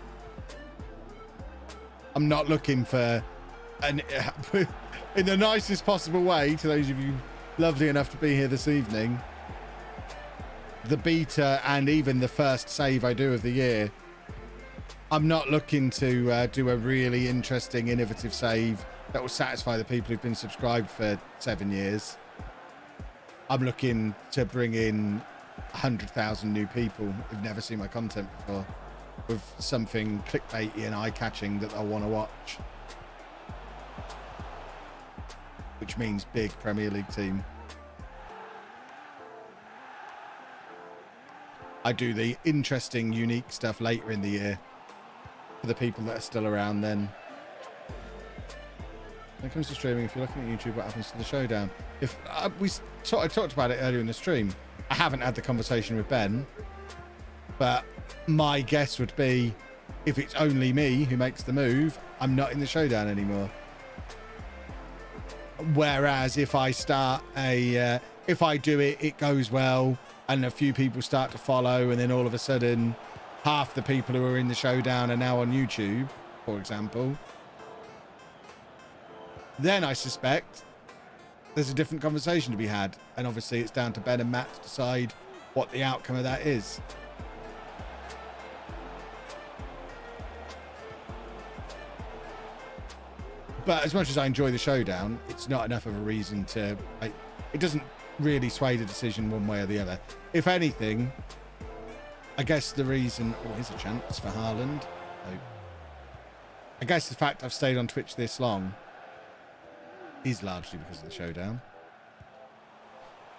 I'm not looking for an in the nicest possible way to those of you lovely enough to be here this evening. The beta and even the first save I do of the year, I'm not looking to do a really interesting, innovative save that will satisfy the people who've been subscribed for 7 years. I'm looking to bring in 100,000 new people who've never seen my content before, with something clickbaity and eye-catching that they'll want to watch. Which means big Premier League team. I do the interesting, unique stuff later in the year for the people that are still around then. When it comes to streaming, if you're looking at YouTube, what happens to the showdown? If I talked about it earlier in the stream. I haven't had the conversation with Ben, but my guess would be, if it's only me who makes the move, I'm not in the showdown anymore. Whereas if I start if I do it, it goes well, and a few people start to follow, and then all of a sudden, half the people who are in the showdown are now on YouTube, for example, then I suspect there's a different conversation to be had. And obviously it's down to Ben and Matt to decide what the outcome of that is. But as much as I enjoy the showdown, it's not enough of a reason to... it doesn't really sway the decision one way or the other. If anything, I guess the reason... Oh, here's a chance for Haaland. Oh. I guess the fact I've stayed on Twitch this long is largely because of the showdown.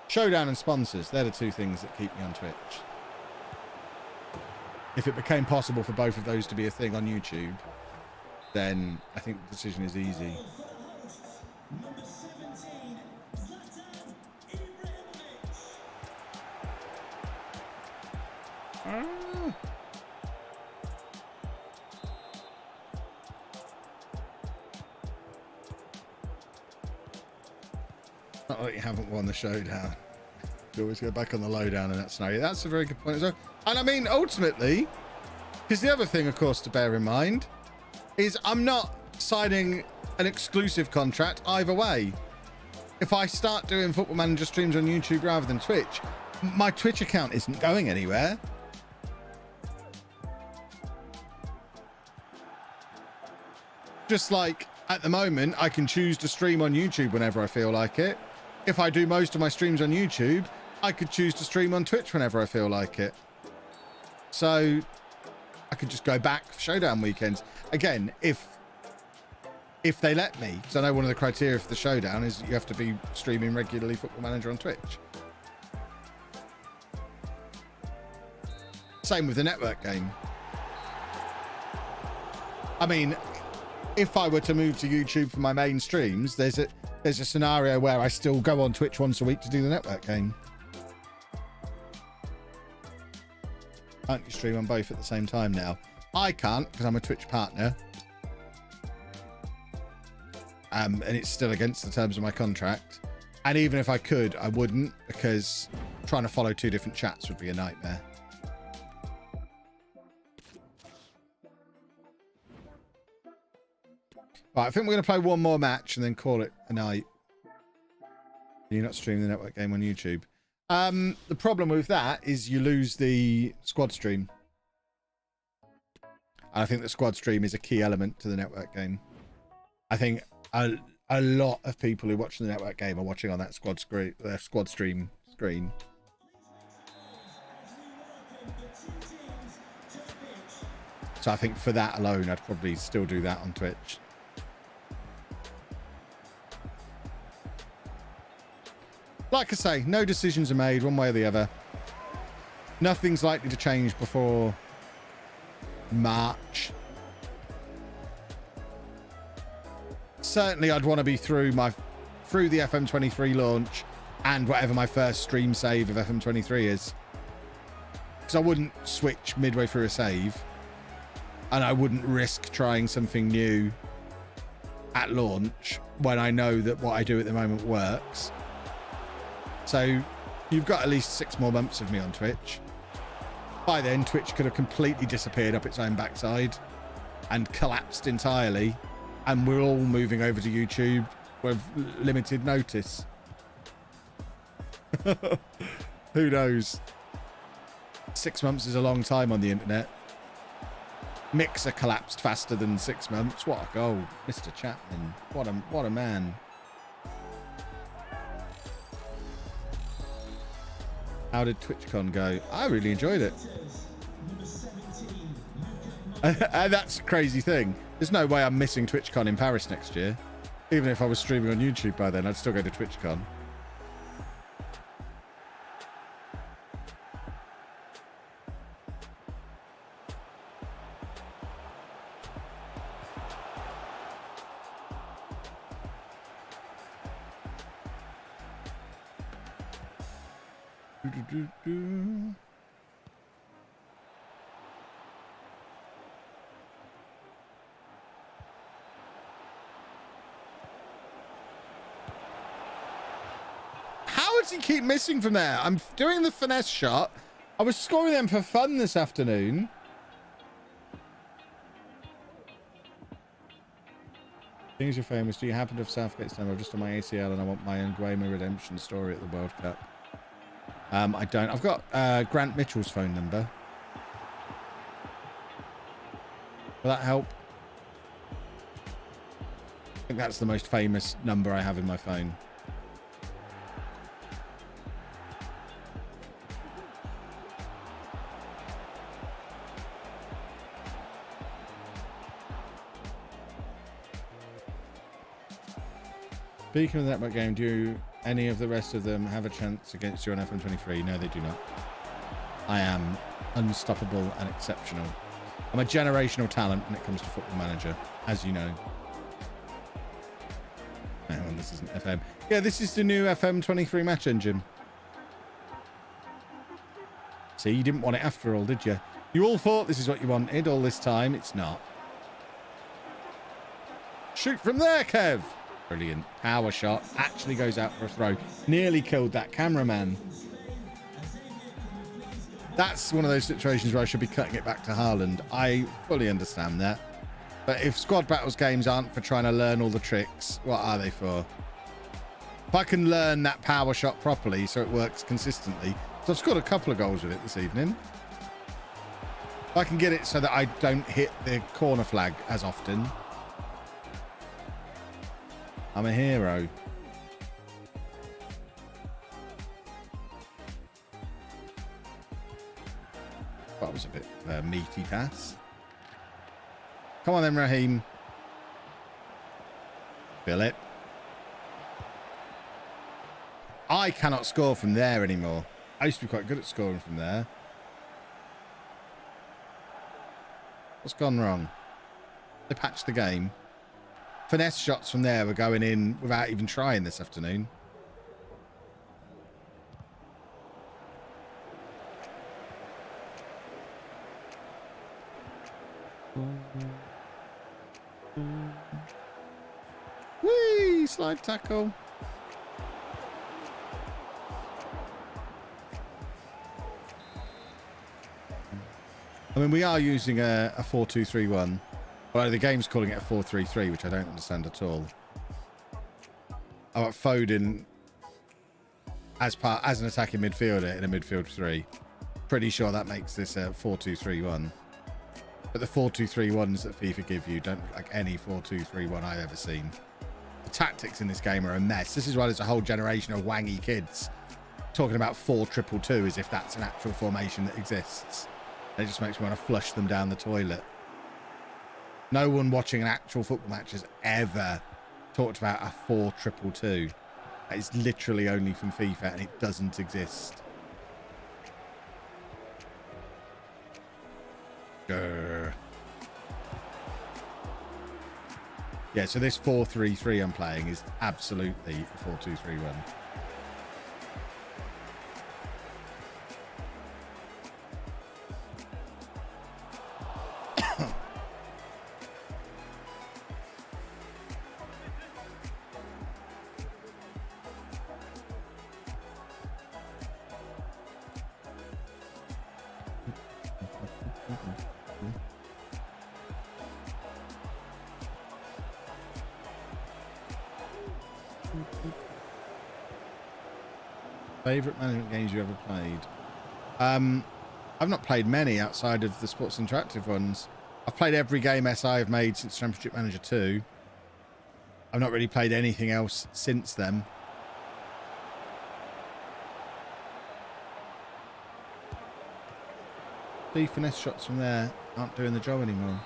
Showdown and sponsors, they're the two things that keep me on Twitch. If it became possible for both of those to be a thing on YouTube, then I think the decision is easy. Not like you haven't won the showdown. You always go back on the lowdown in that scenario. That's a very good point as well. And I mean, ultimately, because the other thing, of course, to bear in mind is I'm not signing an exclusive contract either way. If I start doing Football Manager streams on YouTube rather than Twitch, my Twitch account isn't going anywhere. Just like at the moment, I can choose to stream on YouTube whenever I feel like it. If I do most of my streams on YouTube, I could choose to stream on Twitch whenever I feel like it. So I could just go back for showdown weekends. Again, if they let me, because I know one of the criteria for the showdown is you have to be streaming regularly Football Manager on Twitch. Same with the network game. I mean, if I were to move to YouTube for my main streams, there's a scenario where I still go on Twitch once a week to do the network game. Can't you stream on both at the same time now? I can't because I'm a Twitch partner. And it's still against the terms of my contract. And even if I could, I wouldn't, because trying to follow 2 different chats would be a nightmare. Right, I think we're going to play one more match and then call it a night. You're not streaming the network game on YouTube. The problem with that is you lose the squad stream. I think the squad stream is a key element to the network game. I think a lot of people who watch the network game are watching on that squad stream screen. So I think for that alone, I'd probably still do that on Twitch. Like I say, no decisions are made one way or the other. Nothing's likely to change before March. Certainly, I'd want to be through the FM23 launch and whatever my first stream save of FM23 is. Because I wouldn't switch midway through a save. And I wouldn't risk trying something new at launch when I know that what I do at the moment works. So you've got at least 6 more months of me on Twitch. By then, Twitch could have completely disappeared up its own backside and collapsed entirely. And we're all moving over to YouTube with limited notice. Who knows? 6 months is a long time on the internet. Mixer collapsed faster than 6 months. What a goal. Mr. Chapman. What a man. How did TwitchCon go? I really enjoyed it. And that's a crazy thing. There's no way I'm missing TwitchCon in Paris next year. Even if I was streaming on YouTube by then, I'd still go to TwitchCon. How does he keep missing from there? I'm doing the finesse shot. I was scoring them for fun this afternoon. Things you're famous. Do you happen to have Southgate's number? Just on my ACL, and I want my Nguema redemption story at the World Cup. I don't. I've got Grant Mitchell's phone number. Will that help? I think that's the most famous number I have in my phone. Speaking of the network game, do any of the rest of them have a chance against you on FM23? No, they do not. I am unstoppable and exceptional. I'm a generational talent when it comes to Football Manager, as you know. Hang on, this isn't FM. Yeah, this is the new FM23 match engine. See, you didn't want it after all, did you? You all thought this is what you wanted all this time. It's not. Shoot from there, Kev. Brilliant. Power shot. Actually goes out for a throw. Nearly killed that cameraman. That's one of those situations where I should be cutting it back to Haaland. I fully understand that. But if squad battles games aren't for trying to learn all the tricks, what are they for? If I can learn that power shot properly so it works consistently. So I've scored a couple of goals with it this evening. If I can get it so that I don't hit the corner flag as often, I'm a hero. That was a bit of a meaty pass. Come on then, Raheem. Fill it. I cannot score from there anymore. I used to be quite good at scoring from there. What's gone wrong? They patched the game. finesse shots from there were going in without even trying this afternoon. Whee! Slide tackle. I mean, we are using a 4-2-3-1. Well, the game's calling it a 4-3-3, which I don't understand at all. I've got Foden as an attacking midfielder in a midfield 3. Pretty sure that makes this a 4-2-3-1. But the 4-2-3-1s that FIFA give you don't look like any 4-2-3-1 I've ever seen. The tactics in this game are a mess. This is why there's a whole generation of wangy kids talking about 4-2-2-2 as if that's an actual formation that exists. It just makes me want to flush them down the toilet. No one watching an actual football match has ever talked about a 4-2-2-2. It's literally only from FIFA and it doesn't exist. Grr. Yeah, so this 4-3-3 I'm playing is absolutely a 4-2-3-1. Favorite management games you ever played? I've not played many outside of the Sports Interactive ones. I've played every game SI have made since Championship Manager 2. I've not really played anything else since then. The finesse shots from there aren't doing the job anymore.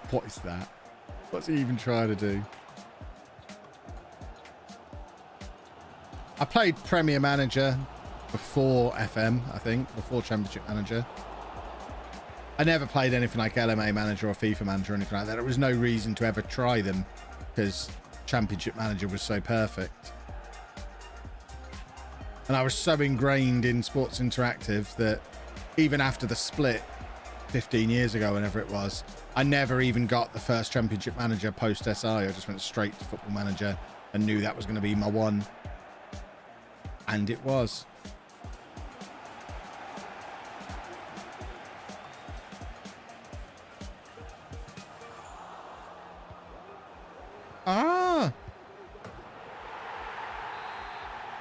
What is that? What's he even trying to do? I played Premier Manager before FM, I think, before Championship Manager. I never played anything like LMA Manager or FIFA Manager or anything like that. There was no reason to ever try them because Championship Manager was so perfect. And I was so ingrained in Sports Interactive that even after the split 15 years ago, whenever it was, I never even got the first Championship Manager post SI. I just went straight to Football Manager and knew that was going to be my one. And it was. Ah!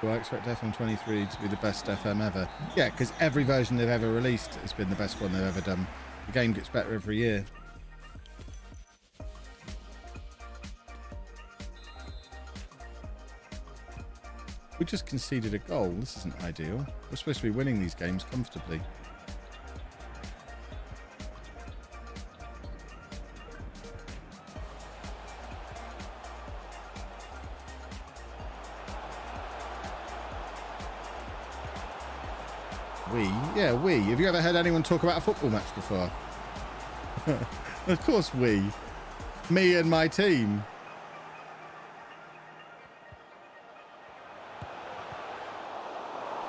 Do I expect FM 23 to be the best FM ever? Yeah, because every version they've ever released has been the best one they've ever done. The game gets better every year. We just conceded a goal. This isn't ideal. We're supposed to be winning these games comfortably. Yeah, we. Have you ever heard anyone talk about a football match before? Of course we. Me and my team.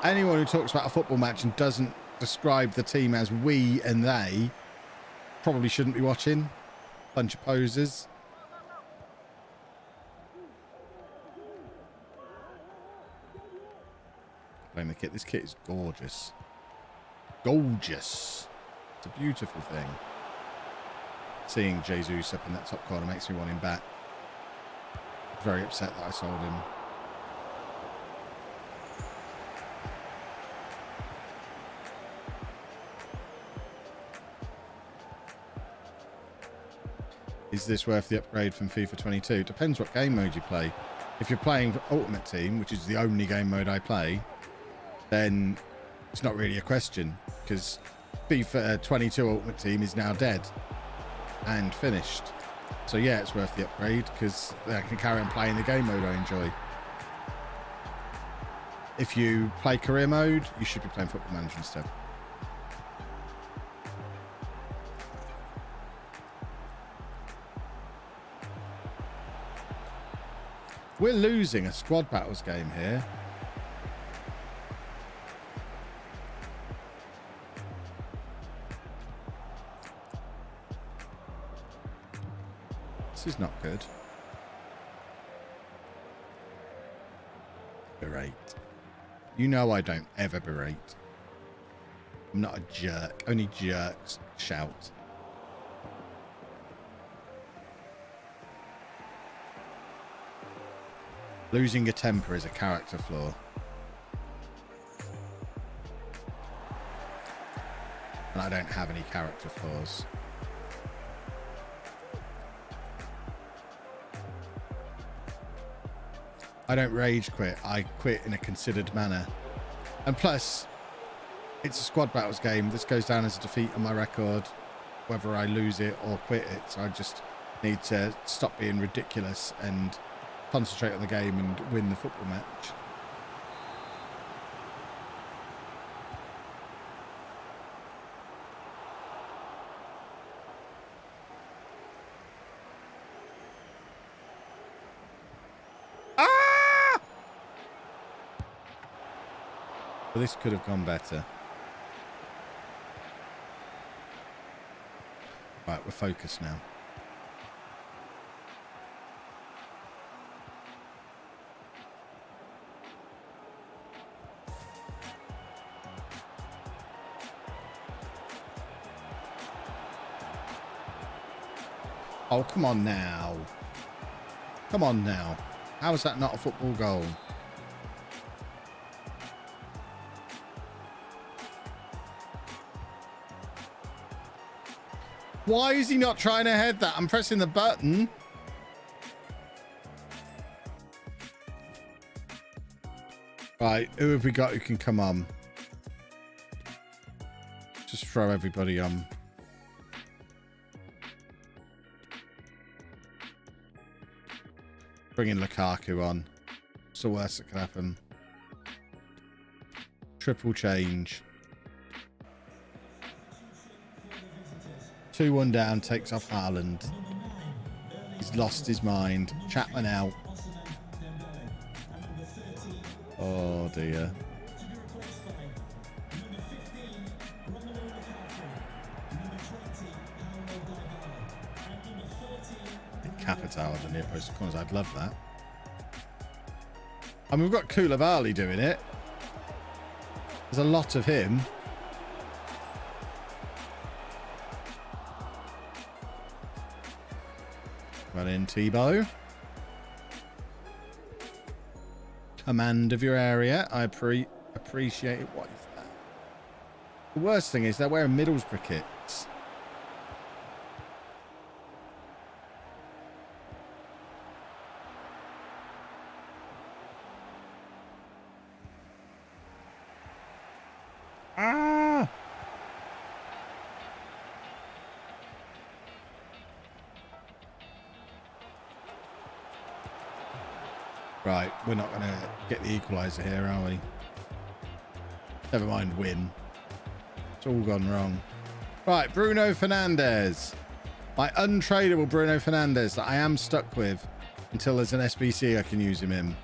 Anyone who talks about a football match and doesn't describe the team as we and they probably shouldn't be watching. Bunch of posers. Playing the kit. This kit is gorgeous. Gorgeous. It's a beautiful thing. Seeing Jesus up in that top corner makes me want him back. Very upset that I sold him. Is this worth the upgrade from FIFA 22? Depends what game mode you play. If you're playing Ultimate Team, which is the only game mode I play, then it's not really a question, because FIFA 22 Ultimate Team is now dead and finished. So yeah, it's worth the upgrade because I can carry on playing the game mode I enjoy. If you play career mode, you should be playing Football Manager instead. We're losing a squad battles game here. This is not good. Berate. You know I don't ever berate. I'm not a jerk. Only jerks shout. Losing your temper is a character flaw. And I don't have any character flaws. I don't rage quit. I quit in a considered manner. And plus, it's a squad battles game. This goes down as a defeat on my record, whether I lose it or quit it. So I just need to stop being ridiculous and concentrate on the game and win the football match. Well, this could have gone better. Right, we're focused now. Oh, come on now. Come on now. How is that not a football goal? Why is he not trying to head that? I'm pressing the button. Right, who have we got who can come on? Just throw everybody on. Bringing Lukaku on. What's the worst that can happen? Triple change. 2-1 down, takes off Haaland. He's lost his mind. Chapman out. Oh dear. Capital on the near post corners. I'd love that. I mean, we've got Koulibaly doing it. There's a lot of him. Well in, Thibaut. Command of your area. I appreciate it. What is that? The worst thing is they're wearing Middlesbrough kits. Ah! Right, we're not going to get the equaliser here, are we? Never mind win. It's all gone wrong. Right, Bruno Fernandes. My untradeable Bruno Fernandes that I am stuck with until there's an SBC I can use him in.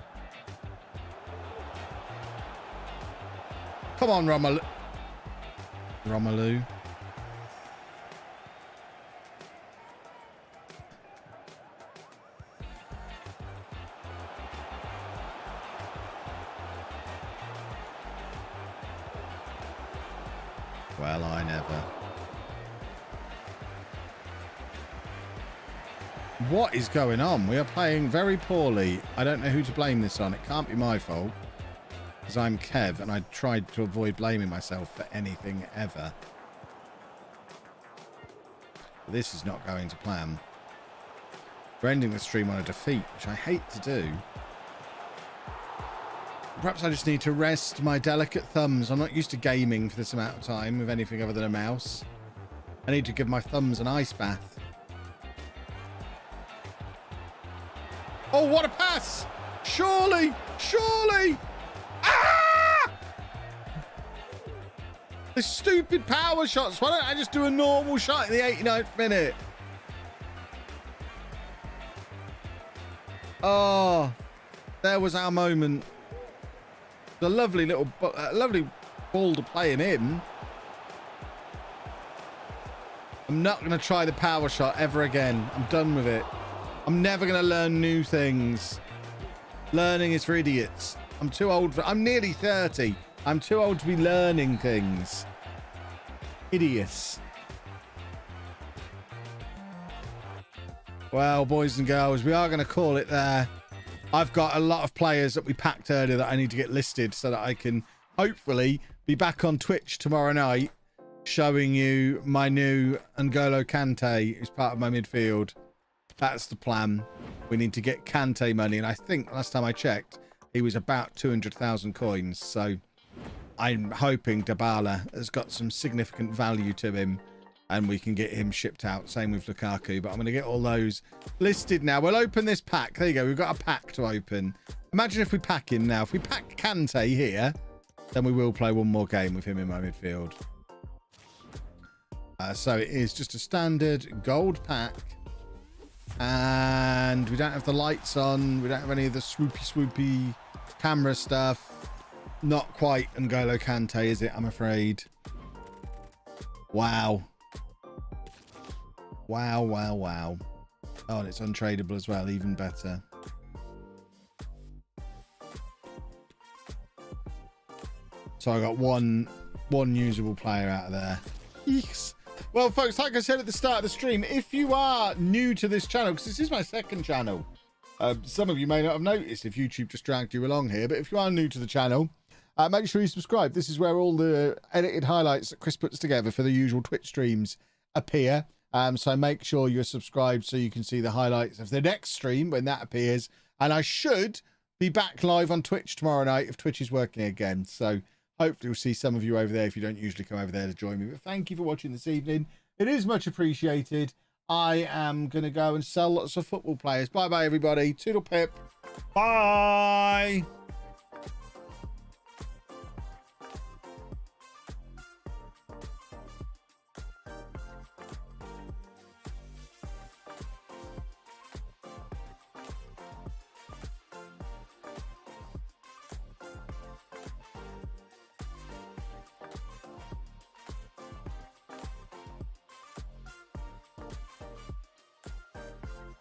Come on, Romelu. Well, I never. What is going on? We are playing very poorly. I don't know who to blame this on. It can't be my fault. Because I'm Kev and I tried to avoid blaming myself for anything ever. But this is not going to plan. We're ending the stream on a defeat, which I hate to do. Perhaps I just need to rest my delicate thumbs. I'm not used to gaming for this amount of time with anything other than a mouse. I need to give my thumbs an ice bath. Oh, what a pass! Surely! Surely! Ah! The stupid power shots. Why don't I just do a normal shot in the 89th minute? Oh. There was our moment. The lovely little, lovely ball to play him in. I'm not going to try the power shot ever again. I'm done with it. I'm never going to learn new things. Learning is for idiots. I'm too old for... I'm nearly 30. I'm too old to be learning things. Idiots. Well, boys and girls, we are going to call it there. I've got a lot of players that we packed earlier that I need to get listed so that I can hopefully be back on Twitch tomorrow night showing you my new N'Golo Kante, who's part of my midfield. That's the plan. We need to get Kante money, and I think last time I checked, he was about 200,000 coins. So I'm hoping Dybala has got some significant value to him, and we can get him shipped out. Same with Lukaku, but I'm going to get all those listed now. We'll open this pack. There you go. We've got a pack to open. Imagine if we pack him now. If we pack Kante here, then we will play one more game with him in my midfield. So it is just a standard gold pack. And we don't have the lights on. We don't have any of the swoopy camera stuff. Not quite N'Golo Kante, is it? I'm afraid. Wow. Wow, wow, wow. Oh, and it's untradeable as well. Even better. So I got one usable player out of there. Yeeks. Well, folks, like I said at the start of the stream, if you are new to this channel, because this is my second channel, some of you may not have noticed if YouTube just dragged you along here, but if you are new to the channel, make sure you subscribe. This is where all the edited highlights that Chris puts together for the usual Twitch streams appear. So make sure you're subscribed so you can see the highlights of the next stream when that appears. And I should be back live on Twitch tomorrow night if Twitch is working again. So hopefully we'll see some of you over there if you don't usually come over there to join me. But thank you for watching this evening. It is much appreciated. I am going to go and sell lots of football players. Bye-bye, everybody. Toodle pip. Bye.